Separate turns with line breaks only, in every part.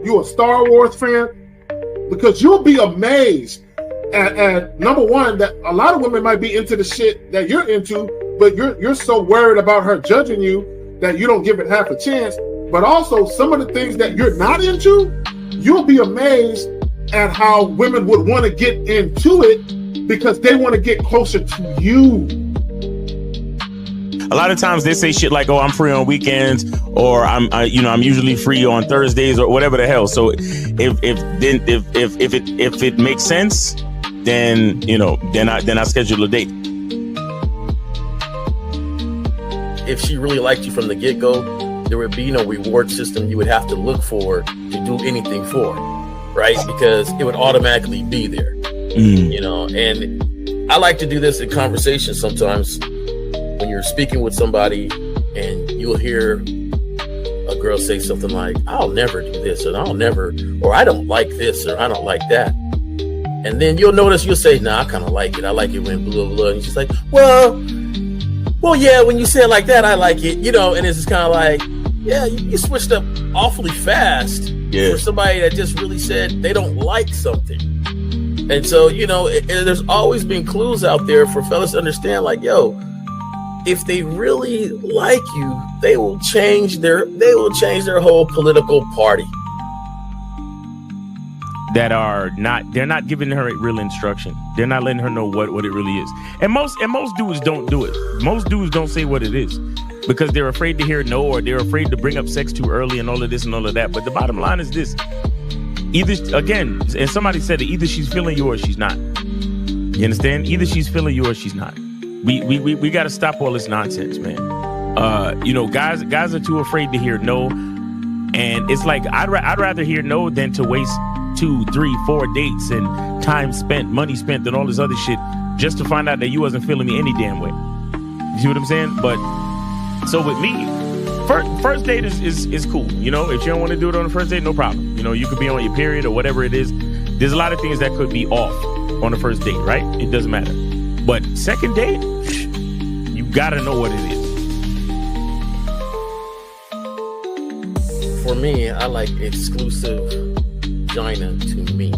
You a Star Wars fan? Because you'll be amazed at number one, that a lot of women might be into the shit that you're into, but you're so worried about her judging you that you don't give it half a chance. But also some of the things that you're not into, you'll be amazed at how women would want to get into it because they want to get closer to you.
A lot of times they say shit like, "Oh, I'm free on weekends," or I'm usually free on Thursdays," or whatever the hell. So if it makes sense, then I schedule a date.
If she really liked you from the get-go, there would be no reward system you would have to look for to do anything for, right? Because it would automatically be there, And I like to do this in conversations sometimes. When you're speaking with somebody and you'll hear a girl say something like, "I'll never do this," or "I don't like this," or "I don't like that." And then you'll notice you'll say, "Nah, I kind of like it. I like it when blah, blah, blah." And she's like, well, yeah, when you say it like that, I like it, and it's just kind of like, yeah, you switched up awfully fast for somebody that just really said they don't like something. And so, there's always been clues out there for fellas to understand, like, yo, if they really like you, they will change their whole political party.
They're not giving her real instruction. They're not letting her know what it really is. And most dudes don't do it. Most dudes don't say what it is because they're afraid to hear no, or they're afraid to bring up sex too early and all of this and all of that. But the bottom line is this. Either, again, and somebody said it, either she's feeling you or she's not. You understand? Either she's feeling you or she's not. We got to stop all this nonsense, man. Guys are too afraid to hear no, and it's like I'd rather hear no than to waste 2, 3, 4 dates and time spent, money spent, and all this other shit just to find out that you wasn't feeling me any damn way. You see what I'm saying? But so with me, first date is cool. If you don't want to do it on the first date, no problem. You could be on your period or whatever it is. There's a lot of things that could be off on the first date, right? It doesn't matter. But second date, you gotta know what it
is. For me, I like exclusive vagina to me.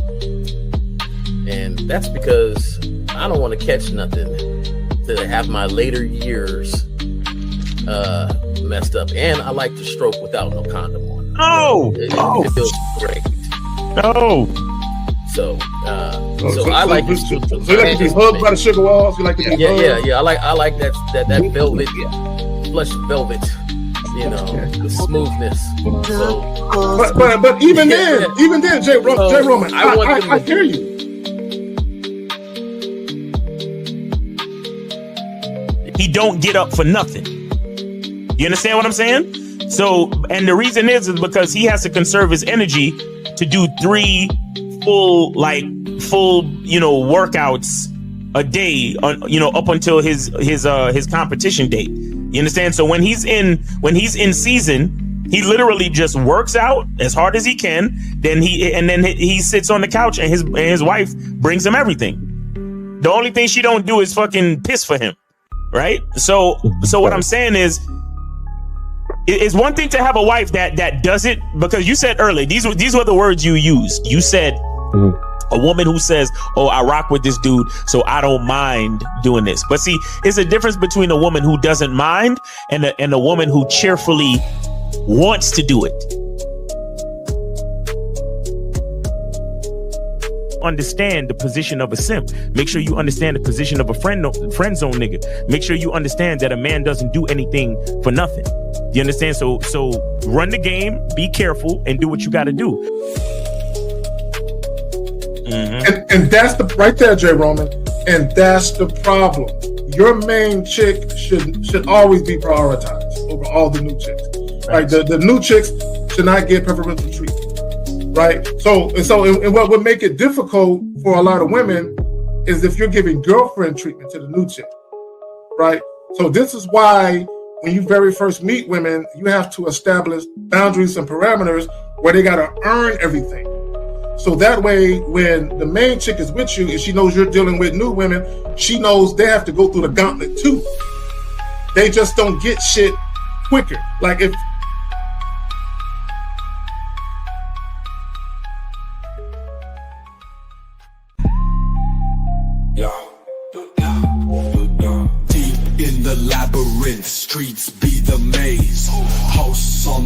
And that's because I don't want to catch nothing to have my later years messed up. And I like to stroke without no condom on. It feels great. So I like to.
So you like to be hugged by the sugar walls. You like to be hugged.
Yeah. I like that velvet, plush velvet. The smoothness. So,
but even then, Jay Roman, I hear you.
He don't get up for nothing. You understand what I'm saying? So, and the reason is because he has to conserve his energy to do 3 full workouts a day up until his competition date. You understand? So when he's in season, he literally just works out as hard as he can. Then he sits on the couch and his wife brings him everything. The only thing she don't do is fucking piss for him, right? So what I'm saying is, it's one thing to have a wife that does it, because you said earlier, these were the words you used. You said a woman who says, "Oh, I rock with this dude, so I don't mind doing this." But see, it's a difference between a woman who doesn't mind and a woman who cheerfully wants to do it. Understand the position of a simp. Make sure you understand the position of a friend zone nigga. Make sure you understand that a man doesn't do anything for nothing. You understand? So run the game, be careful, and do what you got to do.
Mm-hmm. And that's right there, Jay Roman. And that's the problem. Your main chick should always be prioritized over all the new chicks. Right? The new chicks should not get preferential treatment. Right. So what would make it difficult for a lot of women is if you're giving girlfriend treatment to the new chick. Right. So this is why when you very first meet women, you have to establish boundaries and parameters where they got to earn everything. So that way, when the main chick is with you and she knows you're dealing with new women, she knows they have to go through the gauntlet too. They just don't get shit quicker. Like if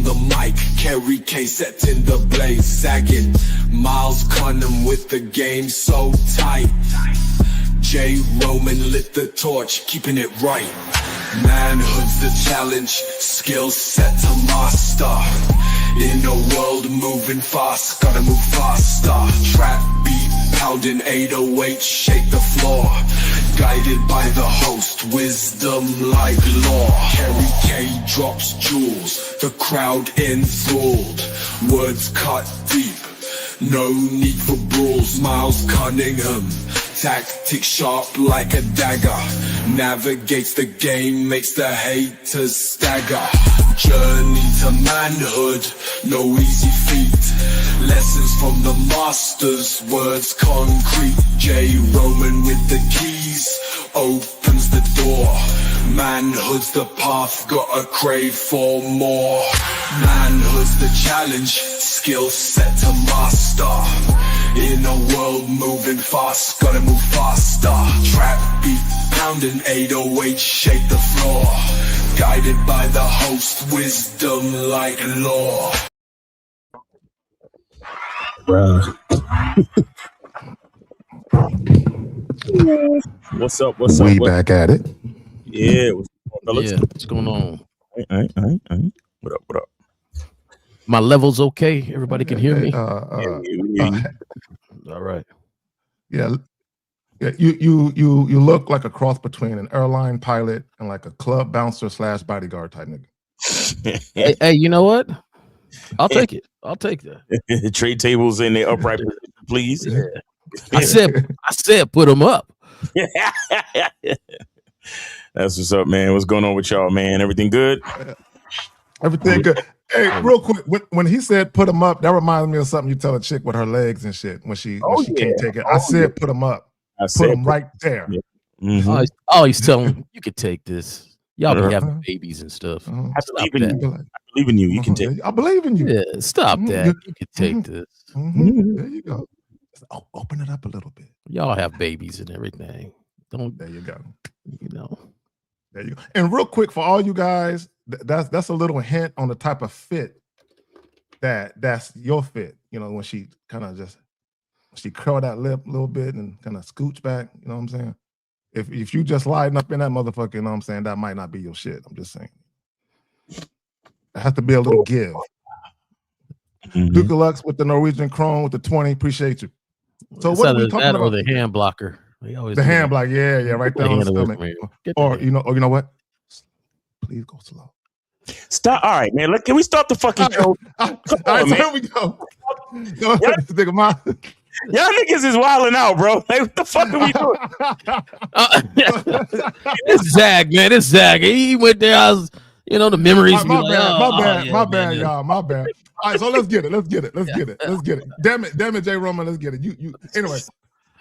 on the mic, Kerry K set in the blaze, sagging. Miles Cunham with the game so tight. J. Roman lit the torch, keeping it right. Manhood's the challenge, skill set to master. In a world moving fast, gotta move faster. Trap beat, pounding 808, shake the floor. Guided by the host, wisdom like law. Kerry K drops jewels, the crowd enthralled. Words cut deep, no need for brawls. Miles Cunningham, tactics sharp like a dagger. Navigates the game, makes the haters stagger. Journey to manhood, no easy feat. Lessons from the masters, words concrete. J. Roman with the keys, opens the door. Manhood's the path, gotta crave for more. Manhood's the challenge, skill set to master. In a world moving fast, gotta move faster. Trap beat, pounding 808, shake the floor. Guided by the host, wisdom like law.
Bruh. What's up? What's up?
We back at it.
Yeah. What's going on,
Yeah, what's going on?
All right. What up?
My level's okay. Everybody can hear me.
Yeah.
All right.
Yeah, you look like a cross between an airline pilot and like a club bouncer / bodyguard type nigga.
Hey, you know what? I'll take it. I'll take that.
Trade tables in the upright position, please.
Yeah. I said, put them up.
That's what's up, man. What's going on with y'all, man? Everything good?
Everything good. Hey, real quick, when he said put them up, that reminds me of something you tell a chick with her legs and shit when she can't take it. I said put them up. Put them right there.
Yeah. Mm-hmm.
Always tell them you could take this. Y'all be having babies and stuff.
I believe in you. You can take it.
I believe in you.
Yeah, stop that. You could take this.
There you go. Open it up a little bit.
Y'all have babies and everything. Don't.
There you go.
You know.
There you go. And real quick for all you guys, that's a little hint on the type of fit that's your fit. You know, when she kind of she curl that lip a little bit and kind of scooch back. You know what I'm saying? If you just sliding up in that motherfucker, you know what I'm saying, that might not be your shit. I'm just saying. It has to be a little give. Duke Lux with the Norwegian Chrome with the 20. Appreciate you. So
it's
what are we talking about?
Or the hand blocker.
The hand block, yeah, right there on the stomach. Or you know what? Please go slow.
Stop. All right, man. Can we start the fucking show?
All right, so here we go.
Y'all niggas is wilding out, bro. Like, what the fuck are we doing?
It's Zag, man. It's Zag. He went there. I was, the memories.
My bad, y'all. My bad. All right, so let's get it. Damn it, J. Roman. Let's get it. You. Anyway,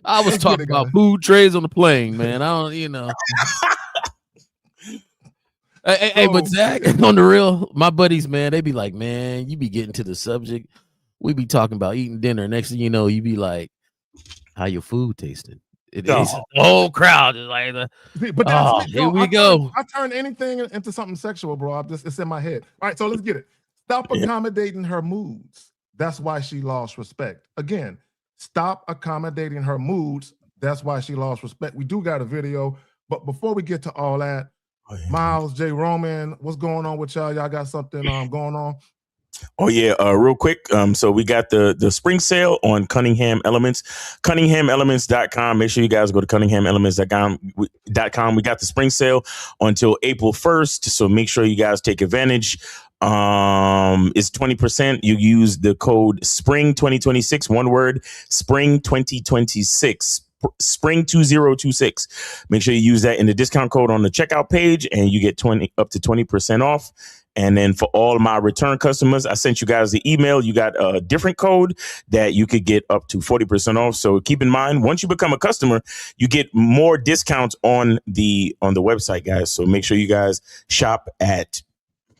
I was talking about food trays on the plane, man. I don't, Hey, but Zach, on the real, my buddies, man, they be like, man, you be getting to the subject. We be talking about eating dinner. Next thing you know, you be like, how your food tasted? The whole crowd is like,
but that's
here we go.
I turn anything into something sexual, bro. It's in my head. All right, so let's get it. Stop accommodating her moods. That's why she lost respect. Again, stop accommodating her moods. That's why she lost respect. We do got a video, but before we get to all that, Miles, J. Roman, what's going on with y'all? Y'all got something going on?
Oh yeah, real quick. So we got the spring sale on Cunningham Elements, CunninghamElements.com. Make sure you guys go to CunninghamElements.com. We got the spring sale until April 1st. So make sure you guys take advantage. It's 20%. You use the code SPRING 2026, one word, SPRING 2026. Spring 2026. Make sure you use that in the discount code on the checkout page, and you get up to 20% off. And then for all my return customers, I sent you guys the email. You got a different code that you could get up to 40% off. So keep in mind, once you become a customer, you get more discounts on the website, guys. So make sure you guys shop at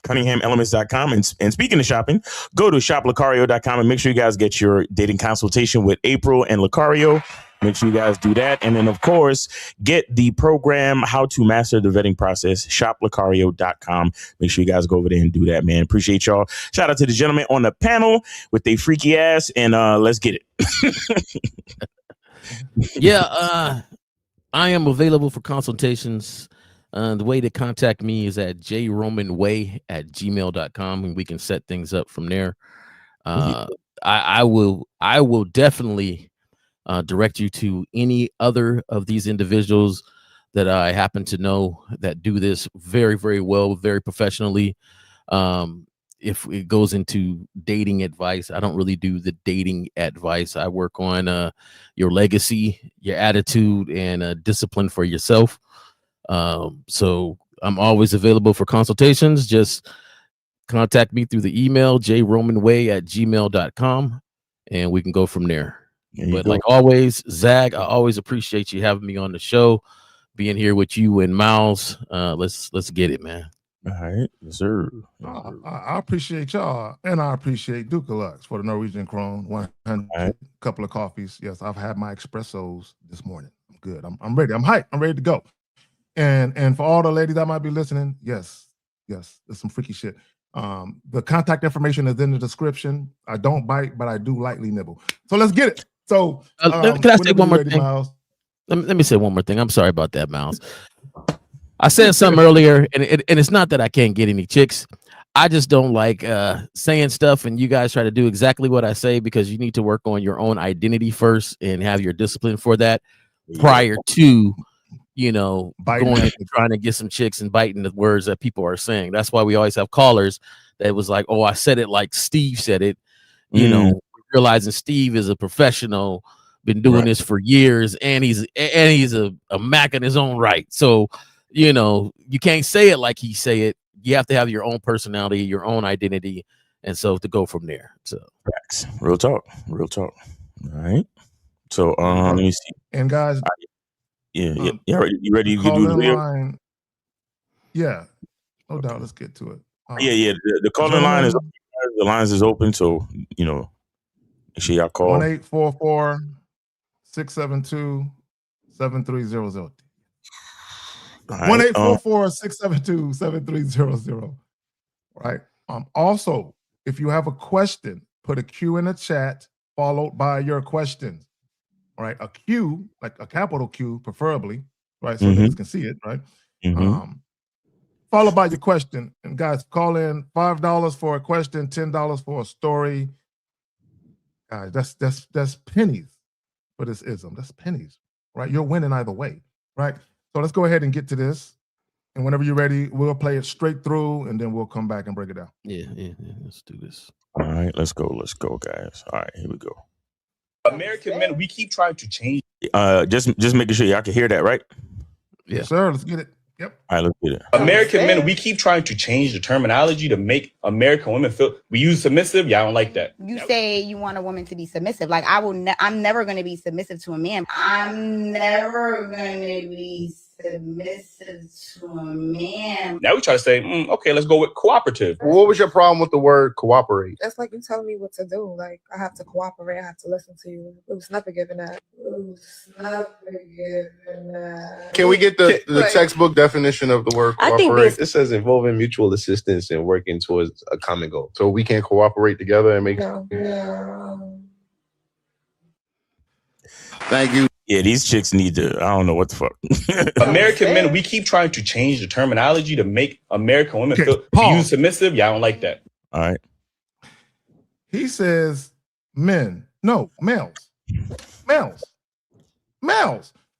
CunninghamElements.com. And speaking of shopping, go to shoplucario.com and make sure you guys get your dating consultation with April and Lucario. Make sure you guys do that. And then, of course, get the program, How to Master the Vetting Process, shoplucario.com. Make sure you guys go over there and do that, man. Appreciate y'all. Shout out to the gentlemen on the panel with their freaky ass, and let's get it.
Yeah, I am available for consultations. The way to contact me is at jromanway@gmail.com, and we can set things up from there. I will definitely direct you to any other of these individuals that I happen to know that do this very, very well, very professionally. If it goes into dating advice, I don't really do the dating advice. I work on your legacy, your attitude, and discipline for yourself. So I'm always available for consultations. Just contact me through the email, jromanway@gmail.com, and we can go from there. But like always, Zag, I always appreciate you having me on the show, being here with you and Miles. Let's get it, man.
All right, yes, sir.
I appreciate y'all, and I appreciate Dukalux for the Norwegian Krone 100, couple of coffees. Yes, I've had my espressos this morning. I'm good. I'm ready. I'm hyped. I'm ready to go. And for all the ladies that might be listening, yes, there's some freaky shit. The contact information is in the description. I don't bite, but I do lightly nibble. So let's get it. So
can I say one more thing? Let me say one more thing. I'm sorry about that, Miles. I said something earlier, and it's not that I can't get any chicks. I just don't like saying stuff, and you guys try to do exactly what I say, because you need to work on your own identity first and have your discipline for that prior to, going and trying to get some chicks and biting the words that people are saying. That's why we always have callers that was like, oh, I said it like Steve said it, realizing Steve is a professional, been doing this for years, and he's a Mac in his own right. So you can't say it like he say it. You have to have your own personality, your own identity, and so to go from there. So
facts. Real talk. All right. So let me see.
And guys,
you ready? You can do the video?
Yeah, no doubt. Let's get to it.
The calling line is open. The lines is open, so make sure y'all call
1-844-672-7300. 1-844-672-7300. Right. Also, if you have a question, put a Q in the chat followed by your questions. Right, a Q, like a capital Q, preferably, right, so niggas can see it, right? Followed by your question. And guys, call in $5 for a question, $10 for a story. Guys, that's pennies for this ism. That's pennies, right? You're winning either way, right? So let's go ahead and get to this. And whenever you're ready, we'll play it straight through, and then we'll come back and break it down.
Yeah. Let's do this.
All right, let's go, guys. All right, here we go.
American men, we keep trying to change.
Just making sure y'all can hear that, right?
Yeah, yes, sir. Let's get it. Yep.
All right, let's get it.
American men, we keep trying to change the terminology to make American women feel. We use submissive. Y'all don't like that.
You say you want a woman to be submissive. Like I'm never going to be submissive to a man. I'm never going to be submissive to a man.
Now we try to say, okay, let's go with cooperative.
What was your problem with the word cooperate?
That's like you telling me what to do. Like, I have to cooperate. I have to listen to you. It was never given that.
Can we get the textbook definition of the word cooperate?
It says involving mutual assistance and working towards a common goal.
So we can cooperate together and make.
No.
Thank you.
Yeah, these chicks need to. I don't know what the fuck.
American men, we keep trying to change the terminology to make American women feel. We use submissive. Y'all don't like that.
All right.
He says men. No, males.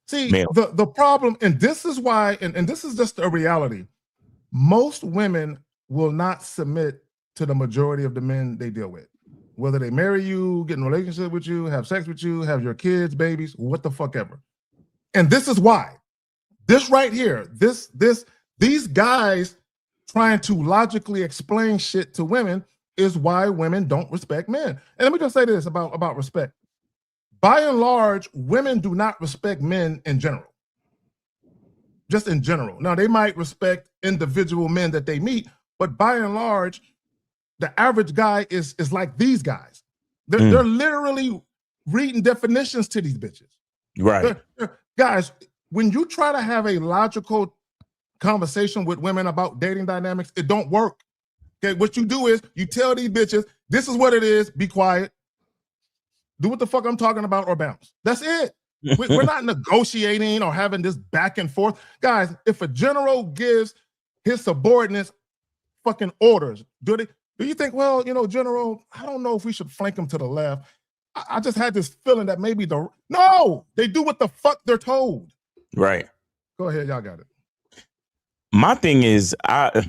See, the problem, and this is why, and this is just a reality. Most women will not submit to the majority of the men they deal with. Whether they marry you, get in a relationship with you, have sex with you, have your kids, babies, what the fuck ever. And this is why. This right here, these guys trying to logically explain shit to women is why women don't respect men. And let me just say this about respect. By and large, women do not respect men in general. Just in general. Now, they might respect individual men that they meet, but by and large, the average guy is like these guys. They're literally reading definitions to these bitches.
Right.
Guys, when you try to have a logical conversation with women about dating dynamics, it don't work. Okay, what you do is you tell these bitches, this is what it is, be quiet, do what the fuck I'm talking about, or bounce. That's it. We're not negotiating or having this back and forth. Guys, if a general gives his subordinates fucking orders, do you think, well, General, I don't know if we should flank him to the left. I just had this feeling that maybe no, they do what the fuck they're told.
Right.
Go ahead, y'all got it.
My thing is, I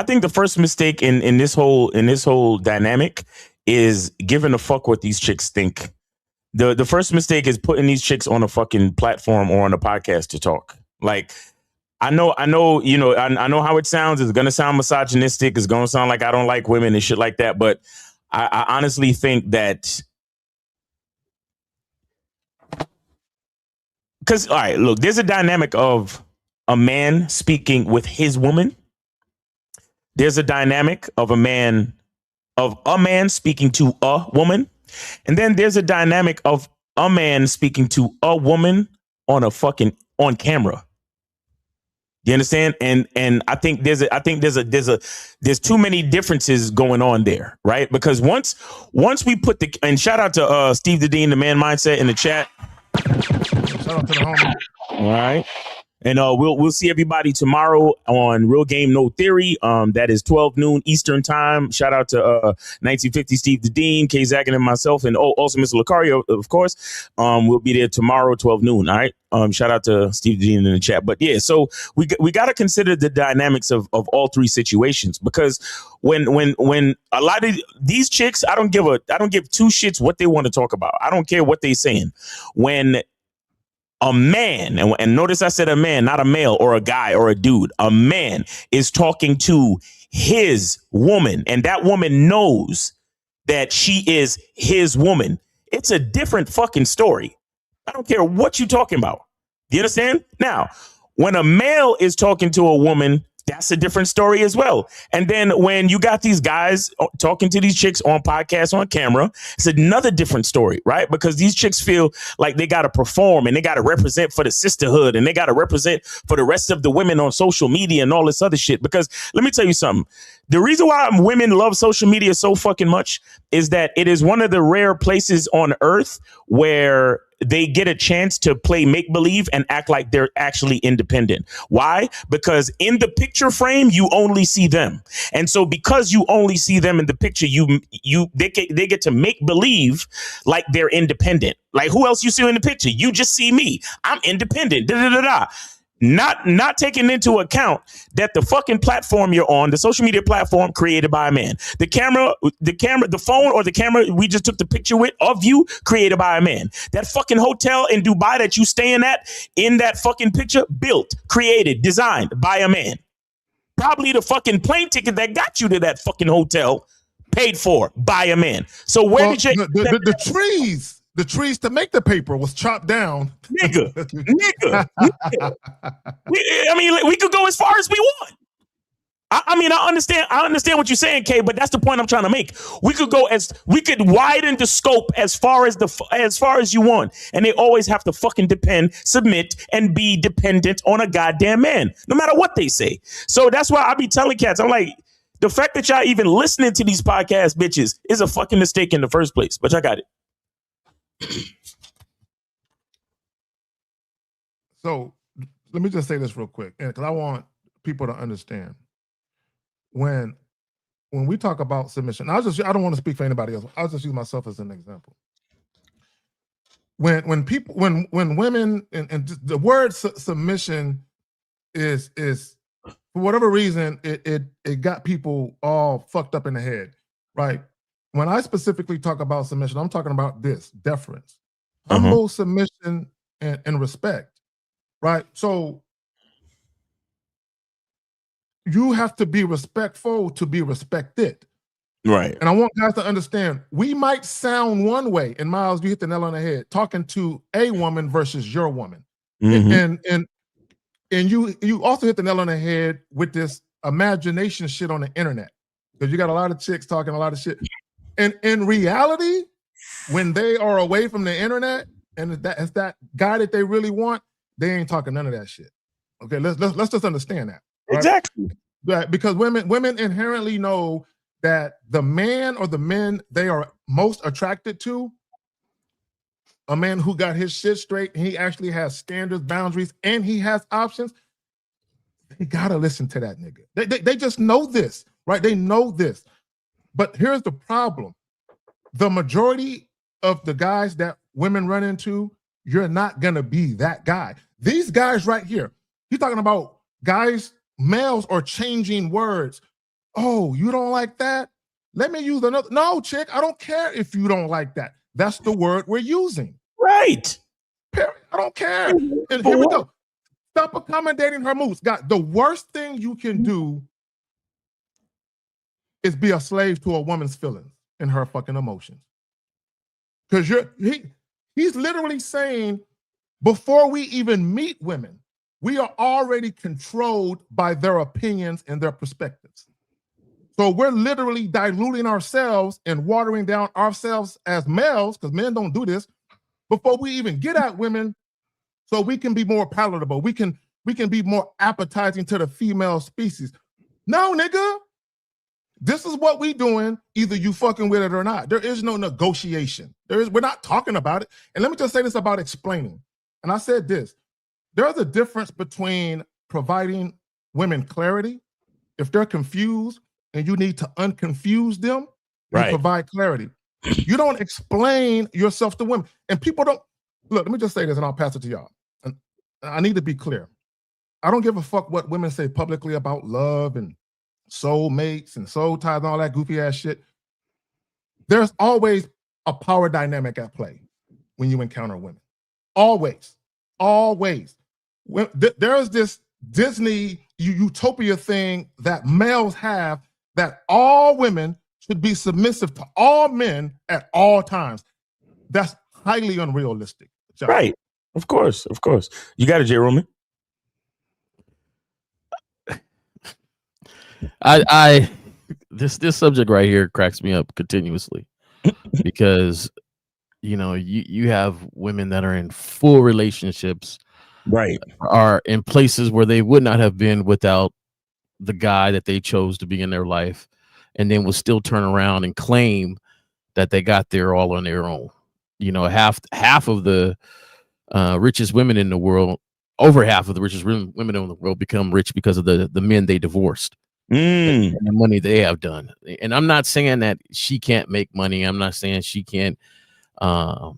think the first mistake in this whole dynamic is giving a fuck what these chicks think. The first mistake is putting these chicks on a fucking platform or on a podcast to talk. Like, I know, I know how it sounds. It's gonna sound misogynistic. It's gonna sound like I don't like women and shit like that. But I honestly think that, because, all right, look, there's a dynamic of a man speaking with his woman. There's a dynamic of a man speaking to a woman. And then there's a dynamic of a man speaking to a woman on camera. You understand? And I think there's too many differences going on there, right? Because once we put and shout out to Steve the Dean, the Man Mindset, in the chat.
Shout out to the homie.
All right. And we'll see everybody tomorrow on Real Game No Theory. That is 12 noon Eastern time. Shout out to 1950 Steve the Dean, K Zagan, and myself, and also Mr. Lucario, of course. We'll be there tomorrow, 12 noon. All right. Shout out to Steve the Dean in the chat. But yeah, so we got to consider the dynamics of all three situations, because when a lot of these chicks, I don't give two shits what they want to talk about. I don't care what they saying. When a man, and notice I said a man, not a male or a guy or a dude, a man is talking to his woman, and that woman knows that she is his woman, it's a different fucking story. I don't care what you're talking about. Do you understand? Now, when a male is talking to a woman, that's a different story as well. And then when you got these guys talking to these chicks on podcasts, on camera, it's another different story, right? Because these chicks feel like they got to perform and they got to represent for the sisterhood and they got to represent for the rest of the women on social media and all this other shit. Because let me tell you something. The reason why women love social media so fucking much is that it is one of the rare places on earth where they get a chance to play make-believe and act like they're actually independent. Why? Because in the picture frame, you only see them. And so because you only see them in the picture, they get to make believe like they're independent. Like, who else you see in the picture? You just see me. I'm independent. Da, da, da, da. Not taking into account that the fucking platform you're on, the social media platform, created by a man. The phone or the camera we just took the picture with of you, created by a man. That fucking hotel in Dubai that you staying at in that fucking picture, built, created, designed by a man. Probably the fucking plane ticket that got you to that fucking hotel, paid for by a man. So where did you
the trees to make the paper was chopped down.
Nigga. We could go as far as we want. I understand what you're saying, Kay, but that's the point I'm trying to make. We could widen the scope as far as you want. And they always have to fucking submit, and be dependent on a goddamn man, no matter what they say. So that's why I be telling cats, I'm like, the fact that y'all even listening to these podcast bitches is a fucking mistake in the first place. But y'all got it.
So let me just say this real quick, because I want people to understand. When we talk about submission, I don't want to speak for anybody else. I'll just use myself as an example. When women, and the word submission is for whatever reason it got people all fucked up in the head, right? When I specifically talk about submission, I'm talking about this: deference, humble submission, and respect, right? So you have to be respectful to be respected.
Right.
And I want guys to understand, we might sound one way, and Miles, you hit the nail on the head, talking to a woman versus your woman. Mm-hmm. And you also hit the nail on the head with this imagination shit on the internet. Because you got a lot of chicks talking a lot of shit. And in reality, when they are away from the internet, and it's that guy that they really want, they ain't talking none of that shit. Okay, let's just understand that. Right?
Exactly.
Right? Because women inherently know that the man or the men they are most attracted to, a man who got his shit straight, and he actually has standards, boundaries, and he has options. They gotta listen to that nigga. They just know this, right? They know this. But here's the problem. The majority of the guys that women run into, you're not gonna be that guy. These guys right here, he's talking about guys, males are changing words. Oh, you don't like that? Let me use another. No, chick, I don't care if you don't like that. That's the word we're using.
Right.
Period. I don't care. And here we go. Stop accommodating her moves. God, the worst thing you can do is be a slave to a woman's feelings and her fucking emotions. Because he's literally saying, before we even meet women, we are already controlled by their opinions and their perspectives. So we're literally diluting ourselves and watering down ourselves as males, because men don't do this, before we even get at women, so we can be more palatable. We can be more appetizing to the female species. No, nigga. This is what we doing. Either you fucking with it or not. There is no negotiation. We're not talking about it. And let me just say this about explaining. And I said this. There's a difference between providing women clarity. If they're confused and you need to unconfuse them, you provide clarity. You don't explain yourself to women. And people don't, look, let me just say this and I'll pass it to y'all. And I need to be clear. I don't give a fuck what women say publicly about love and soul mates and soul ties and all that goofy ass shit. There's always a power dynamic at play when you encounter women. Always. There's this Disney utopia thing that males have, that all women should be submissive to all men at all times. That's highly unrealistic.
Right. Of course. You got it, J. Roman.
This subject right here cracks me up continuously because you have women that are in full relationships,
right,
are in places where they would not have been without the guy that they chose to be in their life, and then will still turn around and claim that they got there all on their own. Half of the richest women in the world, over half of the richest women in the world, become rich because of the men they divorced. And the money they have done. And I'm not saying that she can't make money. I'm not saying she can't have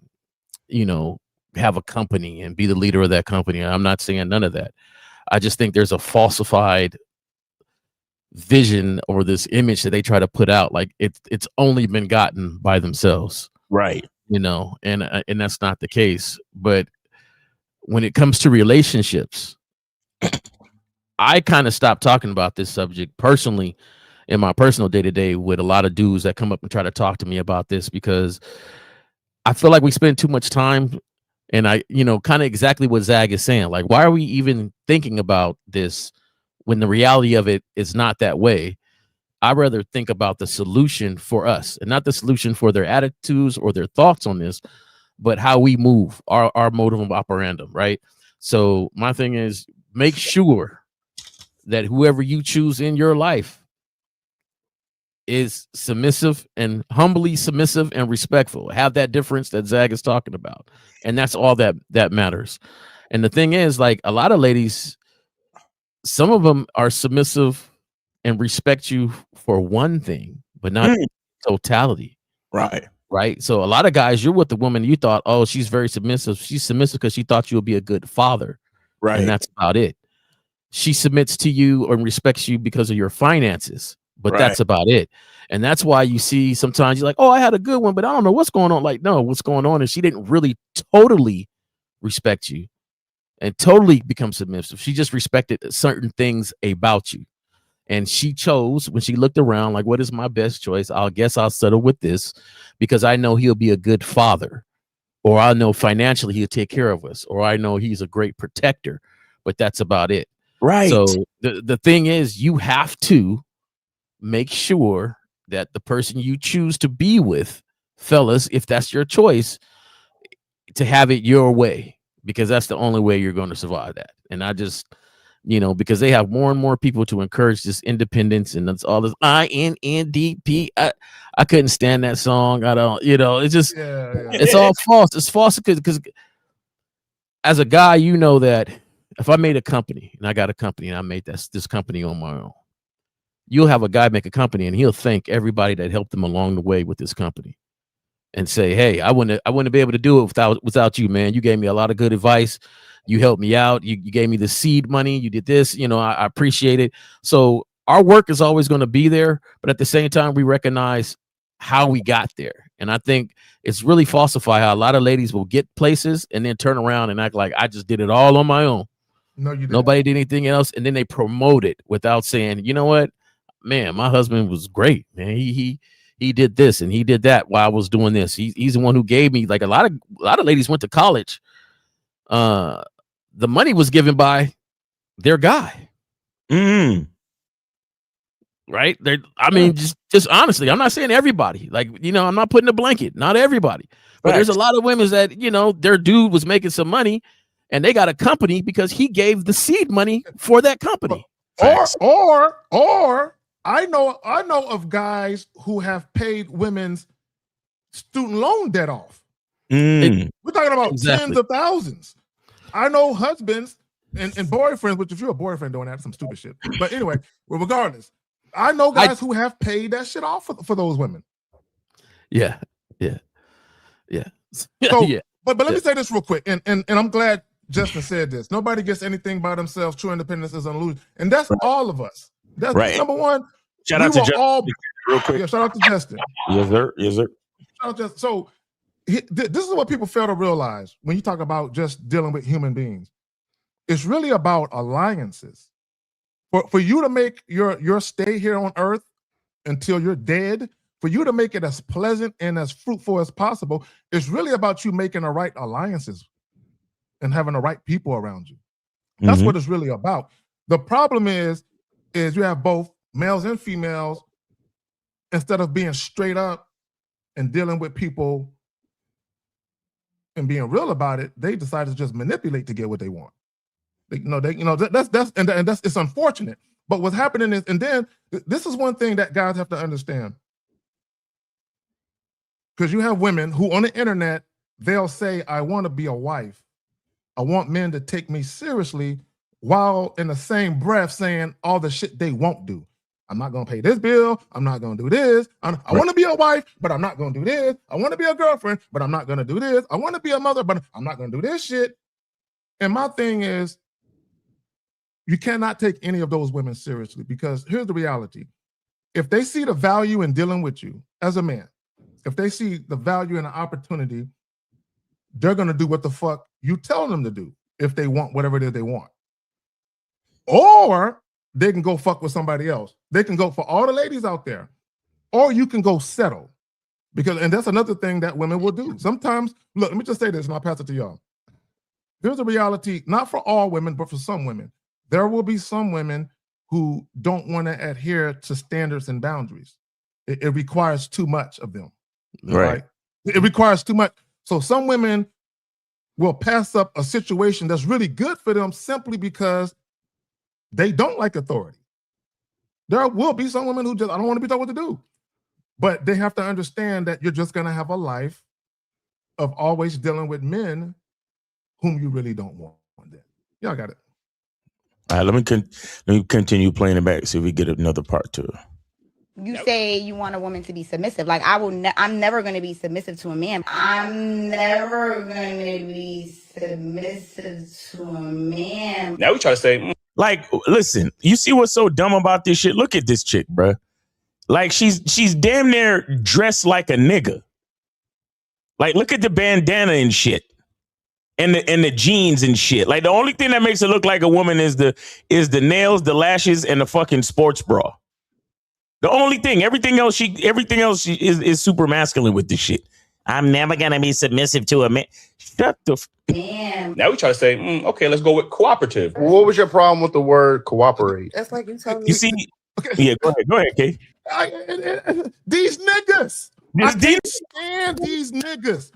a company and be the leader of that company. I'm not saying none of that. I just think there's a falsified vision or this image that they try to put out, like it's only been gotten by themselves,
right?
And that's not the case. But when it comes to relationships, I kind of stopped talking about this subject personally in my personal day-to-day with a lot of dudes that come up and try to talk to me about this, because I feel like we spend too much time, and I kind of exactly what Zag is saying, like, why are we even thinking about this when the reality of it is not that way? I'd rather think about the solution for us, and not the solution for their attitudes or their thoughts on this, but how we move, our modus operandum, right? So my thing is, make sure that whoever you choose in your life is submissive and humbly submissive and respectful. Have that difference that Zag is talking about. And that's all that matters. And the thing is, like, a lot of ladies, some of them are submissive and respect you for one thing, but not totality. Right. So a lot of guys, you're with the woman, you thought, oh, she's very submissive. She's submissive because she thought you would be a good father.
Right.
And that's about it. She submits to you and respects you because of your finances, but that's about it. And that's why you see sometimes you're like, oh, I had a good one, but I don't know what's going on. Like, no, what's going on is she didn't really totally respect you and totally become submissive. She just respected certain things about you. And she chose, when she looked around, like, what is my best choice? I guess I'll settle with this because I know he'll be a good father, or I know financially he'll take care of us, or I know he's a great protector, but that's about it.
Right.
So the thing is, you have to make sure that the person you choose to be with, fellas, if that's your choice,
to have it your way, because that's the only way you're going to survive that. And I just, because they have more and more people to encourage this independence, and that's all this INNDP. I couldn't stand that song. I don't, it's just, it's all false. It's false because as a guy, that if I made a company and I got a company and I made this company on my own, you'll have a guy make a company and he'll thank everybody that helped him along the way with this company and say, hey, I wouldn't be able to do it without you, man. You gave me a lot of good advice. You helped me out. You gave me the seed money. You did this. I appreciate it. So our work is always going to be there. But at the same time, we recognize how we got there. And I think it's really falsified how a lot of ladies will get places and then turn around and act like I just did it all on my own.
No, you didn't.
Nobody did anything else. And then they promote it without saying, you know what, man, my husband was great, man. He did this and he did that while I was doing this. He's the one who gave me, like, a lot of ladies went to college. The money was given by their guy. Right? Just honestly, I'm not saying everybody. Like, I'm not putting a blanket. Not everybody. But there's a lot of women that, their dude was making some money and they got a company because he gave the seed money for that company.
Or I know of guys who have paid women's student loan debt off. We're talking about tens of thousands. I know husbands and boyfriends, which if you're a boyfriend doing that, some stupid shit. But anyway, regardless, I know guys who have paid that shit off for those women.
Yeah.
So, yeah. But let me say this real quick, and I'm glad Justin said this. Nobody gets anything by themselves. True independence is an illusion, and that's all of us. That's number one.
Shout out to Justin. Real quick.
Yeah, shout out to Justin.
Yes, sir.
Shout out to Justin. So this is what people fail to realize when you talk about just dealing with human beings. It's really about alliances. For you to make your stay here on earth until you're dead, for you to make it as pleasant and as fruitful as possible, it's really about you making the right alliances and having the right people around you. That's what it's really about. The problem is you have both males and females, instead of being straight up and dealing with people and being real about it, they decide to just manipulate to get what they want. That's it's unfortunate. But what's happening is, and then this is one thing that guys have to understand. Because you have women who on the internet, they'll say, I want to be a wife. I want men to take me seriously, while in the same breath saying all the shit they won't do. I'm not going to pay this bill. I'm not going to do this. I want to be a wife, but I'm not going to do this. I want to be a girlfriend, but I'm not going to do this. I want to be a mother, but I'm not going to do this shit. And my thing is, you cannot take any of those women seriously, because here's the reality. If they see the value in dealing with you as a man, if they see the value and the opportunity, they're going to do what the fuck you tell them to do if they want whatever it is they want. Or they can go fuck with somebody else. They can go, for all the ladies out there, or you can go settle. And that's another thing that women will do. Sometimes, look, let me just say this and I'll pass it to y'all. Here's a reality, not for all women, but for some women. There will be some women who don't want to adhere to standards and boundaries. It requires too much of them. Right? It requires too much. So some women will pass up a situation that's really good for them simply because they don't like authority. There will be some women who just, I don't want to be told what to do. But they have to understand that you're just going to have a life of always dealing with men whom you really don't want. Y'all got it.
All right, let me continue playing it back, see if we get another part to it.
You say you want a woman to be submissive. Like, I'm never going to be submissive to a man. I'm never going to be submissive to a man.
Now we try to say,
like, listen, you see what's so dumb about this shit? Look at this chick, bruh. Like, she's damn near dressed like a nigga. Like, look at the bandana and shit. And the jeans and shit. Like, the only thing that makes her look like a woman is the nails, the lashes, and the fucking sports bra. The only thing. Everything else is super masculine with this shit. I'm never gonna be submissive to a man. Shut the
Damn.
Now we try to say, okay, let's go with cooperative.
What was your problem with the word cooperate?
That's like you telling me.
You see? Yeah, go ahead, Kay.
These niggas. I can't stand these niggas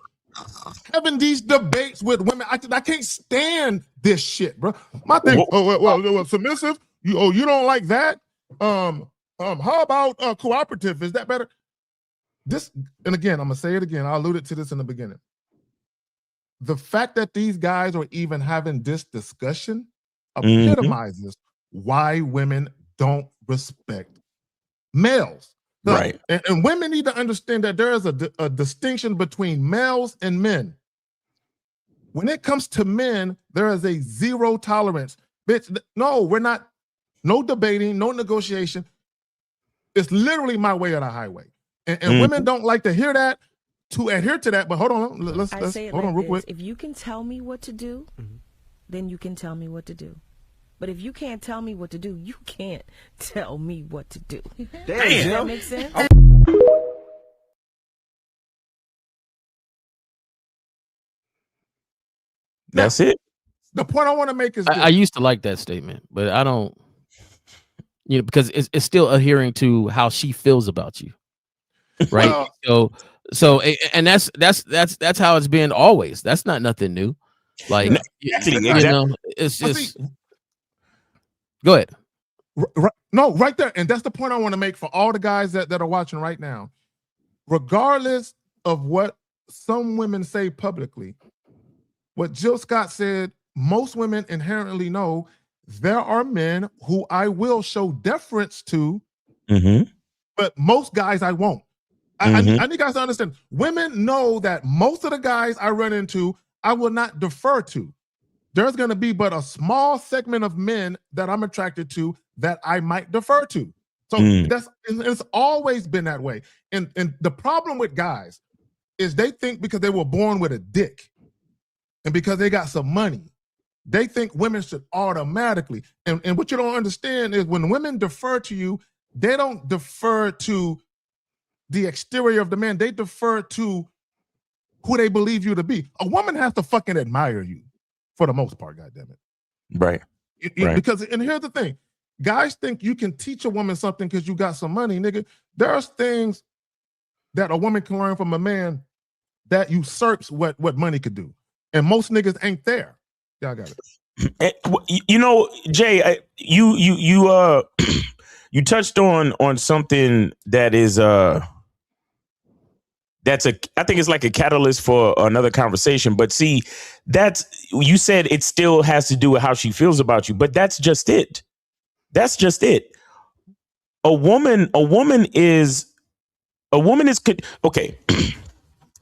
having these debates with women. I can't stand this shit, bro. My thing, well, submissive. You don't like that? How about cooperative? Is that better? This, and again, I'm gonna say it again. I alluded to this in the beginning. The fact that these guys are even having this discussion epitomizes why women don't respect males.
Right.
And women need to understand that there is a distinction between males and men. When it comes to men, there is a zero tolerance. Bitch, no, we're not, no debating, no negotiation. It's literally my way or the highway. And women don't like to hear that, to adhere to that. But hold on, let's hold on real quick.
If you can tell me what to do, then you can tell me what to do. But if you can't tell me what to do, you can't tell me what to do.
Damn.
Does that make sense?
That's it.
The point I want to make is
I used to like that statement, but I don't, because it's still adhering to how she feels about you. Right. So and that's how it's been always. That's not nothing new. Like, it's just go ahead.
No, right there. And that's the point I want to make for all the guys that are watching right now. Regardless of what some women say publicly, what Jill Scott said, most women inherently know there are men who I will show deference to, but most guys I won't. I need guys to understand. Women know that most of the guys I run into, I will not defer to. There's going to be but a small segment of men that I'm attracted to that I might defer to. So it's always been that way. And the problem with guys is they think because they were born with a dick and because they got some money, they think women should automatically. And what you don't understand is when women defer to you, they don't defer to the exterior of the man. They defer to who they believe you to be. A woman has to fucking admire you for the most part, goddammit.
Right.
Because, and here's the thing, guys think you can teach a woman something because you got some money, nigga. There's things that a woman can learn from a man that usurps what money could do. And most niggas ain't there. Y'all got it.
Jay, you touched on something that is I think it's like a catalyst for another conversation. But see, you said it still has to do with how she feels about you, but that's just it. That's just it. A woman is okay.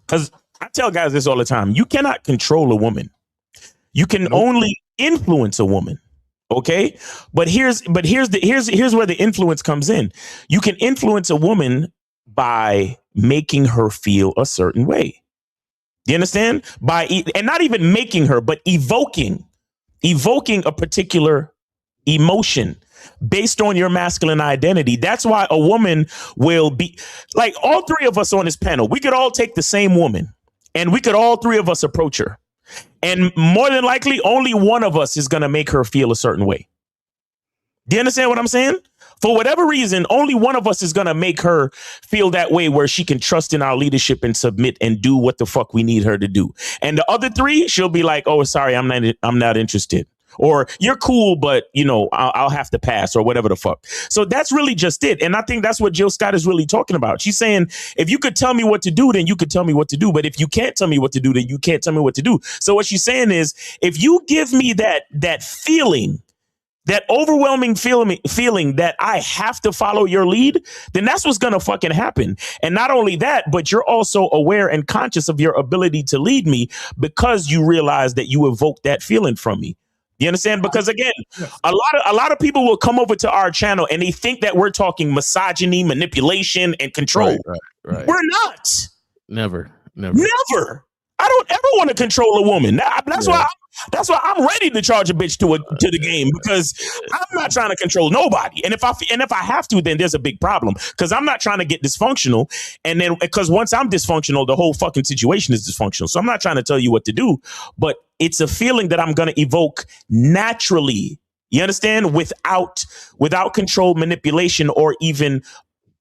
Because I tell guys this all the time. You cannot control a woman. You can only influence a woman. Okay. But here's where the influence comes in. You can influence a woman by making her feel a certain way. You understand? And not even making her, but evoking a particular emotion based on your masculine identity. That's why a woman will be like, all three of us on this panel, we could all take the same woman and we could all three of us approach her. And more than likely, only one of us is going to make her feel a certain way. Do you understand what I'm saying? For whatever reason, only one of us is going to make her feel that way where she can trust in our leadership and submit and do what the fuck we need her to do. And the other three, she'll be like, oh, sorry, I'm not interested. Or you're cool, but, I'll have to pass or whatever the fuck. So that's really just it. And I think that's what Jill Scott is really talking about. She's saying, if you could tell me what to do, then you could tell me what to do. But if you can't tell me what to do, then you can't tell me what to do. So what she's saying is, if you give me that feeling, that overwhelming feeling that I have to follow your lead, then that's what's going to fucking happen. And not only that, but you're also aware and conscious of your ability to lead me because you realize that you evoke that feeling from me. You understand? Because again, a lot of people will come over to our channel and they think that we're talking misogyny, manipulation, and control.
Right.
We're not.
Never.
I don't ever want to control a woman. That's why I'm ready to charge a bitch to the game, because I'm not trying to control nobody. And if I have to, then there's a big problem, because I'm not trying to get dysfunctional. And then because once I'm dysfunctional, the whole fucking situation is dysfunctional. So I'm not trying to tell you what to do, but it's a feeling that I'm going to evoke naturally. You understand? Without control, manipulation, or even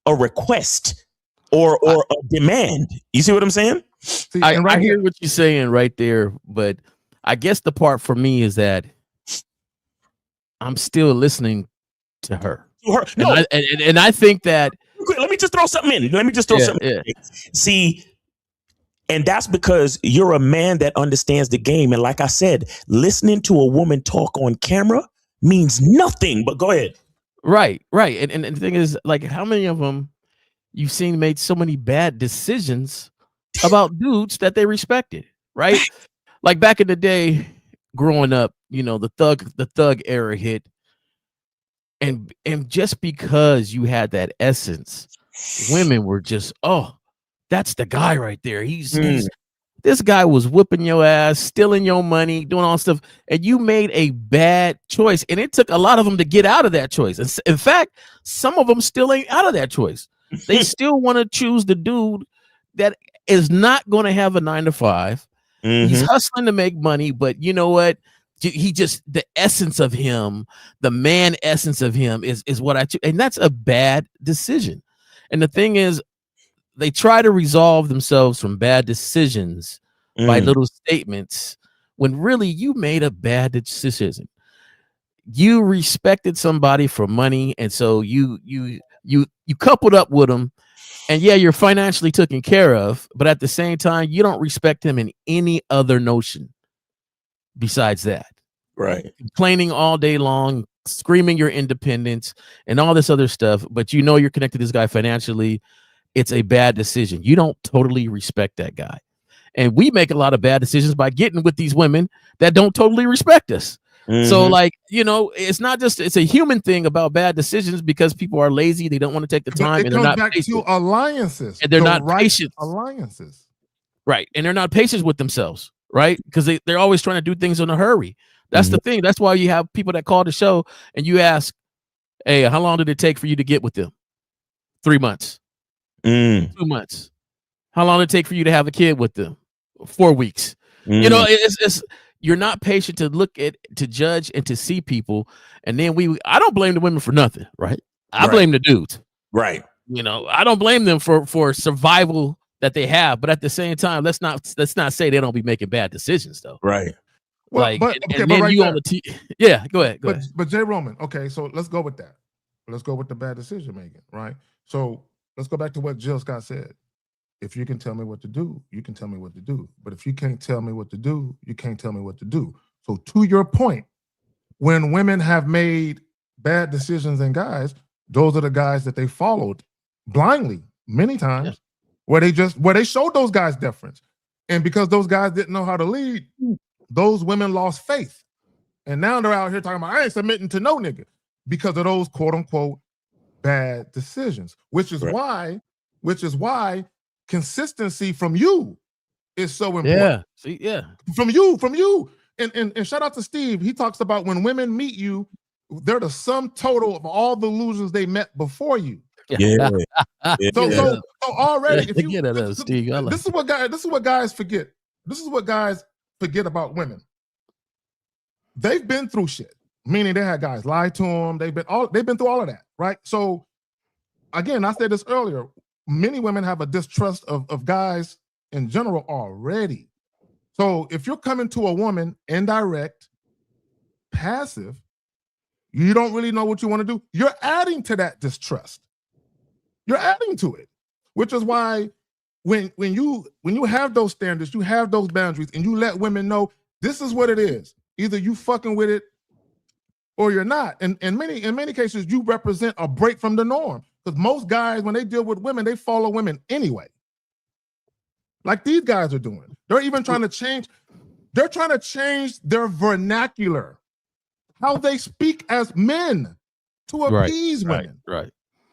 a request or a demand. You see what I'm saying?
See,
I
right
hear
here,
what you're saying right there, but I guess the part for me is that I'm still listening to her.
No,
and I think that.
Let me just throw something in.
Yeah.
See, and that's because you're a man that understands the game. And like I said, listening to a woman talk on camera means nothing. But go ahead.
Right. And the thing is, like, how many of them you've seen made so many bad decisions about dudes that they respected, right? Like back in the day, growing up, the thug era hit, and just because you had that essence, women were just, oh, that's the guy right there. He's this guy was whipping your ass, stealing your money, doing all stuff, and you made a bad choice. And it took a lot of them to get out of that choice. And in fact, some of them still ain't out of that choice. They still want to choose the dude that is not going to have a 9-to-5. He's hustling to make money, but you know what? He just, the essence of him, the man essence of him is what I choose. And that's a bad decision. And the thing is, they try to resolve themselves from bad decisions by little statements when really you made a bad decision. You respected somebody for money, and so you coupled up with them, and yeah, you're financially taken care of, but at the same time, you don't respect him in any other notion besides that.
Right.
Complaining all day long, screaming your independence and all this other stuff, but you're connected to this guy financially. It's a bad decision. You don't totally respect that guy. And we make a lot of bad decisions by getting with these women that don't totally respect us. So it's not just, it's a human thing about bad decisions because people are lazy. They don't want to take the time.
It comes back to alliances.
And they're not patient.
Alliances.
Right. And they're not patient with themselves. Right. Because they're always trying to do things in a hurry. That's the thing. That's why you have people that call the show and you ask, hey, how long did it take for you to get with them? 3 months. 2 months. How long did it take for you to have a kid with them? 4 weeks. It's you're not patient to look at, to judge, and to see people. And then I don't blame the women for nothing, right? I blame the dudes.
Right.
I don't blame them for survival that they have, but at the same time, let's not say they don't be making bad decisions though.
Right.
Well,
but
then
right
you
there.
on the yeah, go ahead.
But Jay Roman, okay, so let's go with that. Let's go with the bad decision making, right? So let's go back to what Jill Scott said. If you can tell me what to do, you can tell me what to do. But if you can't tell me what to do, you can't tell me what to do. So to your point, when women have made bad decisions and guys, those are the guys that they followed blindly many times, where they showed those guys deference. And because those guys didn't know how to lead, those women lost faith. And now they're out here talking about, I ain't submitting to no nigga because of those quote unquote bad decisions, which is why consistency from you is so important. From you. And shout out to Steve. He talks about when women meet you, they're the sum total of all the losers they met before you.
Yeah.
So already, if you
get it, Steve.
This is what guys forget. This is what guys forget about women. They've been through shit, meaning they had guys lie to them. They've been through all of that, right? So again, I said this earlier. Many women have a distrust of guys in general already. So if you're coming to a woman indirect, passive, you don't really know what you want to do, you're adding to that distrust. You're adding to it, which is why when you have those standards, you have those boundaries, and you let women know this is what it is. Either you fucking with it or you're not. And in many cases, you represent a break from the norm. Because most guys, when they deal with women, they follow women anyway. Like these guys are doing. They're even trying to change. They're trying to change their vernacular, how they speak as men to appease women.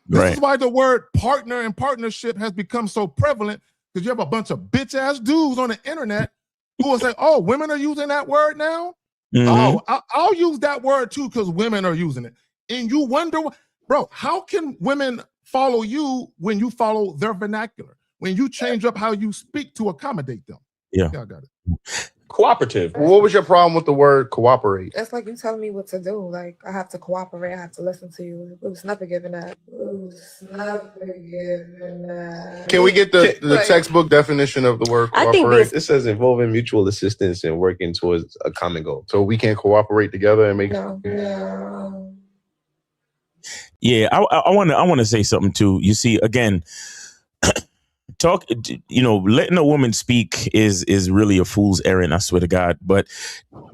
This is why the word partner and partnership has become so prevalent, because you have a bunch of bitch ass dudes on the internet who will say, oh, women are using that word now? Oh, I'll use that word too because women are using it. And you wonder, bro, how can women follow you when you follow their vernacular? When you change up how you speak to accommodate them?
Yeah.
I got it.
cooperative.
What was your problem with the word cooperate?
That's like you telling me what to do. Like, I have to cooperate. I have to listen to you. It was never given that. It was never given that.
Can we get the textbook definition of the word cooperate?
It says involving mutual assistance and working towards a common goal.
So we can't cooperate together and make
Yeah, I want to say something too. You see, again, letting a woman speak is really a fool's errand, I swear to God. But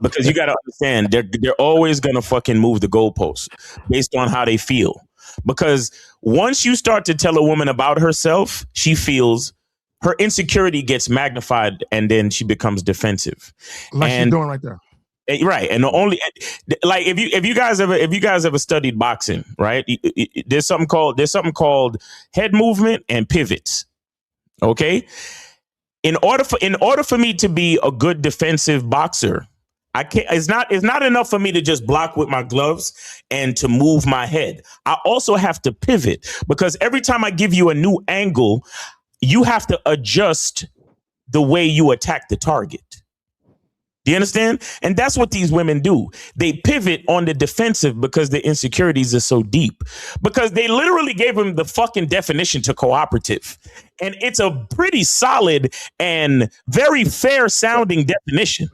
because you got to understand, they're always gonna fucking move the goalposts based on how they feel. Because once you start to tell a woman about herself, she feels her insecurity gets magnified, and then she becomes defensive.
Like she's doing right there.
Right, and the only like if you guys ever studied boxing, right? There's something called head movement and pivots. Okay, in order for me to be a good defensive boxer, I can't. It's not enough for me to just block with my gloves and to move my head. I also have to pivot, because every time I give you a new angle, you have to adjust the way you attack the target. Do you understand? And that's what these women do. They pivot on the defensive because the insecurities are so deep. Because they literally gave them the fucking definition to cooperative. And it's a pretty solid and very fair sounding definition.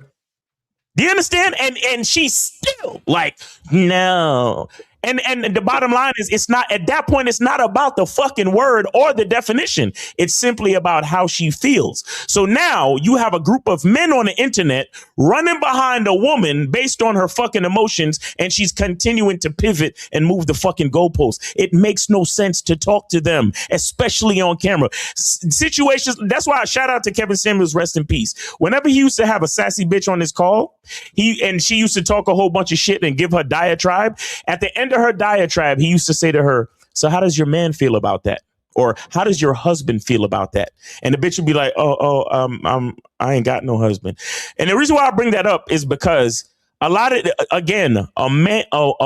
Do you understand? And she's still like, no. And the bottom line is, it's not, at that point, it's not about the fucking word or the definition. It's simply about how she feels. So now you have a group of men on the internet running behind a woman based on her fucking emotions, and she's continuing to pivot and move the fucking goalposts. It makes no sense to talk to them, especially on camera. Situations, that's why I shout out to Kevin Samuels, rest in peace. Whenever he used to have a sassy bitch on his call, she used to talk a whole bunch of shit and give her diatribe. At the end of her diatribe, he used to say to her, so how does your man feel about that? Or how does your husband feel about that? And the bitch would be like, I ain't got no husband. And the reason why I bring that up is because a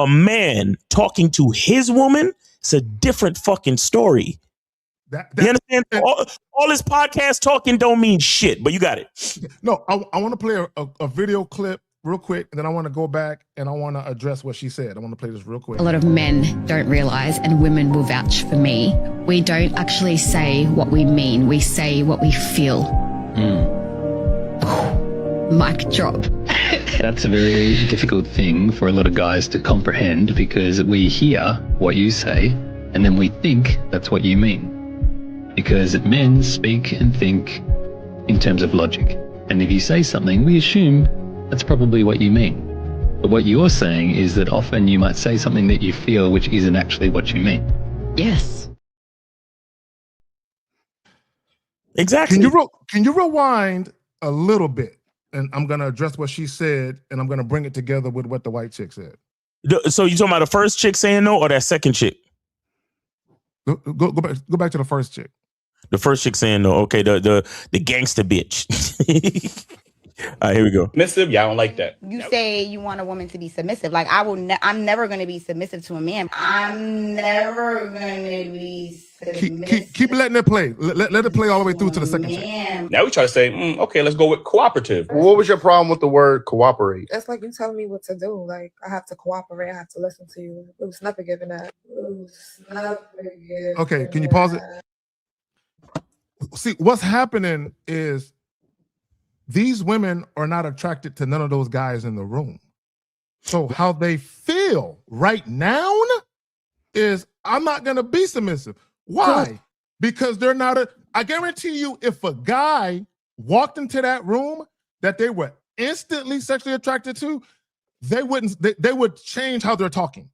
man talking to his woman, it's a different fucking story. You understand? All this podcast talking don't mean shit, but you got it.
No, I want to play a video clip real quick, and then I want to go back and I want to address what she said. I want to play this real quick.
A lot of men don't realize, and women will vouch for me, we don't actually say what we mean. We say what we feel. Mic drop.
That's a very difficult thing for a lot of guys to comprehend, because we hear what you say and then we think that's what you mean. Because men speak and think in terms of logic. And if you say something, we assume that's probably what you mean. But what you're saying is that often you might say something that you feel which isn't actually what you mean.
Yes.
Exactly.
Can you rewind a little bit? And I'm going to address what she said, and I'm going to bring it together with what the white chick said.
So you talking about the first chick saying no, or that second chick?
Go back to the first chick.
The first chick saying no. Okay, the gangster bitch. All right, here we go.
Submissive, y'all don't like that.
You say you want a woman to be submissive. Like, I'm never going to be submissive to a man. I'm never going to be submissive.
Keep letting it play. Let it play all the way through to the second chick.
Now we try to say, okay, let's go with cooperative.
What was your problem with the word cooperate?
That's like you telling me what to do. Like, I have to cooperate. I have to listen to you. It was never given that.
Okay, can you pause it? See, what's happening is these women are not attracted to none of those guys in the room. So how they feel right now is, I'm not going to be submissive. Why? Because they're not I guarantee you, if a guy walked into that room that they were instantly sexually attracted to, they would change how they're talking.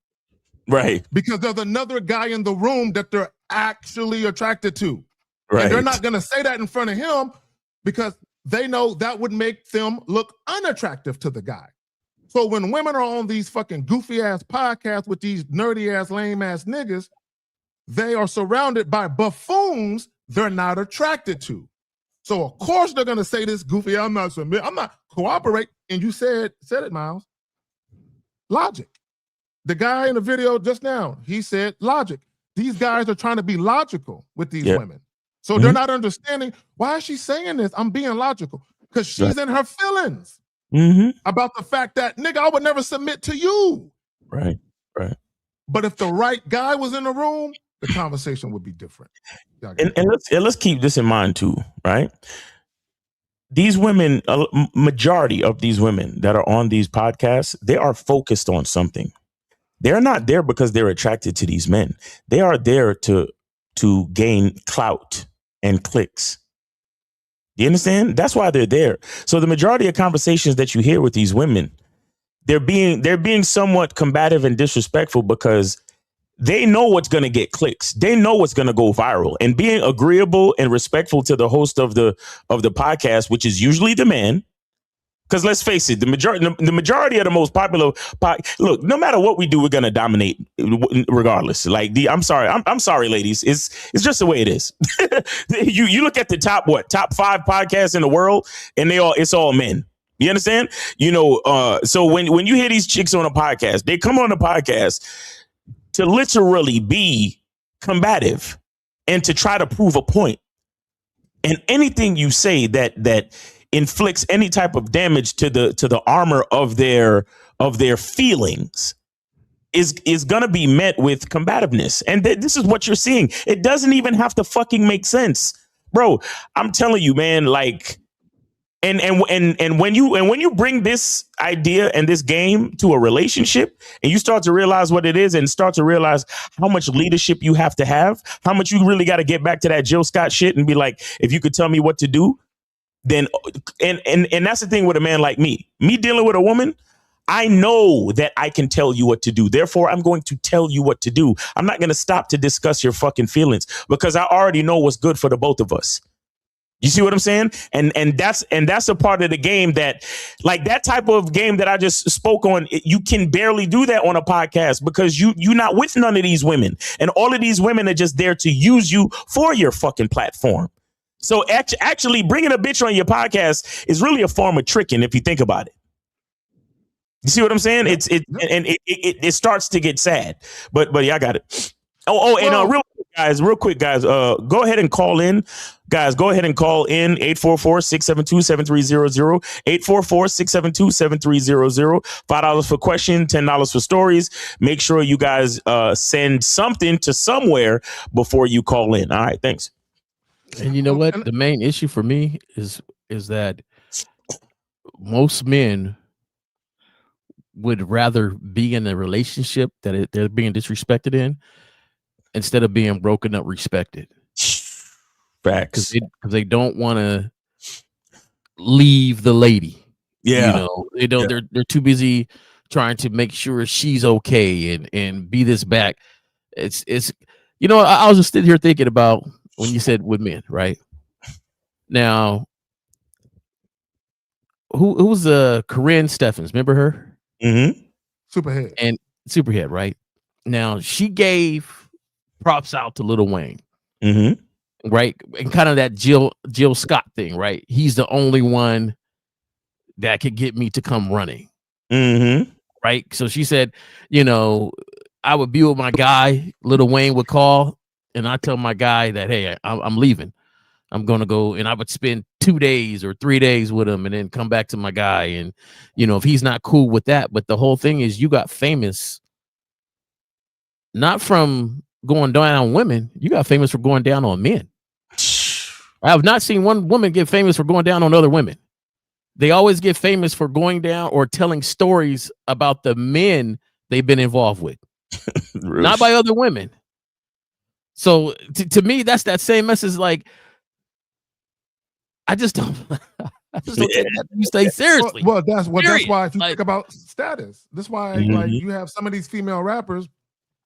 Right.
Because there's another guy in the room that they're actually attracted to.
Right.
And they're not going to say that in front of him because they know that would make them look unattractive to the guy. So when women are on these fucking goofy ass podcasts with these nerdy ass, lame ass niggas, they are surrounded by buffoons they're not attracted to. So of course they're gonna say this goofy, I'm not cooperate. And you said it, Miles. Logic. The guy in the video just now, he said logic. These guys are trying to be logical with these women. So they're not understanding, why is she saying this? I'm being logical. because she's in her feelings about the fact that, nigga, I would never submit to you.
Right.
But if the right guy was in the room, the conversation would be different.
And let's keep this in mind too, right? These women, majority of these women that are on these podcasts, they are focused on something. They're not there because they're attracted to these men. They are there to gain clout and clicks. You understand? That's why they're there. So the majority of conversations that you hear with these women, they're being somewhat combative and disrespectful because they know what's going to get clicks. They know what's going to go viral. And being agreeable and respectful to the host of the podcast, which is usually the man, because let's face it, the majority of the most popular look, no matter what we do, we're going to dominate regardless. Like I'm sorry, ladies. It's just the way it is. you look at the top 5 podcasts in the world, and it's all men. You understand? So when you hear these chicks on a podcast, they come on the podcast to literally be combative and to try to prove a point. And anything you say that inflicts any type of damage to the armor of their feelings is going to be met with combativeness. And this is what you're seeing. It doesn't even have to fucking make sense, bro. I'm telling you, man, like, and when you bring this idea and this game to a relationship and you start to realize what it is and start to realize how much leadership you have to have, how much you really got to get back to that Jill Scott shit and be like, if you could tell me what to do, then and that's the thing with a man like me dealing with a woman. I know that I can tell you what to do. Therefore, I'm going to tell you what to do. I'm not going to stop to discuss your fucking feelings because I already know what's good for the both of us. You see what I'm saying? And that's a part of the game that, like, that type of game that I just spoke on, you can barely do that on a podcast because you're not with none of these women. And all of these women are just there to use you for your fucking platform. So actually bringing a bitch on your podcast is really a form of tricking if you think about it. You see what I'm saying? It starts to get sad. But yeah, I got it. Real quick, guys, go ahead and call in. Guys, go ahead and call in 844-672-7300, 844-672-7300, $5 for question, $10 for stories. Make sure you guys send something to somewhere before you call in. All right, thanks.
And you know what? The main issue for me is that most men would rather be in a relationship that they're being disrespected in instead of being broken up, respected.
Facts.
Because they don't want to leave the lady.
Yeah.
They don't. Yeah. They're too busy trying to make sure she's okay and be this back. It's I was just sitting here thinking about when you said with men, right? Now, who's Corinne Steffens? Remember her?
Mm-hmm.
Superhead,
right? Now she gave props out to Lil Wayne.
Mm-hmm.
Right, and kind of that Jill Scott thing, right? He's the only one that could get me to come running.
Mm-hmm.
Right. So she said, I would be with my guy. Lil Wayne would call, and I tell my guy that, hey, I'm leaving. I'm gonna go, and I would spend 2 days or 3 days with him, and then come back to my guy. And if he's not cool with that, but the whole thing is, you got famous not from going down on women. You got famous for going down on men. I have not seen one woman get famous for going down on other women. They always get famous for going down or telling stories about the men they've been involved with, not by other women. So to me, that's that same message. Like, I just don't take that you say seriously.
Well, that's why if you think about status, that's why like you have some of these female rappers.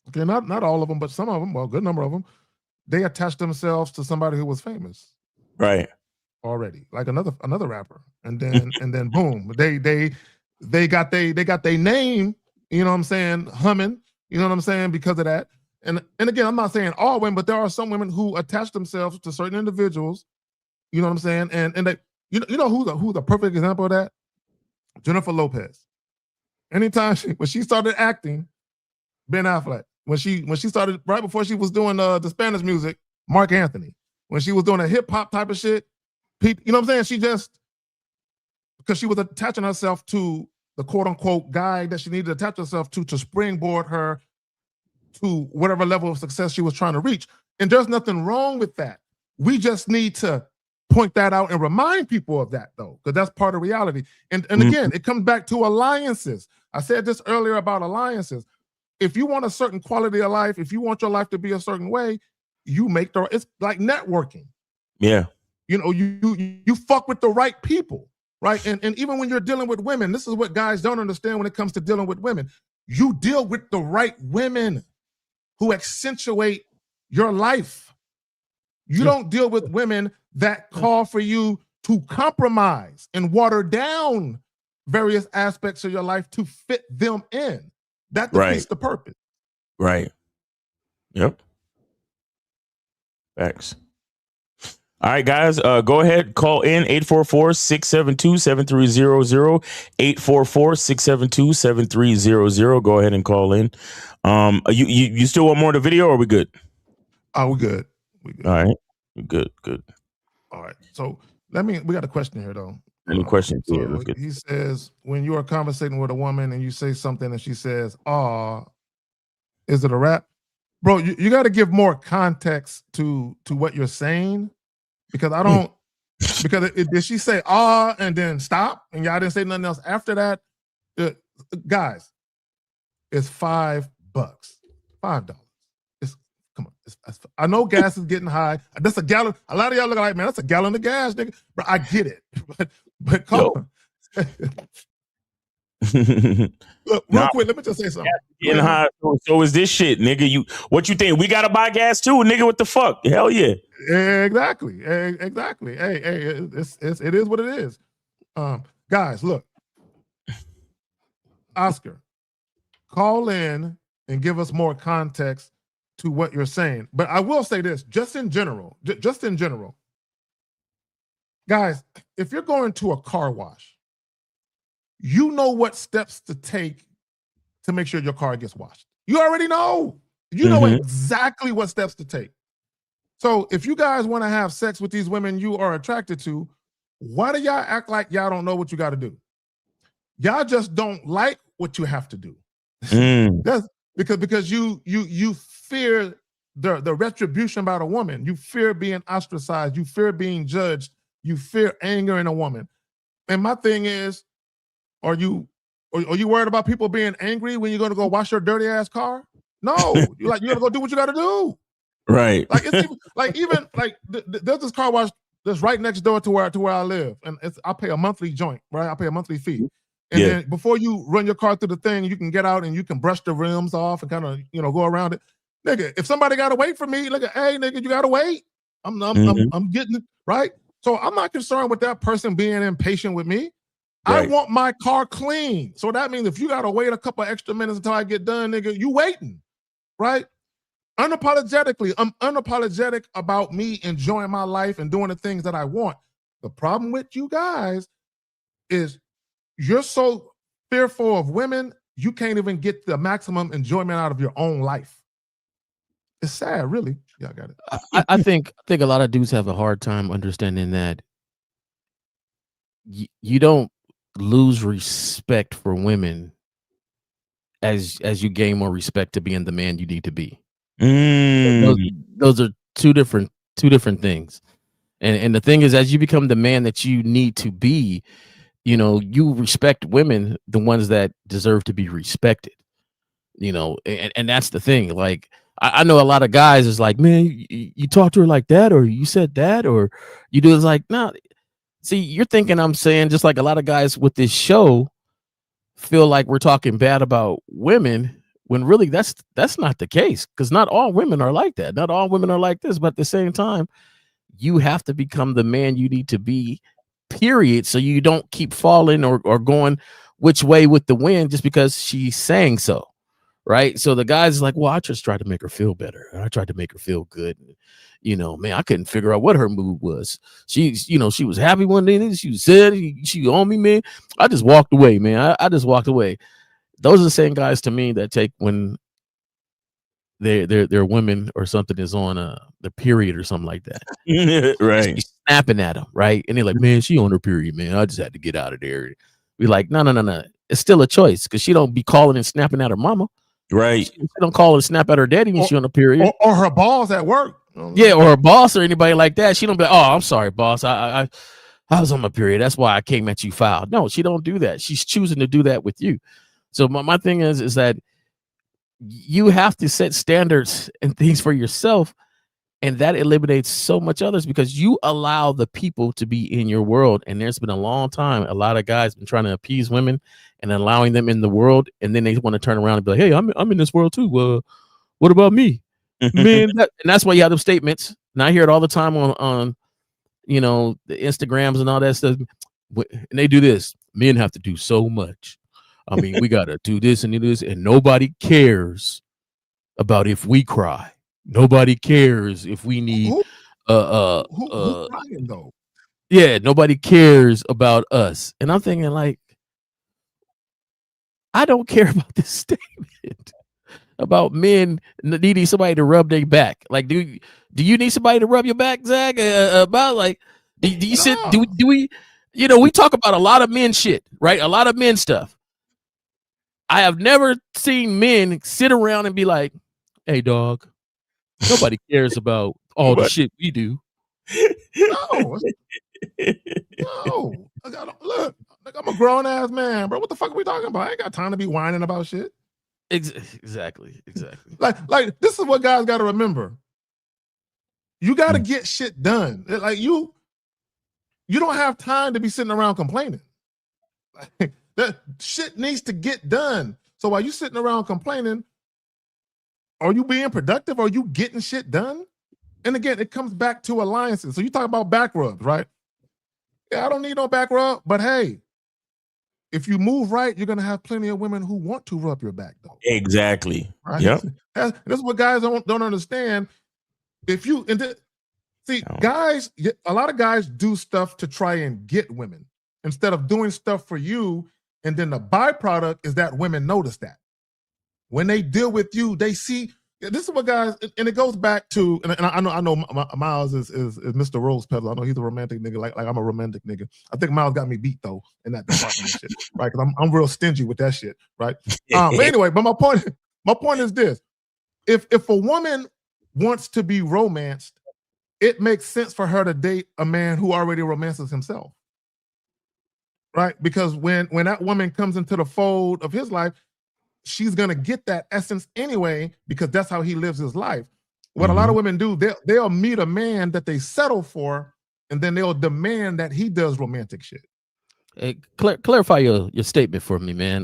Okay, not all of them, but some of them, well, a good number of them, they attach themselves to somebody who was famous,
right?
Already, like another rapper, and then boom, they got their name, you know what I'm saying, humming, you know what I'm saying, because of that. And again, I'm not saying all women, but there are some women who attach themselves to certain individuals, you know what I'm saying, and they, you know who's the perfect example of that? Jennifer Lopez. Anytime when she started acting, Ben Affleck. When she started right before she was doing the Spanish music, Mark Anthony. When she was doing a hip hop type of shit, Pete, you know what I'm saying? because she was attaching herself to the quote unquote guy that she needed to attach herself to springboard her to whatever level of success she was trying to reach. And there's nothing wrong with that. We just need to point that out and remind people of that, though, because that's part of reality. And again, it comes back to alliances. I said this earlier about alliances. If you want a certain quality of life, if you want your life to be a certain way, you make it's like networking.
Yeah.
You know, you fuck with the right people, right? And even when you're dealing with women, this is what guys don't understand when it comes to dealing with women. You deal with the right women who accentuate your life. You don't deal with women that call for you to compromise and water down various aspects of your life to fit them in. That defeats the purpose.
Right. Yep. Facts. All right, guys, go ahead. Call in 844-672-7300, 844-672-7300. Go ahead and call in. You still want more of the video, or are we good?
Oh, we're good. We good.
All right. Good.
All right. So we got a question here, though.
Any questions?
So
Yeah, that's good.
he says, when you are conversating with a woman and you say something and she says, is it a rap? Bro, you got to give more context to what you're saying, because I don't, because did she say, and then stop, and y'all didn't say nothing else after that? Guys, it's $5. $5. Come on. I know gas is getting high. That's a gallon. A lot of y'all look like, man, that's a gallon of gas, nigga. But I get it. But come on. Look, real quick, let me just say something.
Getting high, so is this shit, nigga. What you think? We gotta buy gas too, nigga. What the fuck? Hell yeah.
Exactly. Hey, it is what it is. Guys, look. Oscar, call in and give us more context to what you're saying. But I will say this, just in general, guys, if you're going to a car wash, you know what steps to take to make sure your car gets washed. You already know. You know exactly what steps to take. So if you guys want to have sex with these women you are attracted to, why do y'all act like y'all don't know what you got to do? Y'all just don't like what you have to do. That's because you fear the retribution about a woman. You fear being ostracized. You fear being judged. You fear anger in a woman. And my thing is, are you worried about people being angry when you're going to go wash your dirty ass car? No, you're gonna go do what you got to do.
Right.
Like it's there's this car wash that's right next door to where I live, and I pay a monthly joint, right? I pay a monthly fee. And then before you run your car through the thing, you can get out and you can brush the rims off and kind of, go around it. Nigga, if somebody got to wait for me, look at, hey, nigga, you got to wait. I'm getting it, right? So I'm not concerned with that person being impatient with me. Right. I want my car clean. So that means if you got to wait a couple extra minutes until I get done, nigga, you waiting, right? Unapologetically, I'm unapologetic about me enjoying my life and doing the things that I want. The problem with you guys is you're so fearful of women, you can't even get the maximum enjoyment out of your own life. It's sad, really. Yeah, I got it.
I think a lot of dudes have a hard time understanding that you don't lose respect for women as you gain more respect to being the man you need to be. Those are two different things. And the thing is, as you become the man that you need to be, you respect women, the ones that deserve to be respected, and that's the thing. Like, I know a lot of guys is like, man, you talk to her like that, or you said that, or you do. It's like, no, see, you're thinking I'm saying, just like a lot of guys with this show feel like we're talking bad about women, when really that's not the case, because not all women are like that. Not all women are like this, but at the same time, you have to become the man you need to be, period, so you don't keep falling or going which way with the wind just because she's saying so, right? So the guy's like, well, I just tried to make her feel better. I tried to make her feel good. Man, I couldn't figure out what her mood was. She was happy one day. She said she on me, man. I just walked away, man. I just walked away. Those are the same guys to me that take when their women or something is on the period or something like that.
Right.
She snapping at them, right? And they're like, man, she on her period, man. I just had to get out of there. We like, no. It's still a choice because she don't be calling and snapping at her mama.
Right.
She don't call and snap at her daddy when she on the period.
Or her boss at work.
Yeah, or her boss or anybody like that. She don't be like, oh, I'm sorry, boss. I was on my period. That's why I came at you foul. No, she don't do that. She's choosing to do that with you. So my thing is that you have to set standards and things for yourself. And that eliminates so much others because you allow the people to be in your world. And there's been a long time, a lot of guys been trying to appease women and allowing them in the world. And then they want to turn around and be like, hey, I'm in this world too. What about me? Man, and that's why you have them statements. And I hear it all the time on the Instagrams and all that stuff. And they do this. Men have to do so much. I mean, we got to do this and do this. And nobody cares about if we cry. Nobody cares if we need
who crying though?
Yeah, nobody cares about us. And I'm thinking like, I don't care about this statement about men needing somebody to rub their back. Like, do you need somebody to rub your back, Zach? About like, do you sit? Do we? We talk about a lot of men shit, right? A lot of men stuff. I have never seen men sit around and be like, "Hey, dog, nobody cares about all the shit we do."
No. Look, I'm a grown ass man, bro. What the fuck are we talking about? I ain't got time to be whining about shit.
Exactly.
Like this is what guys got to remember. You got to get shit done. Like you don't have time to be sitting around complaining. Like, that shit needs to get done. So while you sitting around complaining, are you being productive? Are you getting shit done? And again, it comes back to alliances. So you talk about back rubs, right? Yeah, I don't need no back rub, but hey, if you move right, you're gonna have plenty of women who want to rub your back, though.
Exactly.
Right?
Yep.
This is what guys don't understand. Guys, a lot of guys do stuff to try and get women instead of doing stuff for you. And then the byproduct is that women notice that when they deal with you, they see. This is what guys, and it goes back to, and I know Miles is Mr. Rose Petal. I know he's a romantic nigga, like I'm a romantic nigga. I think Miles got me beat though in that department and shit, right? Because I'm real stingy with that shit, right? But anyway, but my point is this: if a woman wants to be romanced, it makes sense for her to date a man who already romances himself, right? Because when that woman comes into the fold of his life, she's gonna get that essence anyway, because that's how he lives his life. What a lot of women do, they'll meet a man that they settle for, and then they'll demand that he does romantic shit.
Hey, clarify your statement for me, man.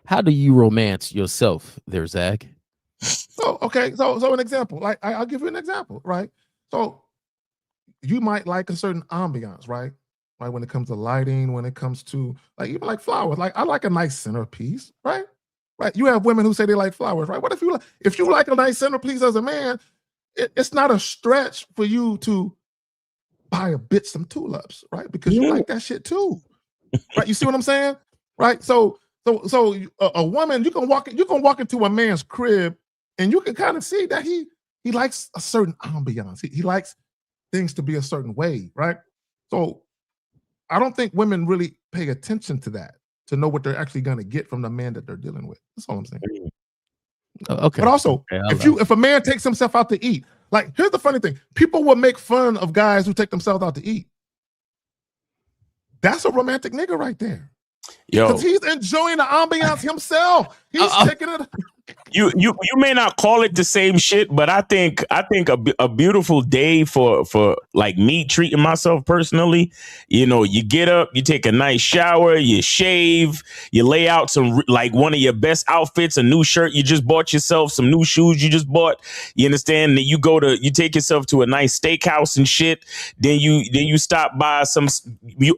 How do you romance yourself there, Zach?
So an example, like I'll give you an example, right? So you might like a certain ambiance, right? Like when it comes to lighting, when it comes to like even like flowers, like I like a nice centerpiece, right? Right. You have women who say they like flowers, right? What if you like a nice centerpiece as a man, it's not a stretch for you to buy a bitch some tulips, right? Because you like that shit too. Right? You see what I'm saying? Right? So a woman, you can walk into a man's crib and you can kind of see that he likes a certain ambiance. He likes things to be a certain way, right? So I don't think women really pay attention to that, to know what they're actually going to get from the man that they're dealing with. That's all I'm saying.
Okay.
But also, if a man takes himself out to eat, like here's the funny thing: people will make fun of guys who take themselves out to eat. That's a romantic nigga right there. Because he's enjoying the ambiance himself. He's taking it.
You may not call it the same shit, but I think a beautiful day for like me treating myself personally, you get up, you take a nice shower, you shave, you lay out some like one of your best outfits, a new shirt you just bought yourself, some new shoes you just bought, you understand? That you take yourself to a nice steakhouse and shit, then you stop by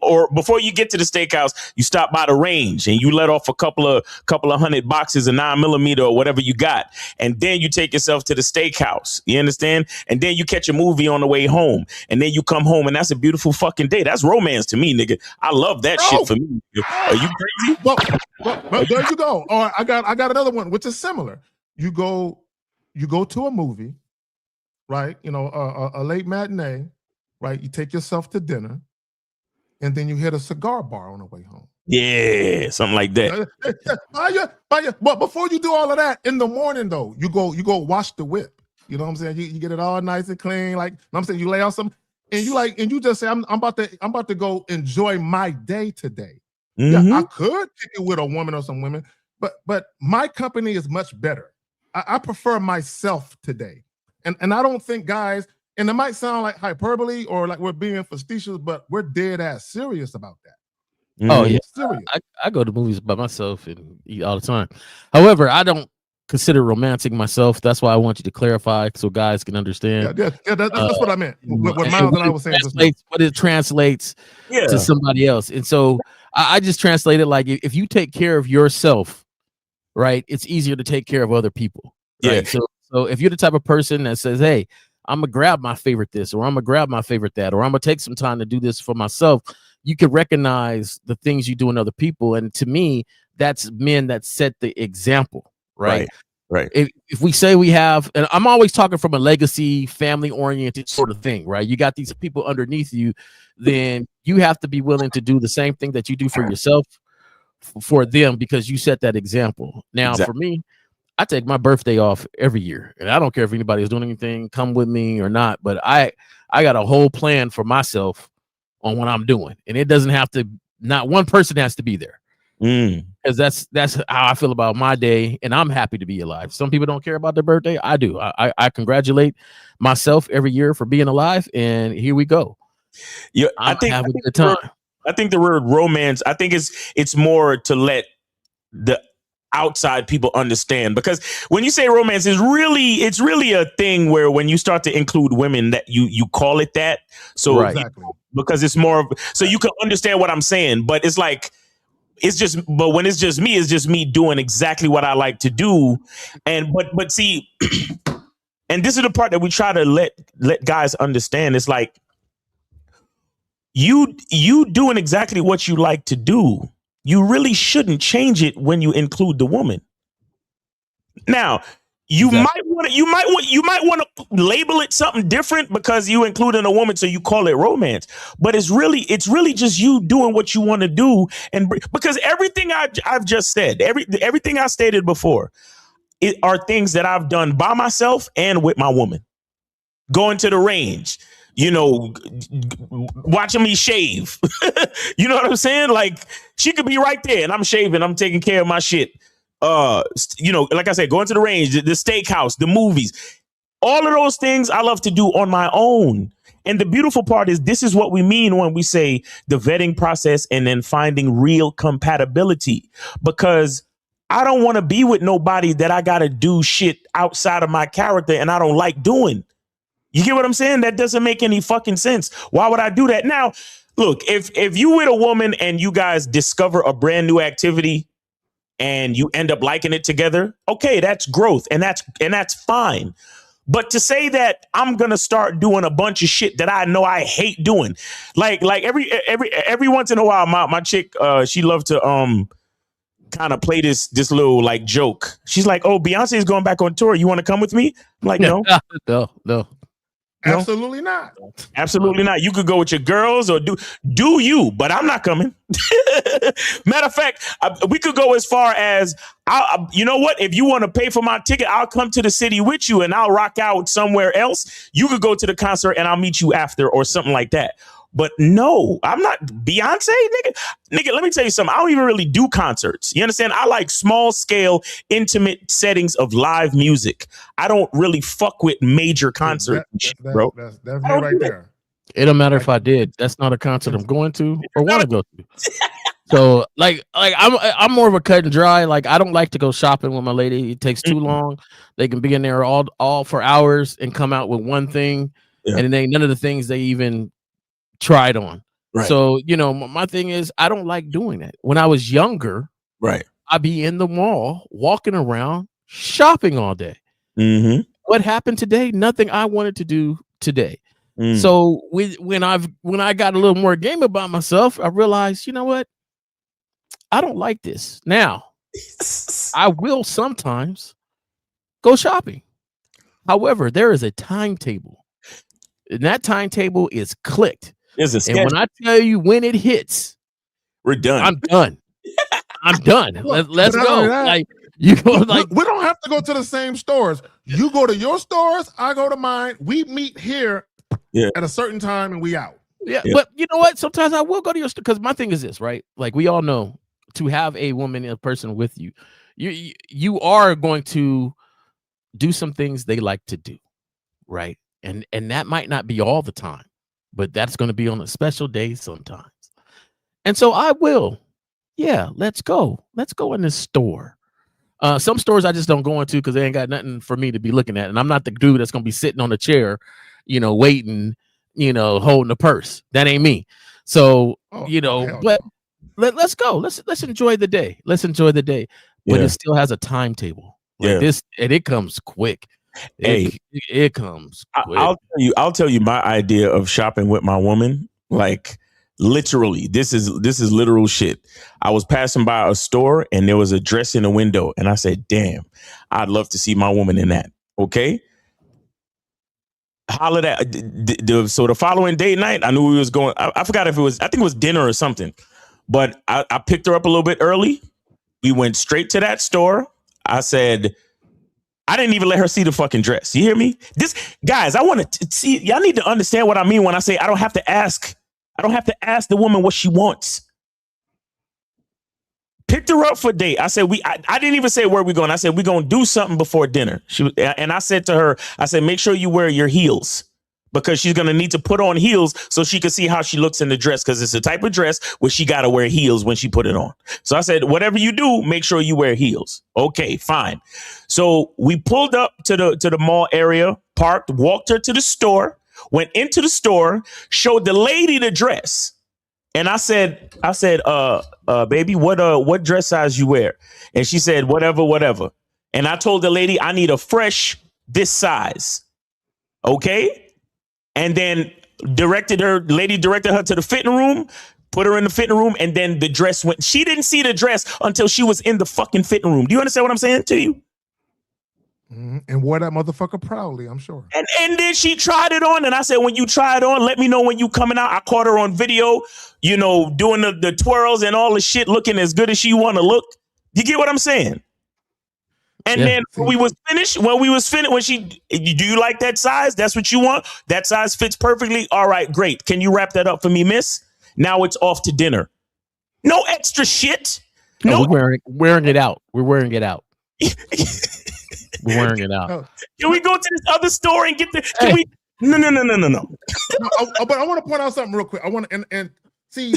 or before you get to the steakhouse, you stop by the range and you let off a couple of 100 boxes of 9mm or whatever you got, and then you take yourself to the steakhouse, you understand, and then you catch a movie on the way home, and then you come home, and that's a beautiful fucking day. That's romance to me, nigga. I love that shit for me. Are you crazy?
Well, there you go. Or I got another one which is similar. You go to a movie, right? A late matinee, right? You take yourself to dinner, and then you hit a cigar bar on the way home.
Yeah, something like that.
But before you do all of that, in the morning though, you go wash the whip. You know what I'm saying? You get it all nice and clean. Like, you know what I'm saying, you lay out some, and you just say, I'm about to go enjoy my day today. Yeah, I could kick it with a woman or some women, but my company is much better. I prefer myself today. And I don't think guys, and it might sound like hyperbole or like we're being facetious, but we're dead ass serious about that.
Oh yeah, I go to movies by myself and eat all the time. However, I don't consider romancing myself. That's why I want you to clarify so guys can understand.
Yeah, that's what I meant. What Miles and I was saying just now.
What it translates to somebody else. And so I just translate it like if you take care of yourself, right, it's easier to take care of other people. Right?
Yeah.
So if you're the type of person that says, hey, I'm gonna grab my favorite this, or I'm gonna grab my favorite that, or I'm gonna take some time to do this for myself, you can recognize the things you do in other people. And to me, that's men that set the example, right?
Right.
If we say we have, and I'm always talking from a legacy, family oriented sort of thing, right? You got these people underneath you, then you have to be willing to do the same thing that you do for yourself for them because you set that example. Now, for me, I take my birthday off every year, and I don't care if anybody is doing anything, come with me or not, but I got a whole plan for myself on what I'm doing, and it doesn't have to, not one person has to be there, because that's how I feel about my day, and I'm happy to be alive. Some people don't care about their birthday. I do. I congratulate myself every year for being alive, and here we go.
Yeah, I think the word romance, I think it's more to let the outside people understand, because when you say romance, it's really a thing where when you start to include women that you call it that. So because it's more of, so you can understand what I'm saying, but it's like, but when it's just me doing exactly what I like to do. And but see, and this is the part that we try to let guys understand. It's like you doing exactly what you like to do. You really shouldn't change it when you include the woman. Now, you might want to label it something different because you included a woman, so you call it romance. But it's really just you doing what you want to do, and because everything I've just said, everything I stated before, are things that I've done by myself and with my woman. Going to the range, watching me shave. You know what I'm saying? Like, she could be right there and I'm shaving, I'm taking care of my shit. Like I said, going to the range, the steakhouse, the movies, all of those things I love to do on my own. And the beautiful part is, this is what we mean when we say the vetting process and then finding real compatibility, because I don't want to be with nobody that I got to do shit outside of my character and I don't like doing. You get what I'm saying? That doesn't make any fucking sense. Why would I do that? Now, look, if you with a woman and you guys discover a brand new activity and you end up liking it together, okay, that's growth, and that's fine. But to say that I'm gonna start doing a bunch of shit that I know I hate doing, like every once in a while, my chick, she loved to kind of play this little like joke. She's like, "Oh, Beyonce is going back on tour. You want to come with me?" I'm like, no.
No.
Absolutely not.
Absolutely not. You could go with your girls or do you, but I'm not coming. Matter of fact, we could go as far as, you know what? If you want to pay for my ticket, I'll come to the city with you and I'll rock out somewhere else. You could go to the concert and I'll meet you after or something like that. But no, I'm not Beyonce, nigga. Let me tell you something. I don't even really do concerts. You understand? I like small scale, intimate settings of live music. I don't really fuck with major concerts, bro.
That's me right there.
It don't matter if I did. That's not a concert I'm going to or want to go to. So like I'm more of a cut and dry. Like, I don't like to go shopping with my lady. It takes too long. They can be in there all for hours and come out with one thing, and it ain't none of the things they even tried on.
Right.
So, my thing is, I don't like doing that. When I was younger,
right,
I'd be in the mall walking around shopping all day.
Mm-hmm.
What happened today? Nothing I wanted to do today.
Mm.
So when I got a little more game about myself, I realized, you know what? I don't like this. Now, I will sometimes go shopping. However, there is a timetable. And that timetable is clicked.
It's a
and
schedule.
when I tell you when it hits,
we're done.
I'm done. I'm done. Let's go. Like you go. Like
we don't have to go to the same stores. You go to your stores, I go to mine. We meet here at a certain time, and we out.
Yeah, but you know what? Sometimes I will go to your store because my thing is this, right? Like we all know, to have a woman, a person with you, you are going to do some things they like to do, right? And that might not be all the time, but that's going to be on a special day sometimes. And so I will. Yeah, let's go. Let's go in this store. Some stores I just don't go into because they ain't got nothing for me to be looking at. And I'm not the dude that's gonna be sitting on a chair, waiting, holding a purse. That ain't me. So, but let's go. Let's enjoy the day. Let's enjoy the day. But it still has a timetable. Like this, and it comes quick. It comes quick.
I'll tell you my idea of shopping with my woman. Like literally, this is literal shit. I was passing by a store and there was a dress in the window, and I said, "Damn, I'd love to see my woman in that." Okay. Hollered at so the following day night, I knew we was going. I forgot if it was. I think it was dinner or something. But I picked her up a little bit early. We went straight to that store. I said, I didn't even let her see the fucking dress. You hear me? Guys, I want to see. Y'all need to understand what I mean when I say I don't have to ask. I don't have to ask the woman what she wants. Picked her up for a date. I said, I didn't even say where we're going. I said, we're going to do something before dinner. And I said to her, I said, make sure you wear your heels, because she's going to need to put on heels so she can see how she looks in the dress, because it's the type of dress where she got to wear heels when she put it on. So I said, whatever you do, make sure you wear heels. Okay, fine. So we pulled up to the mall area, parked, walked her to the store, went into the store, showed the lady the dress. And I said, baby, what dress size you wear? And she said, whatever. And I told the lady, I need a fresh this size. Okay. And then directed her to the fitting room, put her in the fitting room. And then the dress went. She didn't see the dress until she was in the fucking fitting room. Do you understand what I'm saying to you?
And wore that motherfucker proudly, I'm sure.
And then she tried it on. And I said, when you try it on, let me know when you coming out. I caught her on video, doing the twirls and all the shit, looking as good as she want to look. You get what I'm saying? And then when we was finished, when she, do you like that size? That's what you want? That size fits perfectly. All right, great. Can you wrap that up for me, miss? Now it's off to dinner. No extra shit. No,
we're wearing it out. We're wearing it out. We're wearing it out.
Can we go to this other store and get the? Can we? No.
But I want to point out something real quick. I want to and see,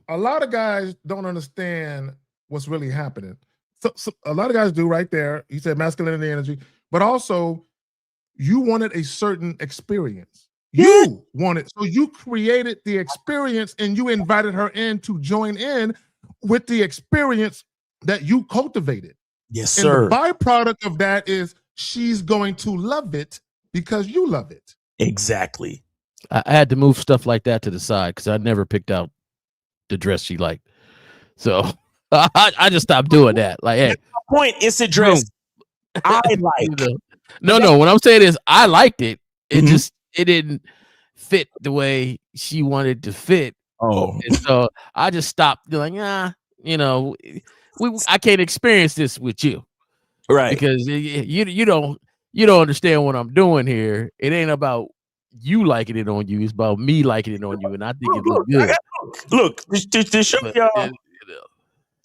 a lot of guys don't understand what's really happening. So a lot of guys do right there. He said masculinity, energy, but also you wanted a certain experience. You wanted, so you created the experience and you invited her in to join in with the experience that you cultivated.
Yes, sir.
And the byproduct of that is she's going to love it because you love it.
Exactly.
I had to move stuff like that to the side because I never picked out the dress she liked. So I just stopped doing that. Like, hey,
point, it's a dress I like.
No. What I'm saying is I liked it. It just it didn't fit the way she wanted to fit.
Oh,
and so I just stopped doing. I can't experience this with you,
right?
Because you don't understand what I'm doing here. It ain't about you liking it on you. It's about me liking it on you, and I think it looks good.
Look, to show y'all.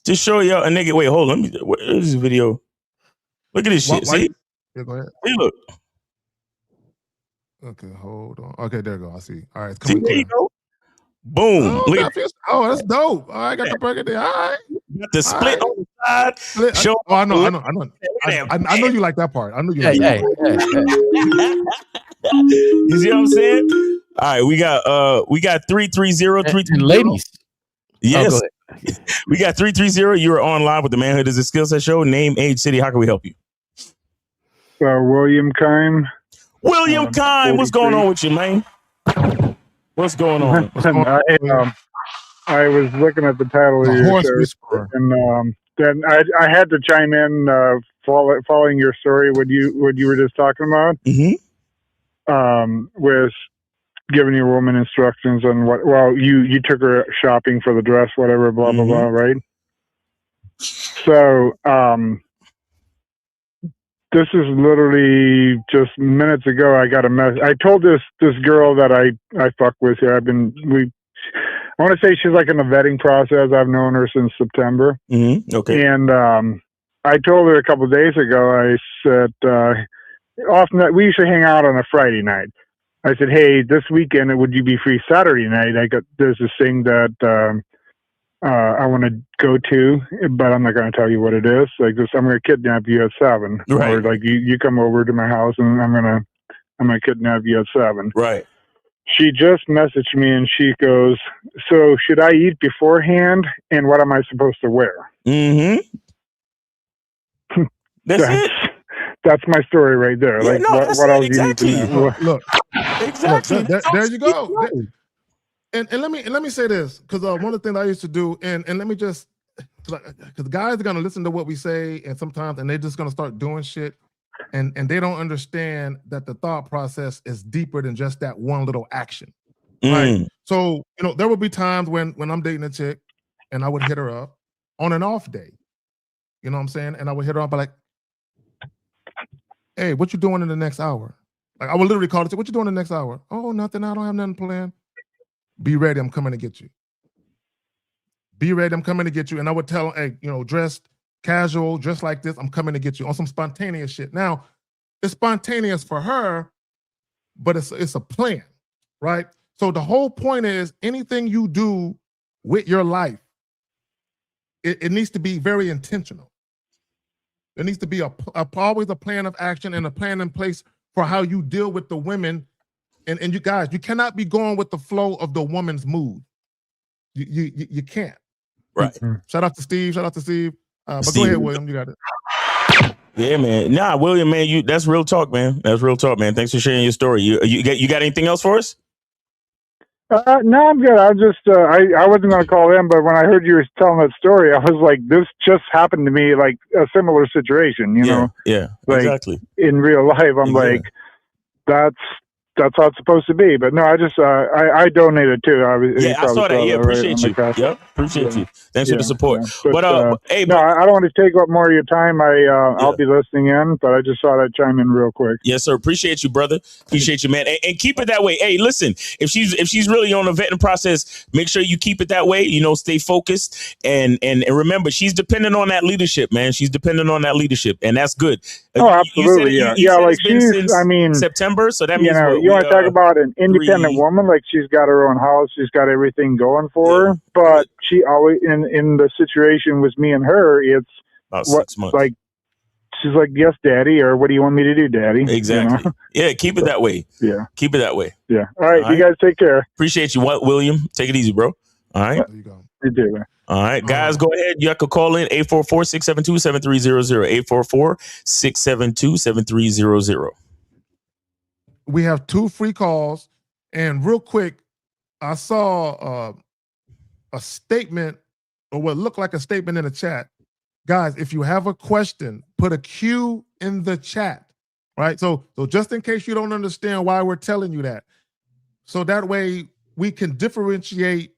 To show y'all a nigga. Wait, hold on. Where is this video? Look at this shit. See?
Yeah, go ahead.
Hey, look.
Okay, hold on. Okay, there you go. I see. All right,
see, there you go. Boom.
That's dope. All right, I got the burger there. All right.
Got the split on the side.
I know. I know you like that part. I know you like that part.
You see what I'm saying? All right, we got 330
ladies.
Yes. We got 330. You are online with the Manhood is a Skill Set show. Name, age, city. How can we help you?
William Kime.
William Kime, what's going on with you, man? What's going on?
I was looking at the title of your show, and then I had to chime in following your story. What you were just talking about, with giving your woman instructions on what. Well, you took her shopping for the dress, whatever, blah blah blah, right? So, this is literally just minutes ago. I got a message. I told this girl that I fuck with here. I want to say she's like in the vetting process. I've known her since September.
Okay.
And I told her a couple of days ago. I said, often we usually hang out on a Friday night. I said, hey, this weekend would you be free Saturday night? There's this thing that I want to go to, but I'm not going to tell you what it is. Like this, I'm going to kidnap you at 7,
right.
Or like you come over to my house and I'm gonna kidnap you at 7.
Right.
She just messaged me and she goes, so should I eat beforehand? And what am I supposed to wear? That's my story right there.
Yeah,
like
no,
what else
exactly.
you need to know?
Look,
exactly.
There you go. And let me say this, because one of the things I used to do, and let me just, because guys are gonna listen to what we say, and sometimes, and they're just gonna start doing shit, and they don't understand that the thought process is deeper than just that one little action, right? So there will be times when I'm dating a chick, and I would hit her up on an off day, you know what I'm saying, and I would hit her up like, hey, what you doing in the next hour? Like I would literally call her, what you doing in the next hour? Oh, nothing. I don't have nothing planned. Be ready, I'm coming to get you. Be ready, I'm coming to get you. And I would tell them, hey, dressed casual, dressed like this, I'm coming to get you on some spontaneous shit. Now, it's spontaneous for her, but it's a plan, right? So the whole point is anything you do with your life, it needs to be very intentional. There needs to be always a plan of action and a plan in place for how you deal with the women. And you guys, you cannot be going with the flow of the woman's mood. You can't.
Right.
Shout out to Steve. But Steve. Go ahead, William. You got it.
Yeah, man. Nah, William, man, that's real talk, man. That's real talk, man. Thanks for sharing your story. You got anything else for us?
No, I'm good. I just I wasn't going to call in, but when I heard you were telling that story, I was like, this just happened to me, like a similar situation. You know?
Yeah.
Like,
exactly.
In real life, I'm like, that's how it's supposed to be. But no, I just I donated too.
I saw that. Yeah, appreciate you.
Right?
Yep, appreciate you. Thanks for the support.
Yeah. But
hey,
no, I don't want to take up more of your time. I'll be listening in, but I just thought I'd chime in real quick.
Yes, sir. Appreciate you, brother. Appreciate you, man. And keep it that way. Hey, listen, if she's really on the vetting process, make sure you keep it that way. Stay focused and remember, she's dependent on that leadership, man. She's dependent on that leadership, and that's good.
Oh, absolutely. You said
like she's, I mean, September, so that means
you want to talk about an independent woman, like she's got her own house, she's got everything going for her, but she always in the situation with me and her, it's
about 6 months.
Like she's like, yes, daddy, or what do you want me to do, daddy?
Exactly. Yeah, keep it that way.
Yeah.
Keep it that way.
Yeah. All right, you guys take care.
Appreciate you, William. Take it easy, bro. All right.
There you go.
You do, man.
All right, guys, go ahead. You have to call in 844-672-7300. 844-672-7300.
We have 2 free calls. And real quick, I saw a statement or what looked like a statement in the chat. Guys, if you have a question, put a Q in the chat, right? So just in case you don't understand why we're telling you that, so that way we can differentiate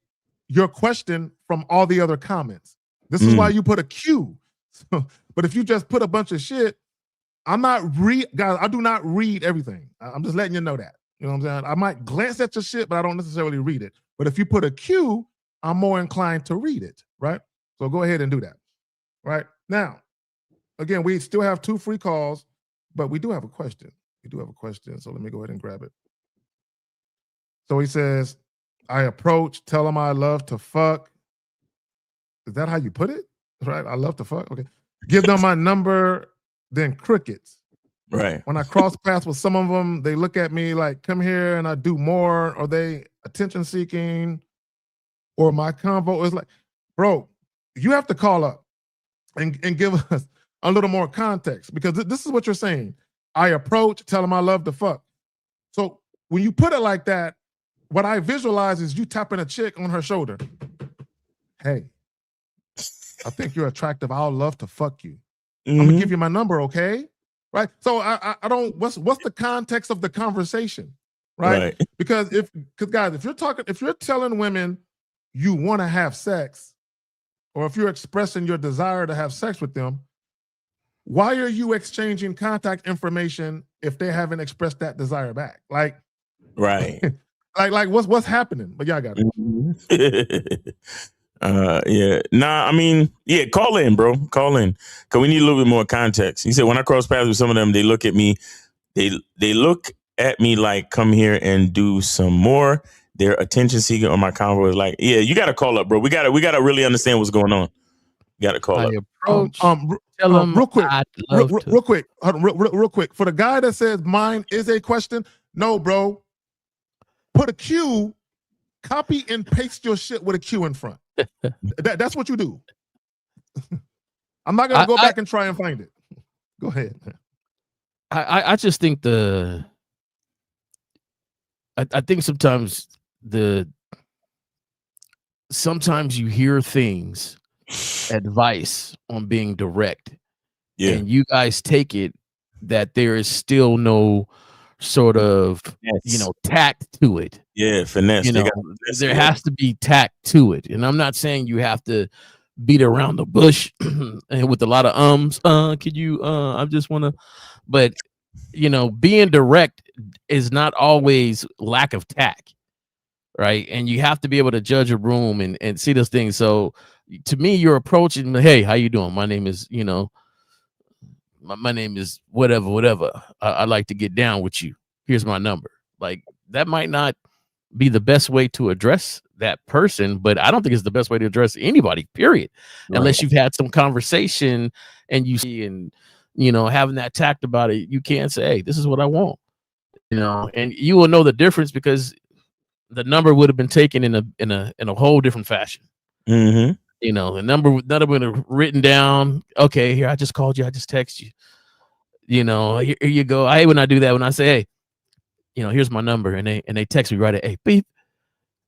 your question from all the other comments. This is why you put a Q. But if you just put a bunch of shit, guys, I do not read everything. I'm just letting you know that. You know what I'm saying? I might glance at your shit, but I don't necessarily read it. But if you put a Q, I'm more inclined to read it, right? So go ahead and do that. Right? Now, again, we still have 2 free calls, but we do have a question. So let me go ahead and grab it. So he says, I approach, tell him I love to fuck. Is that how you put it? Right? I love to fuck. Okay. Give them my number, then crickets.
Right.
When I cross paths with some of them, they look at me like, come here and I do more. Or they attention seeking? Or my convo is like, bro, you have to call up and give us a little more context, because this is what you're saying. I approach, tell them I love to fuck. So when you put it like that, what I visualize is you tapping a chick on her shoulder. Hey, I think you're attractive. I'll love to fuck you. I'm gonna give you my number, okay? Right? So I don't. What's the context of the conversation? right? Because guys, if you're telling women you want to have sex, or if you're expressing your desire to have sex with them, why are you exchanging contact information if they haven't expressed that desire back? Like,
right.
like what's happening? But y'all got
it. Yeah. Nah, I mean, yeah, call in, bro. Call in. Cause we need a little bit more context. He said, when I cross paths with some of them, they look at me, they look at me like, come here and do some more. Their attention seeker on my convo is like, yeah, you gotta call up, bro. We gotta really understand what's going on. You gotta call up.
Real quick, real quick, real quick. For the guy that says mine is a question, no, bro. Put a Q, copy and paste your shit with a Q in front. That's what you do. I'm not gonna go back and try and find it. Go ahead.
I just think I think sometimes you hear things, advice on being direct, and you guys take it that there is still no sort of tact to it.
Yeah, finesse.
There has to be tact to it, and I'm not saying you have to beat around the bush and with a lot of could you I just want to, but being direct is not always lack of tact, right? And you have to be able to judge a room and see those things. So to me, you're approaching, hey, how you doing? My name is my name is whatever. I'd like to get down with you. Here's my number. Like, that might not be the best way to address that person, but I don't think it's the best way to address anybody, period. Right. Unless you've had some conversation and you see, and having that tact about it, you can't say, hey, this is what I want. And you will know the difference because the number would have been taken in a whole different fashion.
Mm-hmm.
The number would have written down. Okay, here, I just called you. I just text you. Here you go. I hate when I do that. When I say, hey, here's my number, and they text me right at, hey, beep.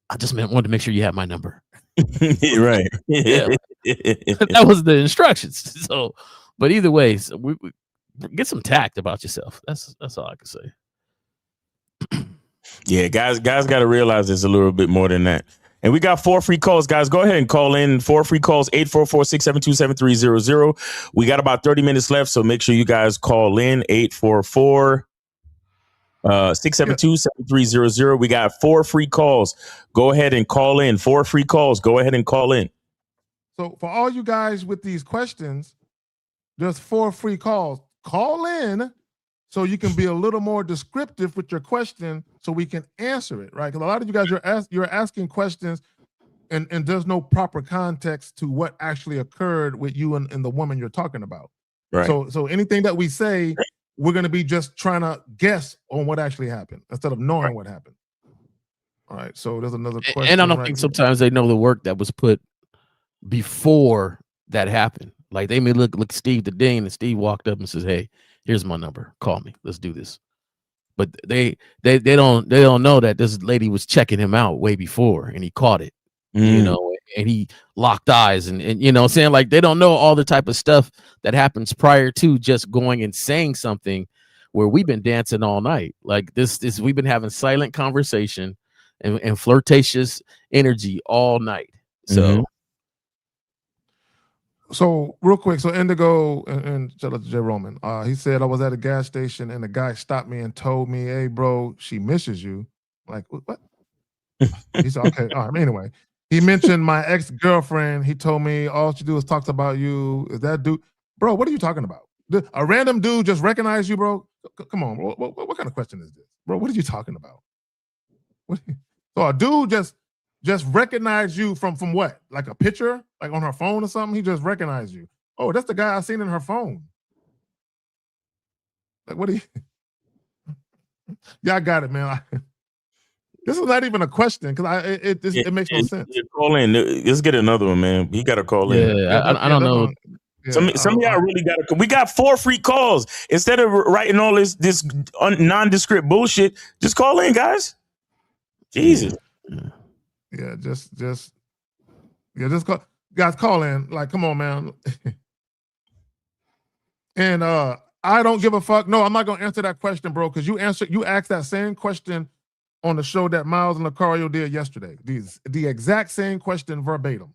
I just wanted to make sure you have my number.
Right.
Yeah. That was the instructions. So, but either way, so we get some tact about yourself. That's all I can say.
Yeah, guys got to realize there's a little bit more than that. And we got 4 free calls, guys. Go ahead and call in. 4 free calls, 844-672-7300. We got about 30 minutes left, so make sure you guys call in, 844-672-7300. We got 4 free calls. Go ahead and call in. 4 free calls. Go ahead and call in.
So for all you guys with these questions, there's 4 free calls. Call in so you can be a little more descriptive with your question so we can answer it, right? Because a lot of you guys, you're asking questions and there's no proper context to what actually occurred with you and the woman you're talking about.
Right.
So anything that we say, we're going to be just trying to guess on what actually happened instead of knowing what happened. All right. So there's another question.
And I don't think sometimes they know the work that was put before that happened. Like, they may look Steve the Dean, and Steve walked up and says, hey, here's my number. Call me. Let's do this. But they don't know that this lady was checking him out way before, and he caught it. And he locked eyes and saying, like, they don't know all the type of stuff that happens prior to just going and saying something where we've been dancing all night. Like this we've been having silent conversation and flirtatious energy all night. So
So real quick, so Indigo and shout out to Jay Roman. He said, I was at a gas station and the guy stopped me and told me, hey bro, she misses you. Like, what? He said, okay, all right. Anyway, he mentioned my ex-girlfriend. He told me all she do is talks about you. Is that dude? Bro, what are you talking about? A random dude just recognized you, bro? Come on, bro. What kind of question is this? Bro, what are you talking about? So a dude just recognized you from what? Like a picture? Like on her phone or something? He just recognized you. Oh, that's the guy I seen in her phone. Like, what do you... Yeah, I got it, man. This is not even a question because it makes no sense.
Call in. Let's get another one, man. He got to call in.
Yeah, I don't know.
Some of y'all really got to. We got 4 free calls. Instead of writing all this nondescript bullshit, just call in, guys. Jesus.
Yeah, just call, guys, call in. Like, come on, man. And I don't give a fuck. No, I'm not gonna answer that question, bro, because you asked that same question on the show that Miles and Lucario did yesterday. The exact same question verbatim.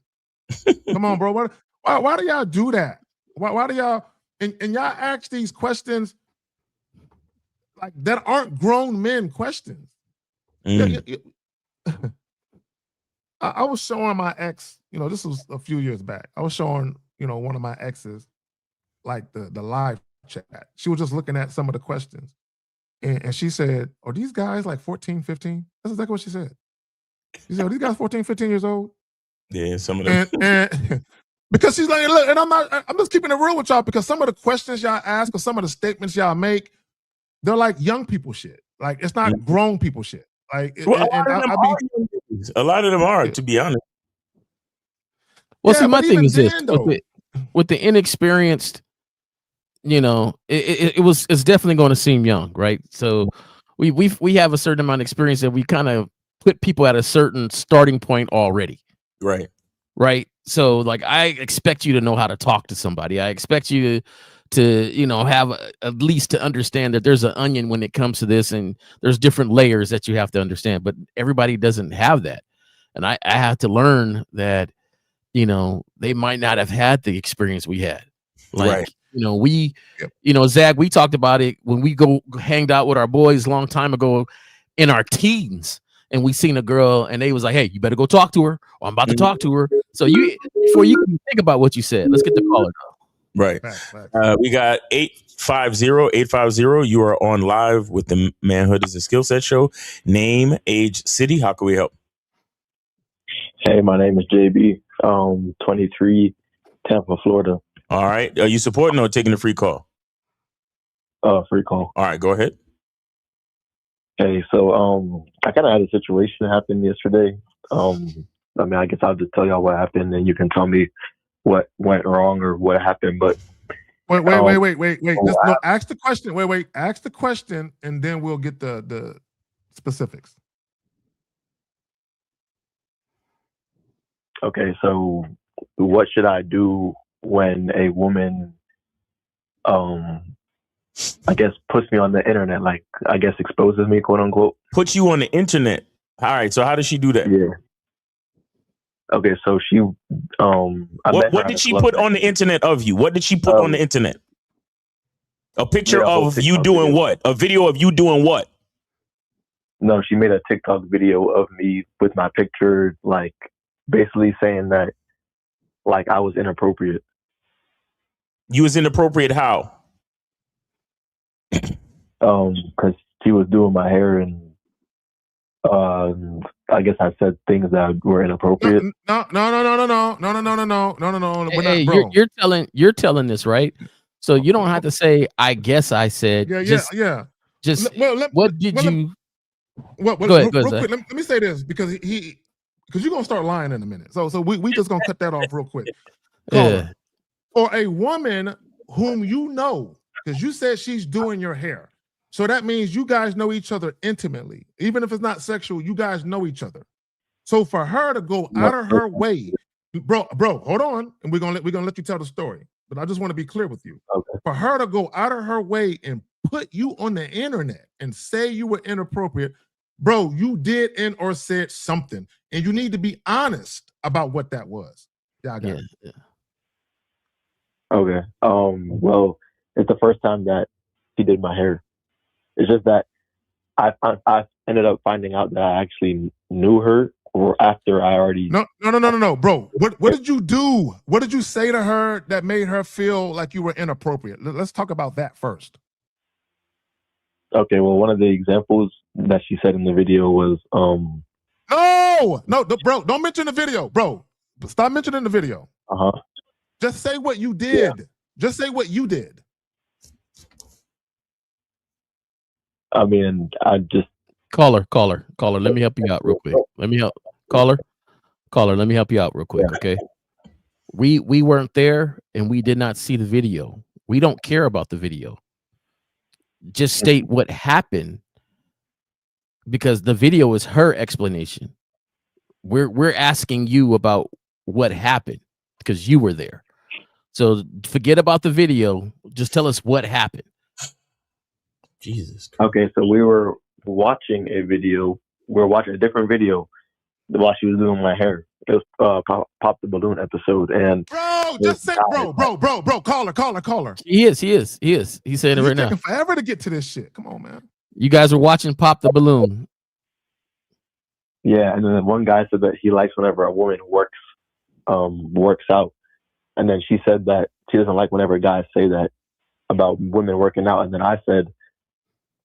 Come on, bro. Why do y'all do that? Why do y'all and y'all ask these questions like that aren't grown men questions? I was showing my ex, this was a few years back. I was showing, one of my exes, like the live chat. She was just looking at some of the questions. And she said, are these guys like 14, 15? That's exactly what she said. She said, are these guys 14, 15 years old?
Yeah, some of them.
And because she's like, look, and I'm just keeping it real with y'all because some of the questions y'all ask or some of the statements y'all make, they're like young people shit. Like it's not grown people shit. Like
a lot of them are, to be honest.
Well, see, my thing is this: with the inexperienced, it's definitely going to seem young, right? So we have a certain amount of experience that we kind of put people at a certain starting point already, right? So like, I expect you to know how to talk to somebody. I expect you to have at least to understand that there's an onion when it comes to this, and there's different layers that you have to understand. But everybody doesn't have that, and I have to learn that. They might not have had the experience we had. Like, Zach, we talked about it when we hanged out with our boys a long time ago in our teens, and we seen a girl and they was like, hey, you better go talk to her, or I'm about to talk to her. So before you can think about what you said, let's get the caller now.
Right. We got 850. You are on live with the Manhood is a Skill Set show. Name, age, city. How can we help?
Hey, my name is JB. 23, Tampa, Florida.
All right. Are you supporting or taking a free call?
Free call.
All right, go ahead.
Hey, so I kind of had a situation happen yesterday. I guess I'll just tell y'all what happened, and you can tell me what went wrong or what happened. But
wait. No, ask the question. Wait. Ask the question, and then we'll get the specifics.
Okay, so what should I do when a woman, I guess, puts me on the internet, like, I guess, exposes me, quote unquote?
Puts you on the internet. All right, so how does she do that?
Yeah. Okay, so she,
what did she put on the internet of you? What did she put on the internet? A picture of you doing what? A video of you doing what?
No, she made a TikTok video of me with my picture, like, basically saying that, like, I was inappropriate.
You was inappropriate how?
Because she was doing my hair, and I guess I said things that were inappropriate.
No.
Hey, you're telling this, right? So you don't have to say, I guess I said.
Yeah.
Just
what
did you?
Go ahead, real quick. Let me say this because you're gonna start lying in a minute. So we just gonna cut that off real quick.
Yeah.
Or a woman whom because you said she's doing your hair. So that means you guys know each other intimately. Even if it's not sexual, you guys know each other. So for her to go out of her way, bro, hold on. And we're gonna let you tell the story. But I just want to be clear with you.
Okay.
For her to go out of her way and put you on the internet and say you were inappropriate, bro, you did or said something. And you need to be honest about what that was. Yeah.
Okay. Well, it's the first time that she did my hair. It's just that I ended up finding out that I actually knew her, or after I already.
No, bro. What did you do? What did you say to her that made her feel like you were inappropriate? Let's talk about that first.
Okay. Well, one of the examples that she said in the video was,
No, bro. Don't mention the video, bro. Stop mentioning the video. Just say what you did. Yeah. Just say what you did.
I mean, I just
caller. Let me help you out real quick. Caller. Let me help you out real quick. Okay. We weren't there and we did not see the video. We don't care about the video. Just state what happened, because the video is her explanation. We're asking you about what happened because you were there. So forget about the video. Just tell us what happened.
Jesus.
Okay, so we were watching a video we were watching a different video while she was doing my hair. It was Pop the Balloon episode, and
bro, just say, bro, call her.
He is. He's saying it right now.
Taking forever to get to this shit. Come on, man.
You guys are watching Pop the Balloon.
Yeah, and then one guy said that he likes whenever a woman works out, and then she said that she doesn't like whenever guys say that about women working out, and then I said,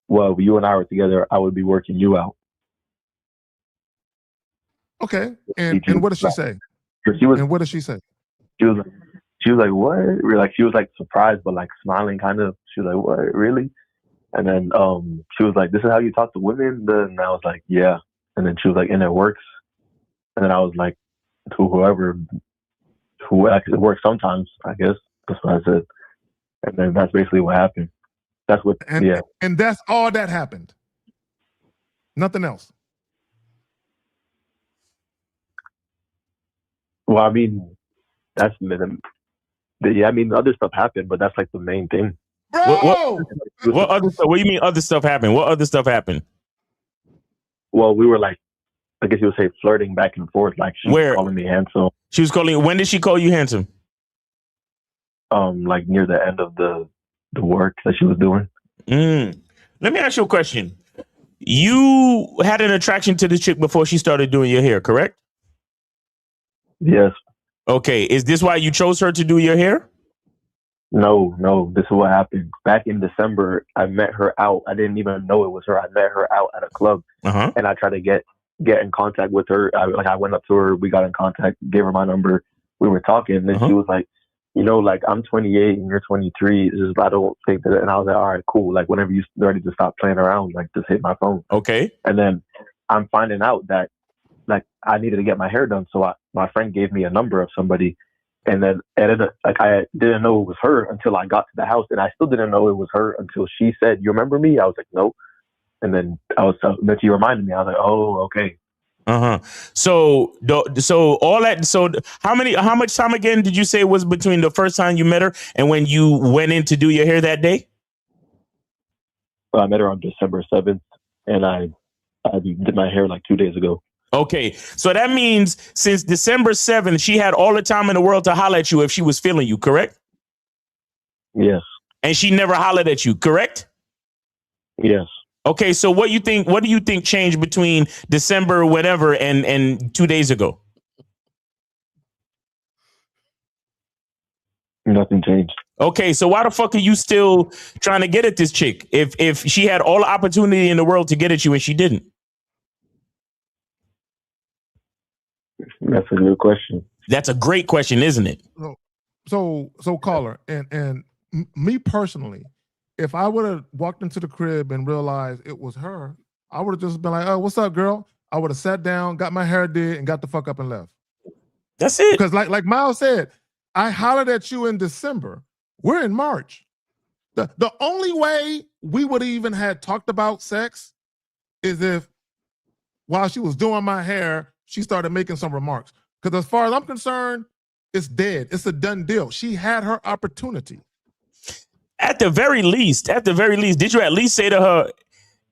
well, if you and I were together, I would be working you out.
Okay, and what did she say?
And
what did she say?
She was like, what? She was like surprised, but like smiling kind of. She was like, what, really? And then she was like, this is how you talk to women? And I was like, yeah. And then she was like, and it works. And then I was like, to whoever it works sometimes, I guess. That's what I said. And then that's basically what happened. That's what,
And that's all that happened. Nothing else.
Well, I mean, that's I mean, other stuff happened, but that's like the main thing.
Bro!
What other stuff? What do you mean other stuff happened? What other stuff happened?
Well, we were like, I guess you would say flirting back and forth. Like she was calling me handsome.
She was calling you. When did she call you handsome?
Like near the end of the work that she was doing.
Let me ask you a question. You had an attraction to this chick before she started doing your hair, correct?
Yes.
Okay. Is this why you chose her to do your hair?
No. This is what happened. Back in December, I met her out. I didn't even know it was her. I met her out at a club, and I tried to get in contact with her. I went up to her. We got in contact. Gave her my number. We were talking, and then she was like, like I'm 28 and you're 23. I don't think that. And I was like, all right, cool. Like whenever you're ready to stop playing around, like just hit my phone.
Okay.
And then I'm finding out that like I needed to get my hair done, so my friend gave me a number of somebody. And then I didn't know it was her until I got to the house, and I still didn't know it was her until she said, "You remember me?" I was like, "No." And then then she reminded me. I was like, "Oh, okay."
So all that. So how much time again did you say was between the first time you met her and when you went in to do your hair that day?
Well, I met her on December 7th, and I did my hair like 2 days ago.
Okay, so that means since December 7th, she had all the time in the world to holler at you if she was feeling you, correct?
Yes.
And she never hollered at you, correct?
Yes.
Okay, so what do you think changed between December whatever and 2 days ago?
Nothing changed.
Okay, so why the fuck are you still trying to get at this chick if she had all the opportunity in the world to get at you and she didn't?
That's a good question.
That's a great question, isn't it?
So caller, and me personally, if I would have walked into the crib and realized it was her, I would have just been like, "Oh, what's up, girl?" I would have sat down, got my hair did, and got the fuck up and left.
That's it.
Because like Miles said, I hollered at you in December. We're in March. The only way we would even had talked about sex is if while she was doing my hair, she started making some remarks. Because as far as I'm concerned, it's dead. It's a done deal. She had her opportunity.
At the very least, did you at least say to her,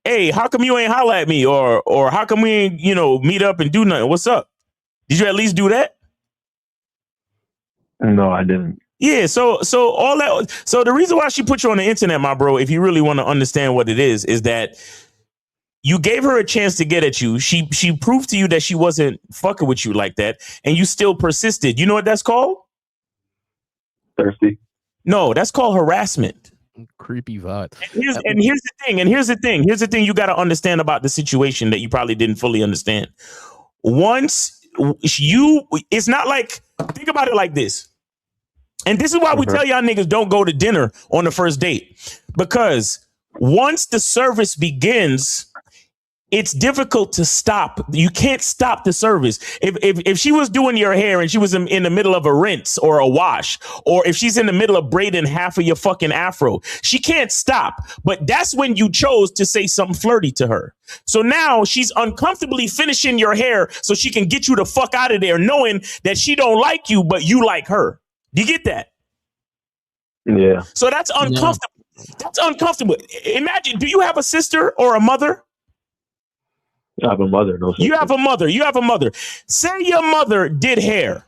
"Hey, how come you ain't holler at me?" Or how come we ain't, meet up and do nothing? What's up? Did you at least do that?
No, I didn't.
Yeah, so all that. So the reason why she put you on the internet, my bro, if you really want to understand what it is that you gave her a chance to get at you. She proved to you that she wasn't fucking with you like that, and you still persisted. You know what that's called?
Thirsty.
No, that's called harassment.
Creepy vibe.
And here's the thing you got to understand about the situation that you probably didn't fully understand. It's not like, think about it like this. And this is why we tell y'all niggas don't go to dinner on the first date, because once the service begins, it's difficult to stop. You can't stop the service. If she was doing your hair and she was in the middle of a rinse or a wash, or if she's in the middle of braiding half of your fucking afro, she can't stop. But that's when you chose to say something flirty to her. So now she's uncomfortably finishing your hair so she can get you the fuck out of there, knowing that she don't like you, but you like her. Do you get that?
Yeah.
So that's uncomfortable. Yeah. That's uncomfortable. Imagine, do you have a sister or a mother?
I have a mother. No,
You have a mother. You have a mother. Say your mother did hair.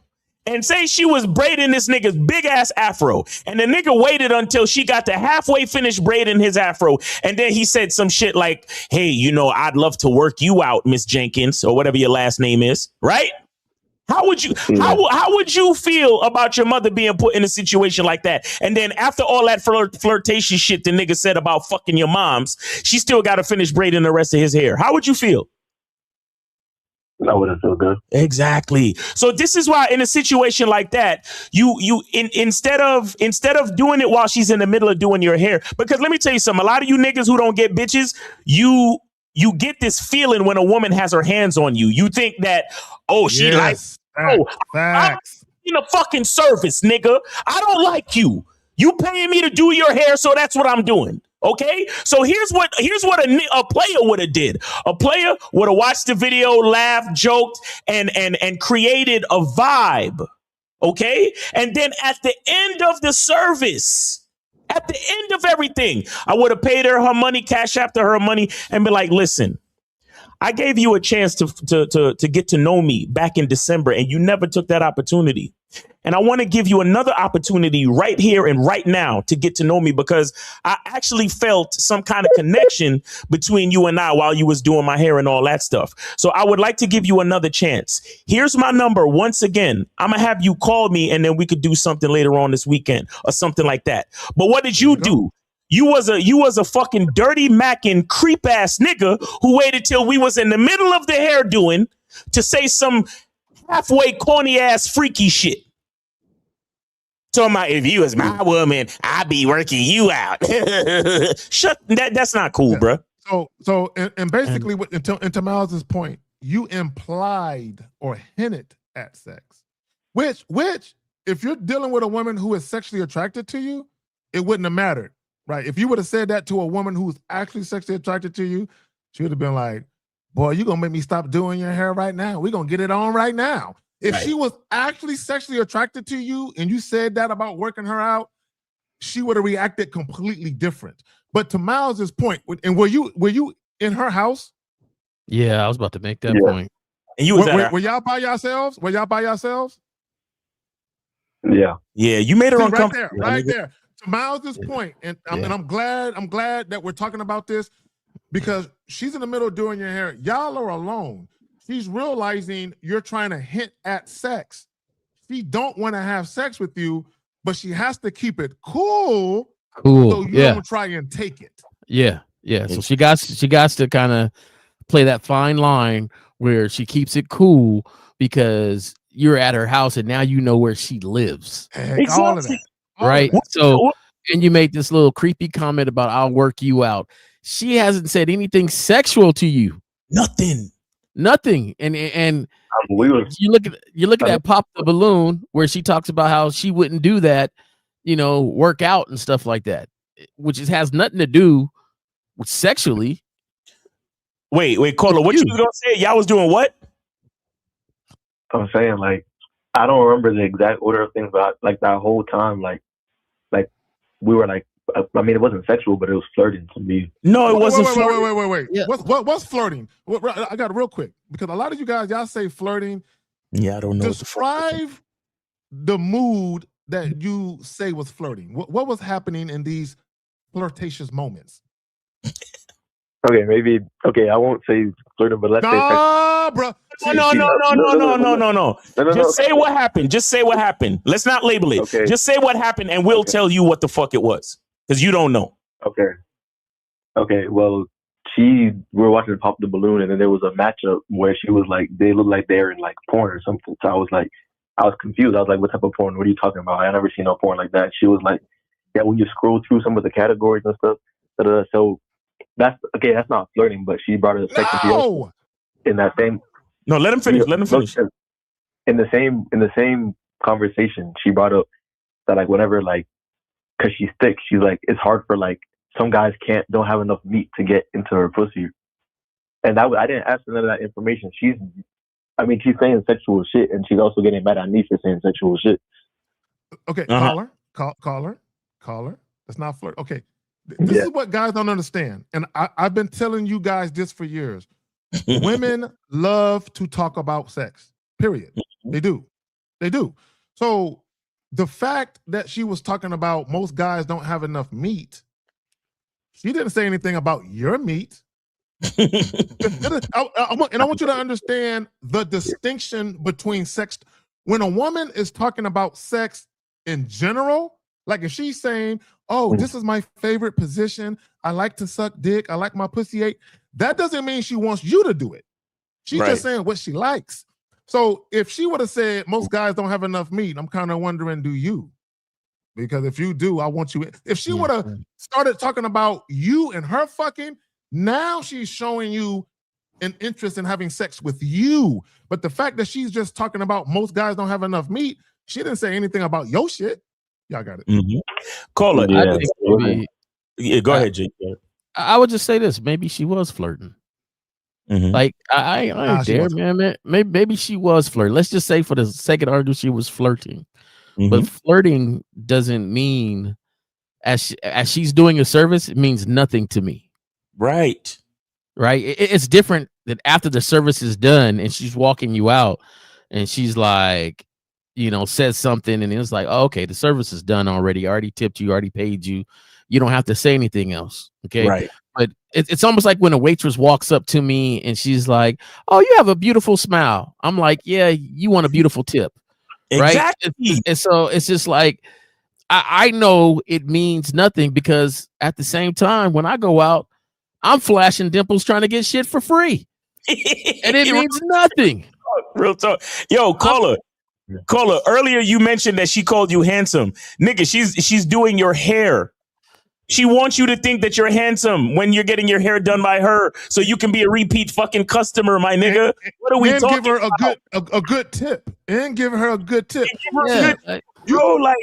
And say she was braiding this nigga's big ass afro. And the nigga waited until she got to halfway finished braiding his afro. And then he said some shit like, hey, you know, I'd love to work you out, Miss Jenkins, or whatever your last name is. Right? How would you how would you feel about your mother being put in a situation like that? And then after all that flirtation shit the nigga said about fucking your moms, she still got to finish braiding the rest of his hair. How would you feel?
I wouldn't feel good.
Exactly. So this is why in a situation like that, instead of doing it while she's in the middle of doing your hair, because let me tell you something, a lot of you niggas who don't get bitches, you get this feeling when a woman has her hands on you. You think that, oh, she likes, oh, I'm in a fucking service, nigga. I don't like you. You paying me to do your hair, so that's what I'm doing. Okay, so here's what a player would have did. A player would have watched the video, laughed, joked, and created a vibe. Okay, and then at the end of the service, at the end of everything, I would have paid her money, cash after her money, and be like, listen, I gave you a chance to get to know me back in December, and you never took that opportunity. And I want to give you another opportunity right here and right now to get to know me, because I actually felt some kind of connection between you and I while you was doing my hair and all that stuff. So I would like to give you another chance. Here's my number. Once again, I'm going to have you call me, and then we could do something later on this weekend or something like that. But what did you do? You was a fucking dirty mackin' creep ass nigga who waited till we was in the middle of the hair doing to say some halfway corny ass freaky shit. Talking about, if you was my woman, I'd be working you out. Shut that's not cool, bro.
So basically, into Miles's point, you implied or hinted at sex, which if you're dealing with a woman who is sexually attracted to you, it wouldn't have mattered, right? If you would have said that to a woman who's actually sexually attracted to you, she would have been like, boy, you're gonna make me stop doing your hair right now. We're gonna get it on right now. If she was actually sexually attracted to you and you said that about working her out, she would have reacted completely different. But to Miles's point, and were you in her house?
Yeah, I was about to make that point.
And you was
were y'all by yourselves? Were y'all by yourselves?
Yeah.
Yeah, you made her
uncomfortable. Right there. To Miles's point, and I'm glad that we're talking about this, because she's in the middle of doing your hair. Y'all are alone. She's realizing you're trying to hint at sex. She don't want to have sex with you, but she has to keep it cool. So you don't try and take it.
Yeah. So she got to kind of play that fine line where she keeps it cool because you're at her house and now you know where she lives.
All of that.
Right. So, and you made this little creepy comment about I'll work you out. She hasn't said anything sexual to you. Nothing. And you look at that Pop the Balloon where she talks about how she wouldn't do that, work out and stuff like that, which has nothing to do with sexually.
Wait, Carla, what you was gonna say? Y'all was doing what?
I'm saying, like, I don't remember the exact order of things, but like that whole time, like we were like, I mean, it wasn't sexual, but it was flirting to me.
No, it wasn't.
Wait. Yeah. What's flirting? I got it real quick, because a lot of you guys, y'all say flirting.
Yeah, I don't know.
Describe the mood that you say was flirting. What was happening in these flirtatious moments?
Okay, I won't say flirting, but let's say.
Bro.
No. Just say what happened. Just say what happened. Let's not label it.
Okay.
Just say what happened, and we'll tell you what the fuck it was, because you don't know.
Okay. Well, we were watching Pop the Balloon, and then there was a matchup where she was like, they looked like they're in like porn or something. So I was confused. I was like, what type of porn? What are you talking about? I never seen no porn like that. She was like, yeah, when you scroll through some of the categories and stuff. So that's not flirting, but she brought it up in that same.
No, let him finish.
In the same conversation, she brought up that, like, whenever, like, because she's thick, she's like, it's hard for, like, some guys don't have enough meat to get into her pussy. And I didn't ask her none of that information. She's saying sexual shit, and she's also getting mad at me for saying sexual shit.
Okay, caller. That's not flirt. Okay, this is what guys don't understand, and I've been telling you guys this for years. Women love to talk about sex. Period. They do. They do. So the fact that she was talking about most guys don't have enough meat, she didn't say anything about your meat. I want you to understand the distinction between sex. When a woman is talking about sex in general, like if she's saying, oh, this is my favorite position, I like to suck dick, I like my pussy ate, that doesn't mean she wants you to do it. She's just saying what she likes. So if she would have said most guys don't have enough meat, I'm kind of wondering, do you? Because if you do, I want you. If she would have started talking about you and her fucking, now she's showing you an interest in having sex with you. But the fact that she's just talking about most guys don't have enough meat, she didn't say anything about your shit. Y'all got it.
Call it.
Yeah,
go ahead, Jake.
I would just say this: maybe she was flirting. Like I ain't there, man. Maybe she was flirting. Let's just say, for the sake of the argument, she was flirting. But flirting doesn't mean, as she's doing a service, it means nothing to me.
Right.
It's different that after the service is done and she's walking you out and she's like, says something and it's like, oh, okay, the service is done already. I already tipped you, already paid you. You don't have to say anything else. Okay.
Right.
But it's almost like when a waitress walks up to me and she's like, oh, you have a beautiful smile. I'm like, yeah, you want a beautiful tip. Right.
Exactly.
And so it's just like, I know it means nothing, because at the same time, when I go out, I'm flashing dimples trying to get shit for free. And it means nothing.
Real talk. Yo, caller. Earlier you mentioned that she called you handsome. Nigga, she's doing your hair. She wants you to think that you're handsome when you're getting your hair done by her, so you can be a repeat fucking customer, my nigga. What are we talking
give her
about?
a good tip. And give her a good tip.
Bro, like,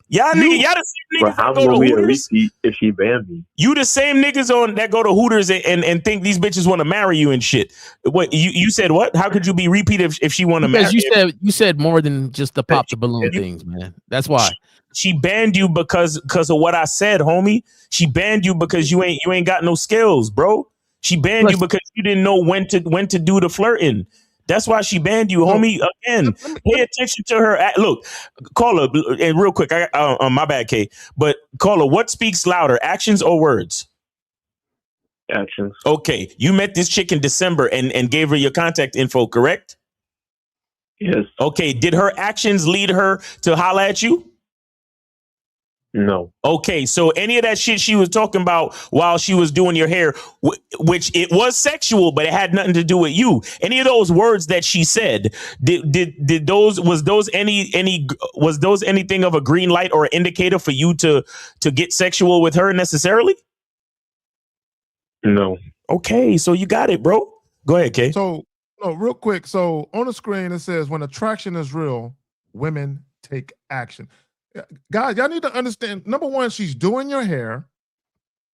y'all the same niggas that go to Hooters.
If she banned me,
You the same niggas that go to Hooters and think these bitches want to marry you and shit. What you said? What? How could you be repeat if she want to marry?
Because you said more than just the pop the balloon things, man. That's why
she banned you because of what I said, homie. She banned you because you ain't got no skills, bro. She banned you because you didn't know when to do the flirting. That's why she banned you, homie. Again, pay attention to her. Look, caller, and real quick, my bad, K. But caller, what speaks louder, actions or words?
Actions.
Okay, you met this chick in December and gave her your contact info, correct?
Yes.
Okay, did her actions lead her to holla at you?
No.
Okay, so any of that shit she was talking about while she was doing your hair, which it was sexual, but it had nothing to do with you. Any of those words that she said, was those anything of a green light or an indicator for you to get sexual with her necessarily?
No.
Okay, so you got it, bro. Go ahead, Kay.
So, no, real quick. So on the screen it says, when attraction is real, women take action. Guys, y'all need to understand, number one, she's doing your hair.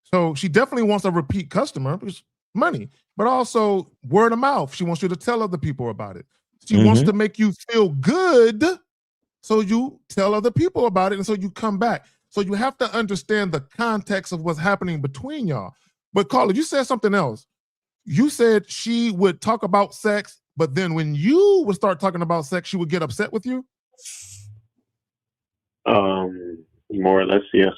So she definitely wants a repeat customer, because money, but also word of mouth. She wants you to tell other people about it. She wants to make you feel good, so you tell other people about it, and so you come back. So you have to understand the context of what's happening between y'all. But Carla, you said something else. You said she would talk about sex, but then when you would start talking about sex, she would get upset with you?
More or less, yes.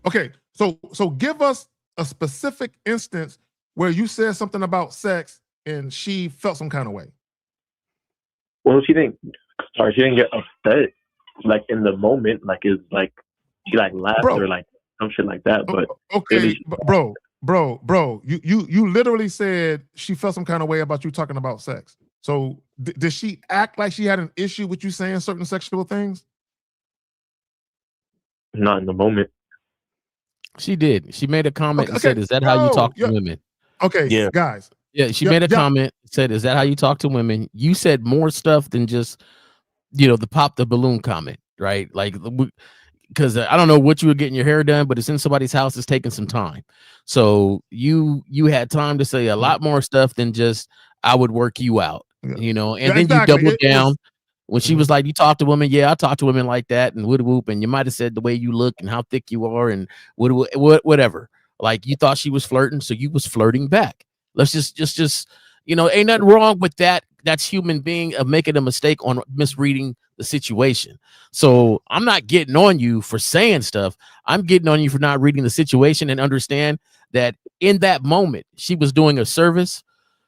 Okay, so give us a specific instance where you said something about sex and she felt some kind of way.
Well, she didn't get upset, like in the moment, like it's like she like laughed or like some shit like that. But
okay, bro, you literally said she felt some kind of way about you talking about sex. So did she act like she had an issue with you saying certain sexual things?
Not in the moment.
She did. She made a comment and said, "Is that how you talk to women?"
Okay, guys.
Yeah, she made a comment, said, "Is that how you talk to women?" You said more stuff than just, the pop the balloon comment, right? Like, because I don't know what you were getting your hair done, but it's in somebody's house. It's taking some time. So you had time to say a lot more stuff than just, "I would work you out," and then you doubled down. When she was like, "You talk to women?" Yeah, I talk to women like that, and whoop, and you might have said the way you look and how thick you are, and whatever. Like, you thought she was flirting, so you was flirting back. Let's just ain't nothing wrong with that. That's human being of making a mistake on misreading the situation. So I'm not getting on you for saying stuff. I'm getting on you for not reading the situation and understand that in that moment she was doing a service.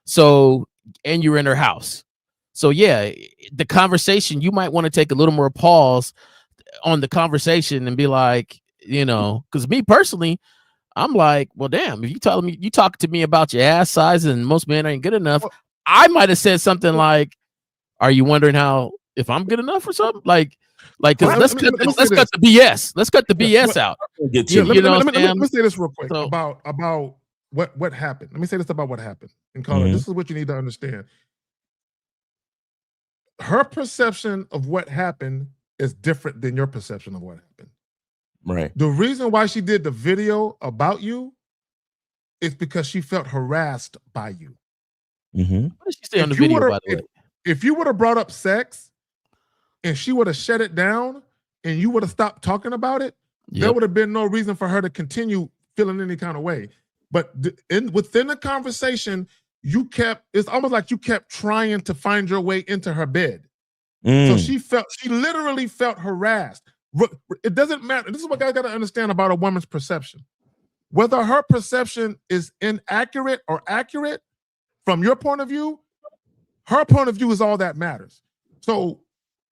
So, and you're in her house. So yeah, the conversation, you might want to take a little more pause on the conversation and be like, because me personally, I'm like, well, damn, if you talk to me about your ass size and most men ain't good enough, I might have said something like, are you wondering if I'm good enough or something? Like, because let's cut the BS. Let's cut the BS out.
Let me say this real quick about what happened. Let me say this about what happened. And Carla, this is what you need to understand. Her perception of what happened is different than your perception of what happened.
Right.
The reason why she did the video about you is because she felt harassed by you.
Mm-hmm. What did she say on the video, by the way?
If you would have brought up sex and she would have shut it down and you would have stopped talking about it, there would have been no reason for her to continue feeling any kind of way. But within the conversation, it's almost like you kept trying to find your way into her bed. So she literally felt harassed. It doesn't matter. This is what guys got to understand about a woman's perception. Whether her perception is inaccurate or accurate from your point of view, her point of view is all that matters. So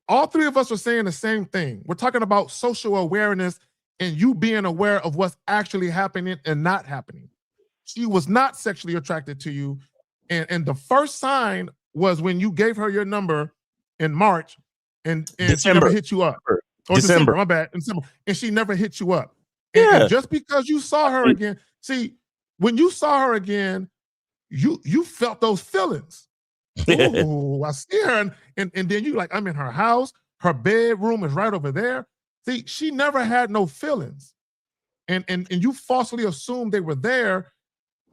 all three of us are saying the same thing. We're talking about social awareness and you being aware of what's actually happening and not happening. She was not sexually attracted to you. And the first sign was when you gave her your number in March and she never hit you up. Or December, my bad. December, and she never hit you up. And just because you saw her again, see, when you saw her again, you felt those feelings. Oh, I see her. And then you like, I'm in her house. Her bedroom is right over there. See, she never had no feelings. And you falsely assumed they were there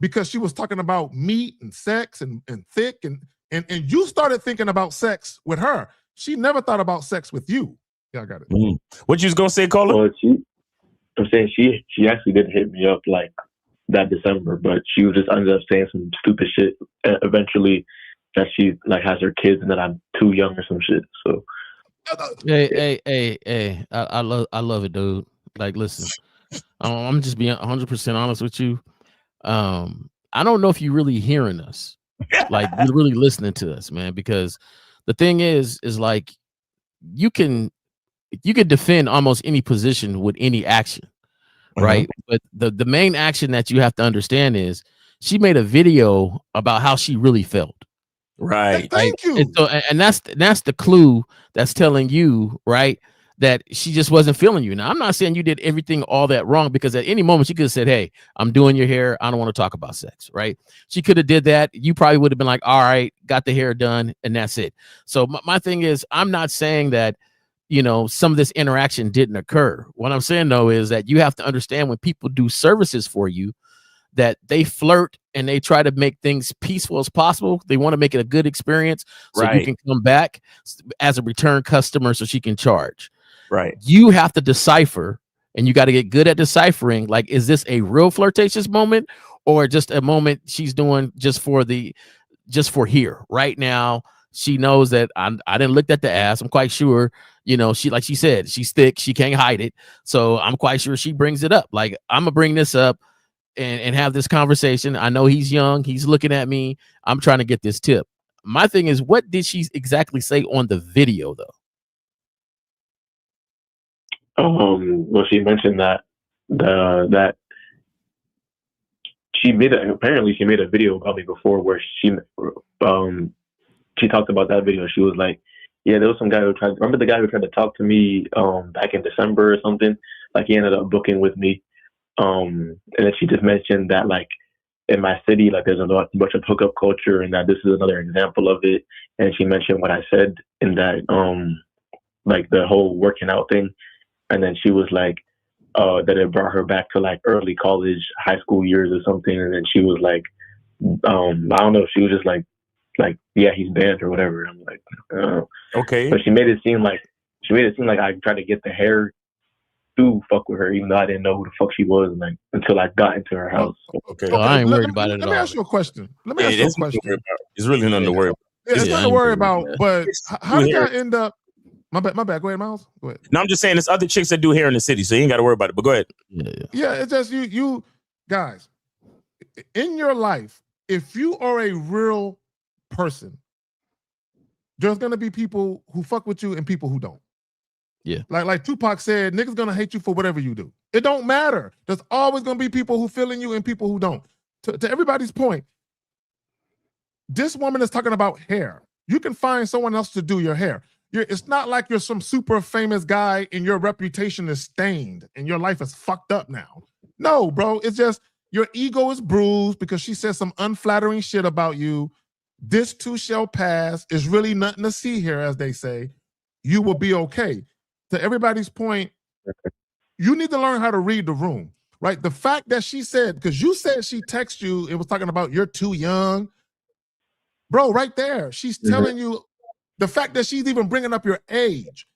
because she was talking about meat and sex and thick. And you started thinking about sex with her. She never thought about sex with you. Yeah, I got it.
What you was gonna say, Colin?
Well, I'm saying she actually didn't hit me up like that December, but she was just ended up saying some stupid shit. Eventually, that she like has her kids and that I'm too young or some shit. So,
hey, I love it, dude. Like, listen, I'm just being 100% honest with you. I don't know if you're really hearing us, like you're really listening to us, man. Because the thing is like you can defend almost any position with any action, right? But the main action that you have to understand is she made a video about how she really felt.
Right.
Thank you.
And that's the clue that's telling you, right, that she just wasn't feeling you. Now, I'm not saying you did everything all that wrong, because at any moment she could have said, hey, I'm doing your hair. I don't want to talk about sex, right? She could have did that. You probably would have been like, all right, got the hair done, and that's it. So my thing is, I'm not saying that, some of this interaction didn't occur. What I'm saying, though, is that you have to understand when people do services for you, that they flirt and they try to make things peaceful as possible. They want to make it a good experience so you can come back as a return customer so she can charge.
Right. You
have to decipher, and you got to get good at deciphering. Like, is this a real flirtatious moment or just a moment she's doing just for here right now? She knows that I didn't look at the ass. I'm quite sure, she, like she said, she's thick. She can't hide it. So I'm quite sure she brings it up. Like, I'm going to bring this up and have this conversation. I know he's young. He's looking at me. I'm trying to get this tip. My thing is, what did she exactly say on the video, though?
Well, she mentioned that she made a video about me before where she talked about that video. She was like, yeah, there was some guy who remember the guy who tried to talk to me back in December or something. Like, he ended up booking with me. And then she just mentioned that, like, in my city, like, there's a bunch of hookup culture, and that this is another example of it. And she mentioned what I said in that, like, the whole working out thing. And then she was like, that it brought her back to, like, early college, high school years or something. And then she was like, I don't know, she was just like, yeah, he's banned or whatever. I'm like,
okay.
But she made it seem like I tried to get the hair do fuck with her, even though I didn't know who the fuck she was, like until I got into her house.
Okay. I ain't worried about it at all.
Let me ask you a question.
It's really nothing to worry about.
Yeah, it's nothing to worry about. But how did y'all end up? My bad. Go ahead, Miles. Go ahead.
No, I'm just saying there's other chicks that do hair in the city, so you ain't got to worry about it. But go ahead.
Yeah, it's just you guys in your life. If you are a real person, there's gonna be people who fuck with you and people who don't.
Yeah.
Like Tupac said, niggas gonna hate you for whatever you do. It don't matter. There's always gonna be people who feel in you and people who don't. To everybody's point, this woman is talking about hair. You can find someone else to do your hair. It's not like you're some super famous guy and your reputation is stained and your life is fucked up now. No, bro. It's just your ego is bruised because she said some unflattering shit about you. This too shall pass. There's really nothing to see here, as they say. You will be okay. To everybody's point, you need to learn how to read the room, right? The fact that she said, because you said she texted you and was talking about you're too young. Bro, right there, she's telling you, the fact that she's even bringing up your age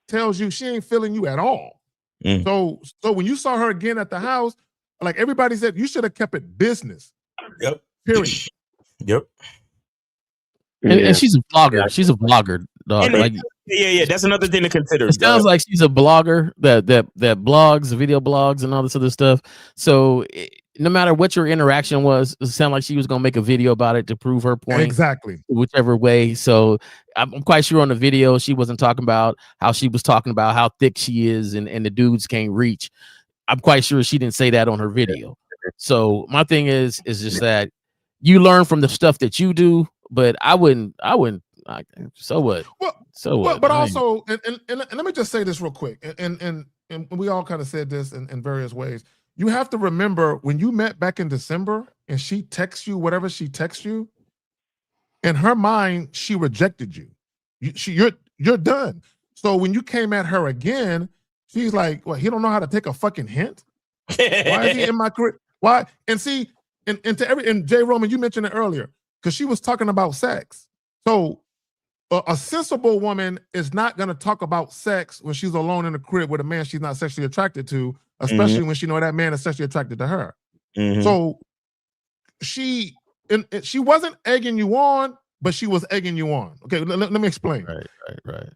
tells you she ain't feeling you at all. So when you saw her again at the house, like everybody said, you should have kept it business.
Yep.
Period.
Yep.
And she's a vlogger. She's a vlogger, dog. Like,
yeah. That's another thing to consider.
it sounds like she's a blogger that blogs, video blogs, and all this other stuff. So no matter what your interaction was, it sounded like she was gonna make a video about it to prove her point.
Exactly.
Whichever way. So I'm quite sure on the video she wasn't talking about how she was talking about how thick she is and the dudes can't reach. I'm quite sure she didn't say that on her video. So my thing is just that you learn from the stuff that you do, but I wouldn't. So what? So what?
But also, and let me just say this real quick, and we all kind of said this in various ways. You have to remember when you met back in December, and she texts you whatever she texts you. In her mind, she rejected you. You're done. So when you came at her again, she's like, "Well, he don't know how to take a fucking hint. Why is he in my career? Why?" And see, and Jay Roman, you mentioned it earlier because she was talking about sex. So a sensible woman is not going to talk about sex when she's alone in the crib with a man she's not sexually attracted to, especially when she know that man is sexually attracted to her. So she wasn't egging you on, but she was egging you on. Okay, let me explain.
Right.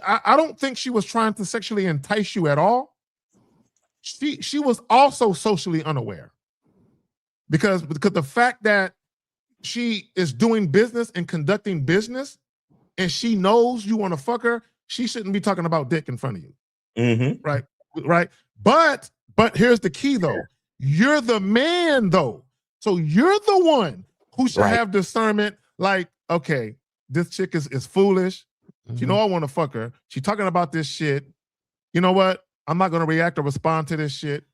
I don't think she was trying to sexually entice you at all. She was also socially unaware because the fact that she is doing business and conducting business, and she knows you want to fuck her, she shouldn't be talking about dick in front of you. Right. But here's the key though. You're the man though. So you're the one who should have discernment. Like, okay, this chick is foolish. She know I want to fuck her. She talking about this shit. You know what? I'm not going to react or respond to this shit.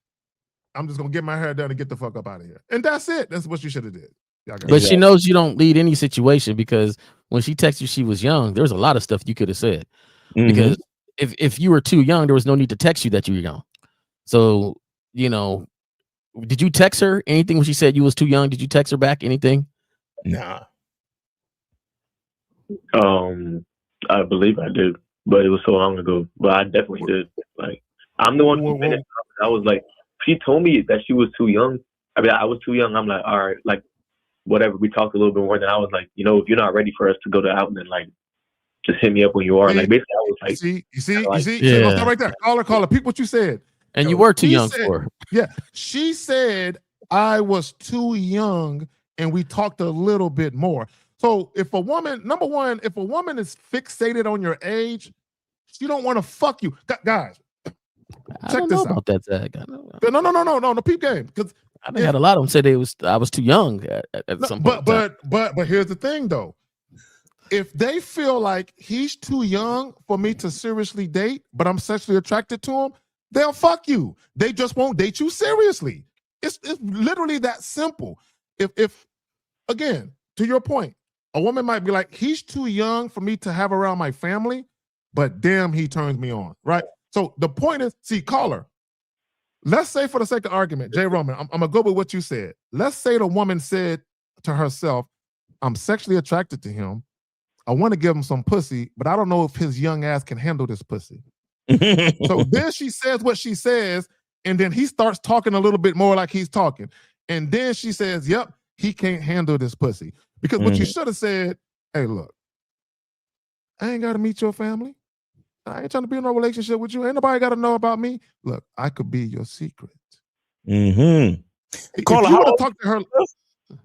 I'm just going to get my hair done and get the fuck up out of here. And that's it. That's what you should have did.
But she knows you don't lead any situation because when she texted you she was young, there was a lot of stuff you could have said. Because if you were too young, there was no need to text you that you were young. So, did you text her anything when she said you was too young? Did you text her back anything?
Nah.
I believe I did, but it was so long ago. But I definitely did. Like, I'm the one who finished. I was like, she told me that she was too young. I mean, I was too young. I'm like, all right, like, whatever. We talked a little bit more. Then I was like, if you're not ready for us to go to out, then like, just hit me up when you are. Like, basically, I was like,
you see, yeah. Stop right there. Call her. Peep what you said.
And you were too young for her.
Yeah, she said I was too young, and we talked a little bit more. So if a woman, number one, if a woman is fixated on your age, she don't want to fuck you, guys. Check this out.
That Zach.
No, peep game. Because
I had a lot of them say I was too young at some point.
But here's the thing though. If they feel like he's too young for me to seriously date, but I'm sexually attracted to him, they'll fuck you. They just won't date you seriously. It's literally that simple. If again, to your point, a woman might be like, he's too young for me to have around my family, but damn, he turns me on, right? So the point is, see, caller, let's say for the sake of argument, Jay Roman, I'm going to go with what you said. Let's say the woman said to herself, I'm sexually attracted to him. I want to give him some pussy, but I don't know if his young ass can handle this pussy. So then she says what she says, and then he starts talking a little bit more like he's talking. And then she says, yep, he can't handle this pussy. Because what you should have said, hey, look, I ain't got to meet your family. I ain't trying to be in a relationship with you. Ain't nobody got to know about me. Look, I could be your secret.
Mm-hmm.
If you would have talked to her.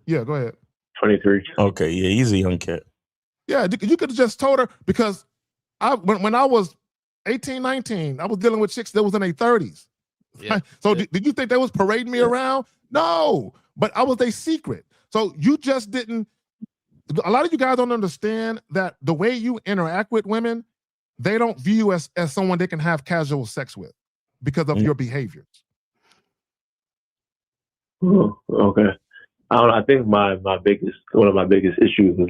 Yeah, go ahead.
23.
Okay, yeah, he's a young cat.
Yeah, you could have just told her, because when I was 18, 19, I was dealing with chicks that was in their 30s.
Yeah.
So did you think they was parading me around? No, but I was a secret. So you just didn't. A lot of you guys don't understand that the way you interact with women, they don't view you as someone they can have casual sex with because of your behaviors.
Oh, okay. I don't know. I think one of my biggest issues is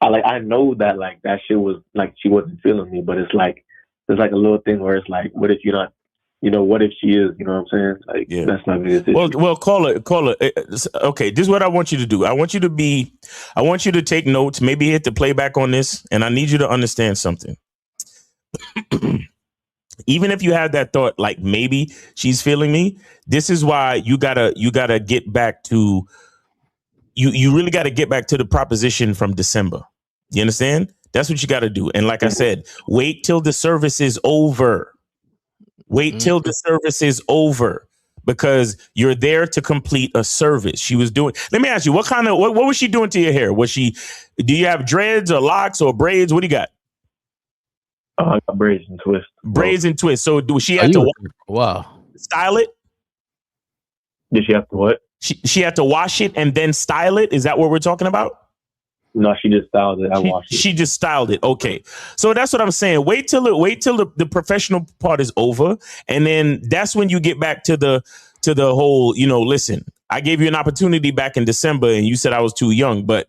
I know that like that shit was like she wasn't feeling me, but it's like there's like a little thing where it's like, what if you're not, what if she is, you know what I'm saying? Like that's my biggest issue.
Well, call it. Okay, this is what I want you to do. I want you to take notes, maybe hit the playback on this, and I need you to understand something. Even if you have that thought, like maybe she's feeling me, this is why you gotta get back to you really got to get back to the proposition from December. You understand? That's what you got to do. And like I said, wait till the service is over. Wait till the service is over, because you're there to complete a service. She was doing. Let me ask you, what was she doing to your hair? Do you have dreads or locks or braids? What do you got?
I got braids and twists.
Braids and twists. So do she have to style it?
Did she have to what?
She had to wash it and then style it. Is that what we're talking about?
No, she just styled it. I washed it.
She just styled it. Okay. So that's what I'm saying. Wait till the professional part is over. And then that's when you get back to the whole, listen, I gave you an opportunity back in December and you said I was too young, but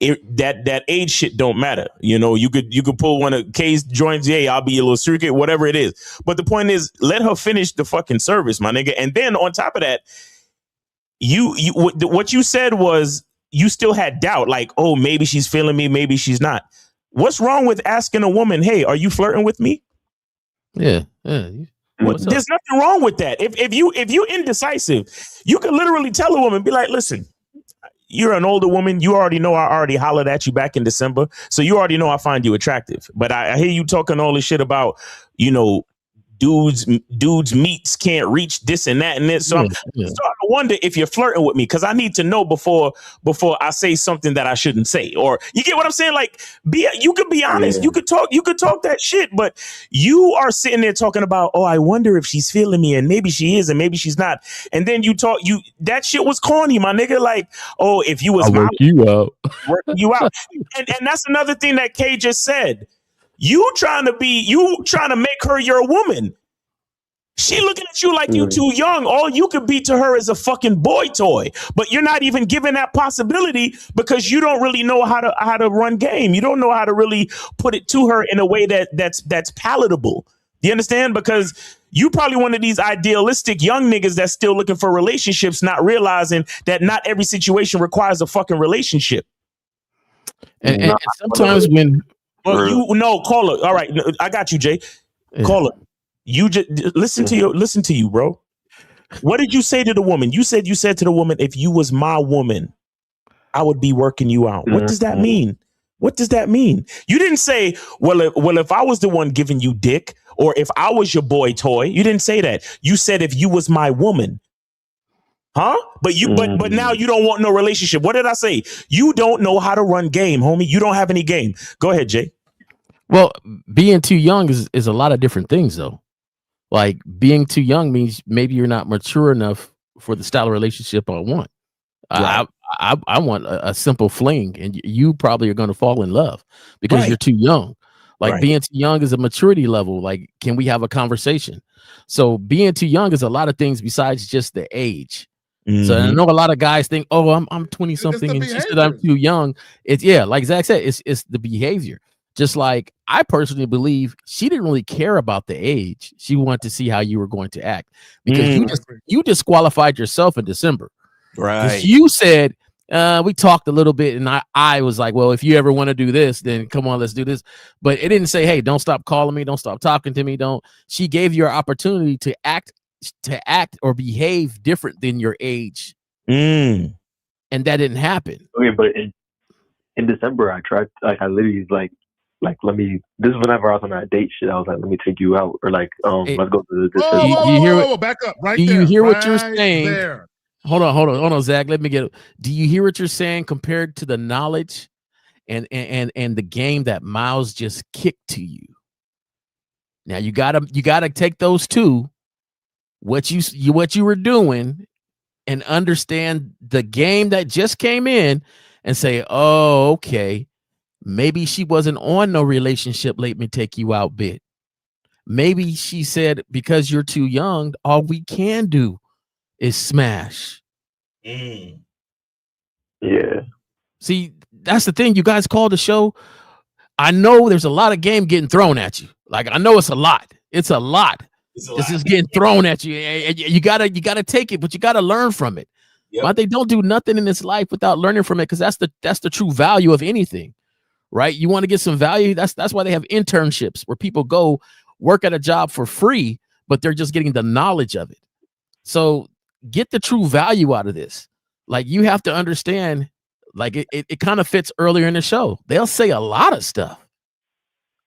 that age shit don't matter. You could pull one of K's joints. Yeah, I'll be a little circuit, whatever it is. But the point is, let her finish the fucking service, my nigga. And then on top of that, what you said was, you still had doubt, like, oh, maybe she's feeling me, maybe she's not. What's wrong with asking a woman, hey, are you flirting with me?
Yeah.
There's nothing wrong with that. If you indecisive, you can literally tell a woman, be like, listen, you're an older woman. You already know I already hollered at you back in December, so you already know I find you attractive. But I hear you talking all this shit about, dudes meats can't reach this and that and this. So I'm starting to wonder if you're flirting with me, because I need to know before I say something that I shouldn't say. Or you get what I'm saying? Like, you could be honest. You could talk that shit, but you are sitting there talking about, oh, I wonder if she's feeling me, and maybe she is and maybe she's not. And then that shit was corny, my nigga. Like, oh, if you was
working you out.
And that's another thing that Kay just said. You trying to make her your woman. She looking at you like you too young. All you could be to her is a fucking boy toy. But you're not even given that possibility because you don't really know how to run game. You don't know how to really put it to her in a way that's palatable. Do you understand? Because you probably one of these idealistic young niggas that's still looking for relationships, not realizing that not every situation requires a fucking relationship.
And sometimes when
caller. All right, I got you, Jay. Caller, you just listen to you, bro. What did you say to the woman? You said to the woman, if you was my woman, I would be working you out. What does that mean? What does that mean? You didn't say, well, if I was the one giving you dick, or if I was your boy toy. You didn't say that. You said if you was my woman. Huh? But now you don't want no relationship. What did I say? You don't know how to run game, homie. You don't have any game. Go ahead, Jay.
Well, being too young is a lot of different things, though. Like, being too young means maybe you're not mature enough for the style of relationship I want. Right. I want a simple fling, and you probably are going to fall in love because you're too young. Like, being too young is a maturity level. Like, can we have a conversation? So being too young is a lot of things besides just the age. So I know a lot of guys think, oh, I'm 20 something and she said I'm too young. It's like Zach said, it's the behavior. Just like I personally believe she didn't really care about the age. She wanted to see how you were going to act because you disqualified yourself in December.
Right.
You said We talked a little bit, and I was like, well, if you ever want to do this, then come on, let's do this. But it didn't say, hey, don't stop calling me, don't stop talking to me, don't. She gave you an opportunity to act or behave different than your age. And that didn't happen.
Okay, but in December, I tried, like, I literally like, let me, this is whenever I was on that date shit, I was like, let me take you out, or like, let's go to this.
Whoa, back up, right
do
there.
You hear
right
what you're saying?
There.
Hold on, Zach. Let me get it. Do you hear what you're saying compared to the knowledge and the game that Miles just kicked to you? Now you gotta take those two, what you were doing, and understand the game that just came in, and say, oh, okay, maybe she wasn't on no relationship. Let me take you out bit. Maybe she said, because you're too young, all we can do is smash.
Yeah.
See, that's the thing. You guys call the show. I know there's a lot of game getting thrown at you. Like, I know it's a lot. It's a lot. This is getting thrown at you. And you gotta take it, but you gotta learn from it. Yep. But they don't do nothing in this life without learning from it, because that's the true value of anything, right? You want to get some value. That's why they have internships where people go work at a job for free, but they're just getting the knowledge of it. So get the true value out of this. Like, you have to understand, like, it kind of fits earlier in the show. They'll say a lot of stuff,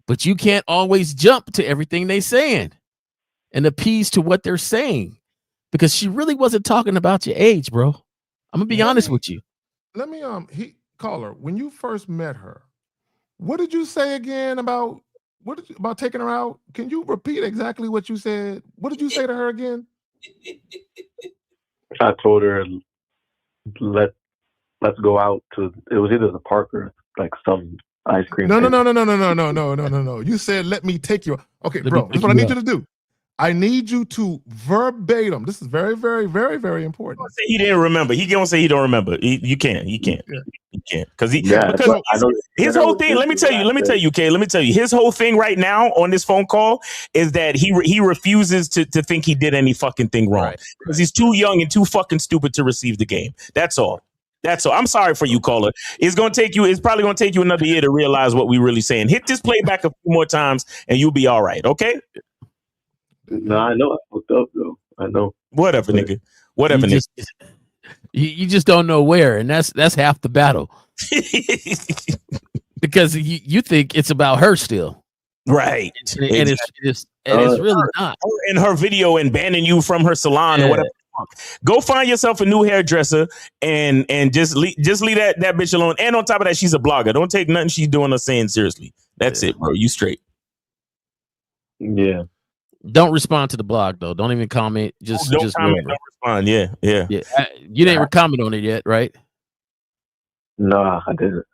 but you can't always jump to everything they're saying and appease to what they're saying, because she really wasn't talking about your age, bro. I'm gonna be honest with you.
Let me caller, when you first met her, what did you say again about taking her out? Can you repeat exactly what you said? What did you say to her again?
I told her, let's go out to, it was either the park or like some ice cream.
No. You said, let me take you. Okay, bro, this is what I need you to do. I need you to verbatim. This is very, very, very, very important.
He didn't remember. He gonna say he don't remember. You can't. Because his whole thing. Let me tell you, Kay. Let me tell you. His whole thing right now on this phone call is that he refuses to think he did any fucking thing wrong, because he's too young and too fucking stupid to receive the game. That's all. I'm sorry for you, caller. It's probably gonna take you another year to realize what we really saying. Hit this playback a few more times and you'll be all right. Okay.
No, I know I fucked up though. I know.
Whatever, nigga. Whatever, nigga.
You just don't know where, and that's half the battle. Because you think it's about her still,
right?
And it's really not.
In her video and banning you from her salon or whatever. Go find yourself a new hairdresser and just leave that bitch alone. And on top of that, she's a blogger. Don't take nothing she's doing or saying seriously. That's it, bro. You straight.
Yeah.
Don't respond to the blog though. Don't even comment. Just
comment. Don't respond. Yeah.
You didn't comment on it yet, right?
No, I didn't.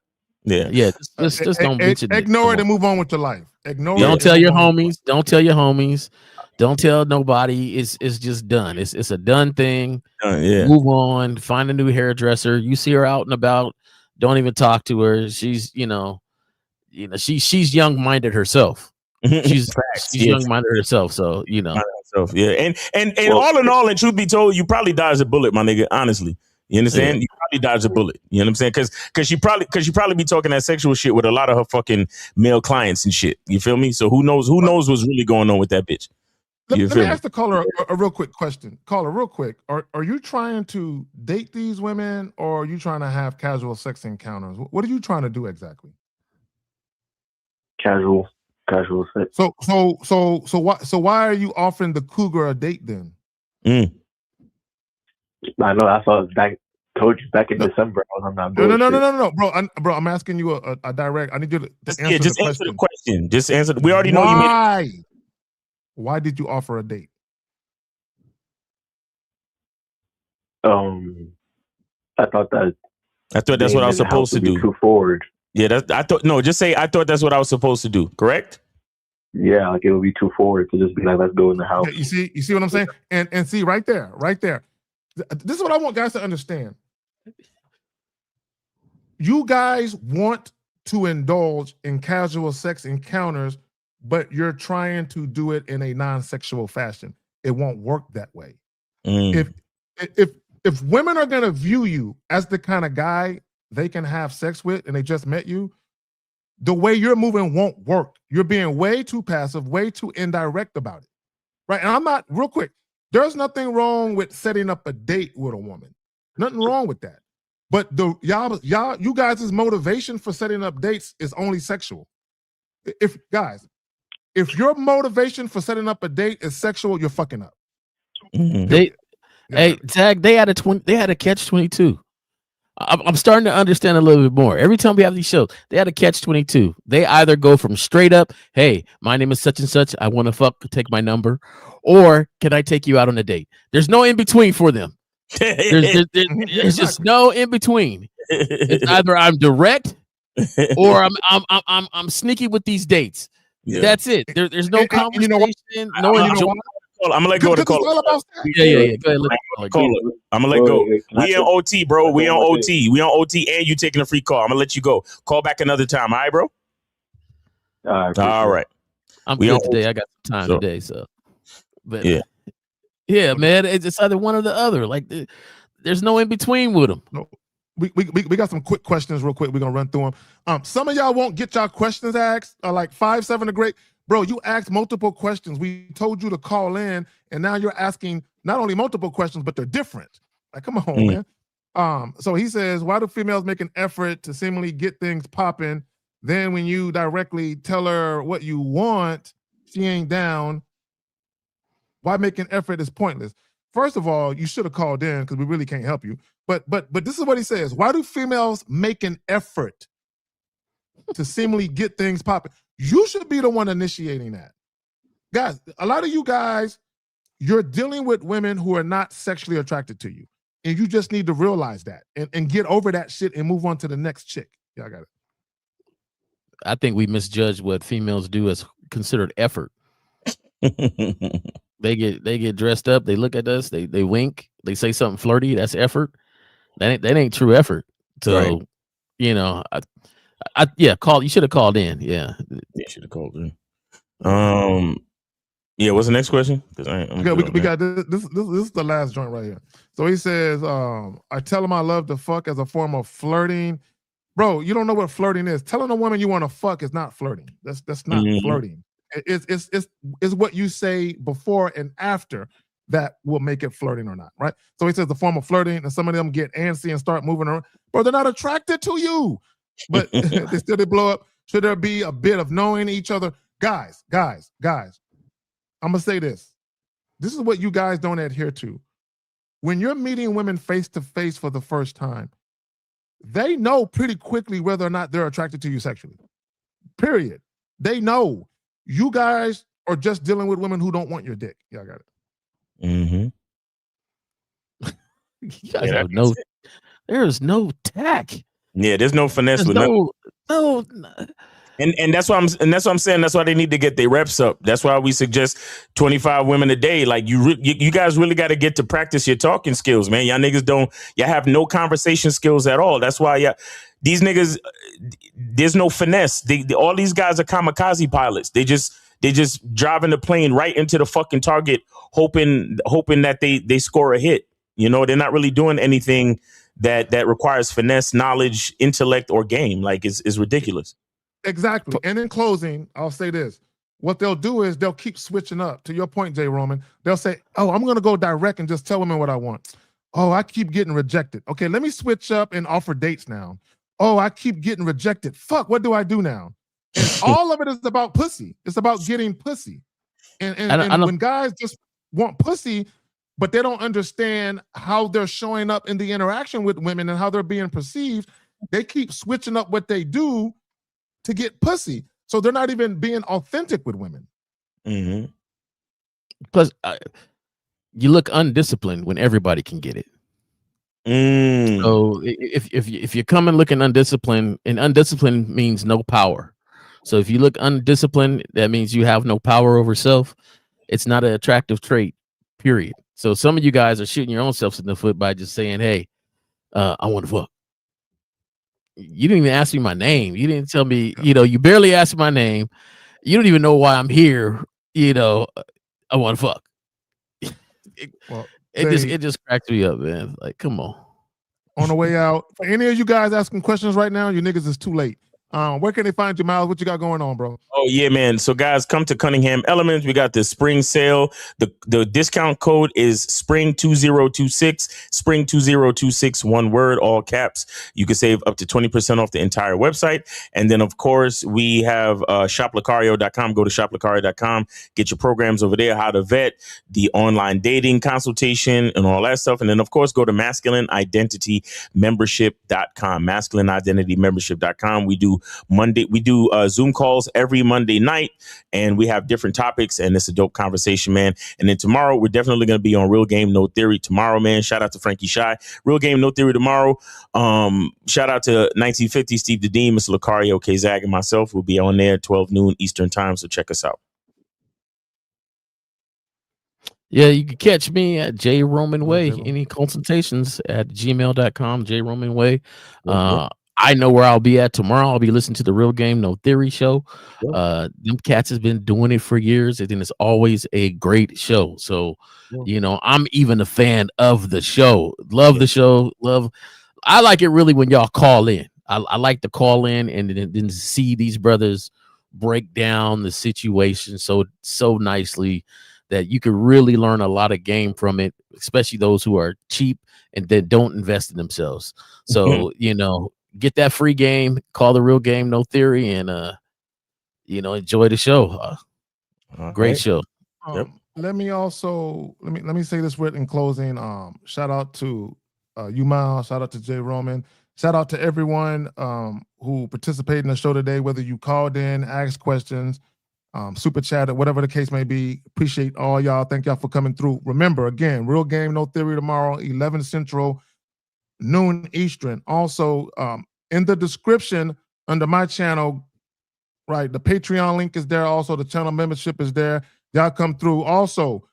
Yeah. Just don't mention it.
Ignore it and move on with your life.
Don't tell your homies. Don't tell your homies. Don't tell nobody. It's just done. It's a done thing. Move on. Find a new hairdresser. You see her out and about, don't even talk to her. She's she's young-minded herself. She's young-minded herself. So
and all in all, and truth be told, you probably dodged a bullet, my nigga. Honestly, you understand? You probably dodged a bullet. You know what I'm saying? Because she probably be talking that sexual shit with a lot of her fucking male clients and shit. You feel me? So who knows what's really going on with that bitch?
Let me ask the caller a real quick question. Caller, real quick. Are you trying to date these women, or are you trying to have casual sex encounters? What are you trying to do exactly?
Casual sex.
So why are you offering the cougar a date then?
I know that's what I was told you back in December. I'm not doing
No, bro. I'm asking you a direct. I need you to answer
just
the
answer
question.
the question. Just answer. We already know you made it.
Why did you offer a date?
I thought
that's what I was supposed to do.
Too forward.
Yeah, just say I thought that's what I was supposed to do. Correct?
Yeah, like it would be too forward to just be like, let's go in the house.
You see what I'm saying? And see right there. This is what I want guys to understand. You guys want to indulge in casual sex encounters, but you're trying to do it in a non-sexual fashion. It won't work that way. If if women are gonna view you as the kind of guy they can have sex with and they just met you, the way you're moving won't work. You're being way too passive, way too indirect about it. Right? And I'm not real quick. There's nothing wrong with setting up a date with a woman. Nothing wrong with that. But you guys' motivation for setting up dates is only sexual. If your motivation for setting up a date is sexual, you're fucking up.
Hey, Zach, they had a catch-22. I'm starting to understand a little bit more. Every time we have these shows, they had a catch-22. They either go from straight up, hey, my name is such and such, I want to fuck, take my number, or can I take you out on a date? There's no in between for them. There's just no in between. It's either I'm direct or I'm sneaky with these dates. Yeah. That's it. There's no conversation.
You know what?
I'm gonna let go of the call.
Yeah. Go ahead.
I'm gonna let go. We on OT, bro. We on OT. We on OT, and you taking a free call. I'm gonna let you go. Call back another time. All right, bro. All right.
I'm good today. I got some time today, so. But yeah, man. It's either one or the other. Like there's no in between with them.
No. We got some quick questions real quick. We're gonna run through them. Some of y'all won't get y'all questions asked. Like 5-7 are great. Bro, you asked multiple questions. We told you to call in, and now you're asking not only multiple questions, but they're different. Like, come on, man. So he says, why do females make an effort to seemingly get things popping? Then when you directly tell her what you want, she ain't down. Why make an effort is pointless. First of all, you should have called in because we really can't help you. But this is what he says. Why do females make an effort to seemingly get things popping? You should be the one initiating that. Guys, a lot of you guys, you're dealing with women who are not sexually attracted to you. And you just need to realize that and get over that shit and move on to the next chick. Yeah, I got it.
I think we misjudge what females do as considered effort. They get dressed up, they look at us, they wink, they say something flirty, that's effort. That ain't true effort. So, you know, you should have called in. Yeah.
You should have called in. Yeah, what's the next question? Because
we got this is the last joint right here. So he says, I tell him I love to fuck as a form of flirting. Bro, you don't know what flirting is. Telling a woman you want to fuck is not flirting. That's not flirting. It's what you say before and after that will make it flirting or not, right? So he says the form of flirting, and some of them get antsy and start moving around. Bro, they're not attracted to you, but they blow up. Should there be a bit of knowing each other? Guys, I'm gonna say this. This is what you guys don't adhere to. When you're meeting women face to face for the first time, they know pretty quickly whether or not they're attracted to you sexually. Period. They know. You guys are just dealing with women who don't want your dick. Yeah, I got it.
You guys have there's no tack.
Yeah, there's no finesse
there's
with
no.
And that's why I'm saying that's why they need to get their reps up. That's why we suggest 25 women a day. Like you guys really got to get to practice your talking skills, man. Y'all niggas y'all have no conversation skills at all. That's why these niggas, there's no finesse. All these guys are kamikaze pilots. They just driving the plane right into the fucking target, hoping that they score a hit. You know, they're not really doing anything that requires finesse, knowledge, intellect, or game. Like it's ridiculous.
Exactly. And in closing, I'll say this. What they'll do is they'll keep switching up. To your point, Jay Roman, they'll say, oh, I'm going to go direct and just tell women what I want. Oh, I keep getting rejected. Okay, let me switch up and offer dates now. Oh, I keep getting rejected. Fuck, what do I do now? And all of it is about pussy. It's about getting pussy. And when guys just want pussy, but they don't understand how they're showing up in the interaction with women and how they're being perceived, they keep switching up what they do to get pussy. So they're not even being authentic with women.
Plus, you look undisciplined when everybody can get it. So if you're coming looking undisciplined, and undisciplined means no power. So if you look undisciplined, that means you have no power over self. It's not an attractive trait, period. So some of you guys are shooting your own selves in the foot by just saying, hey, I want to fuck. You didn't even ask me my name. You didn't tell me, you barely asked my name. You don't even know why I'm here. I want to fuck.
Well,
It just cracks me up, man. Like, come on.
On the way out, for any of you guys asking questions right now, you niggas is too late. Where can they find you, Miles? What you got going on, bro?
Oh yeah, man. So guys, come to Cunningham Elements. We got the spring sale. The discount code is spring 2026. Spring 2026, one word, all caps. You can save up to 20% off the entire website. And then of course we have shoplacario.com. Go to shoplacario.com. Get your programs over there, how to vet, the online dating consultation and all that stuff. And then of course go to masculineidentitymembership.com. Masculineidentitymembership.com. We do Zoom calls every Monday night, and we have different topics, and it's a dope conversation, man. And then tomorrow, we're definitely going to be on Real Game No Theory tomorrow, man. Shout out to Frankie Shy. Real Game No Theory tomorrow. Shout out to 1950, Steve the Dean, Mr. Lucario, K-Zag, and myself. We'll be on there at 12 noon Eastern time, so check us out.
Yeah, you can catch me at J Roman Way. Any consultations at gmail.com, J Roman Way. I know where I'll be at tomorrow. I'll be listening to the Real Game No Theory show. Them cats has been doing it for years, and it's always a great show. So, I'm even a fan of the show. Love the show. I like it really when y'all call in. I like to call in and then see these brothers break down the situation so nicely that you can really learn a lot of game from it, especially those who are cheap and that don't invest in themselves. So, get that free game, call the Real Game No Theory, and enjoy the show. Great show.
Let me say this in closing. Shout out to you, Miles. Shout out to Jay Roman. Shout out to everyone who participated in the show today, whether you called in, asked questions, super chatted, whatever the case may be. Appreciate all y'all. Thank y'all for coming through. Remember, again, Real Game No Theory tomorrow, 11 Central, noon Eastern. Also, in the description under my channel, right, the Patreon link is there. Also, the channel membership is there. Y'all come through. Also,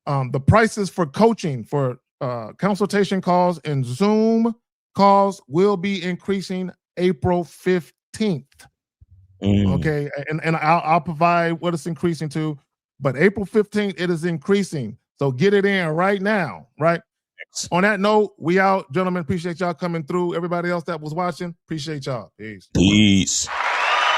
the prices for coaching, for consultation calls and Zoom calls will be increasing April 15th. Okay, and I'll provide what it's increasing to, but April 15th it is increasing. So get it in right now, right? On that note, we out, gentlemen. Appreciate y'all coming through. Everybody else that was watching, appreciate y'all. Peace.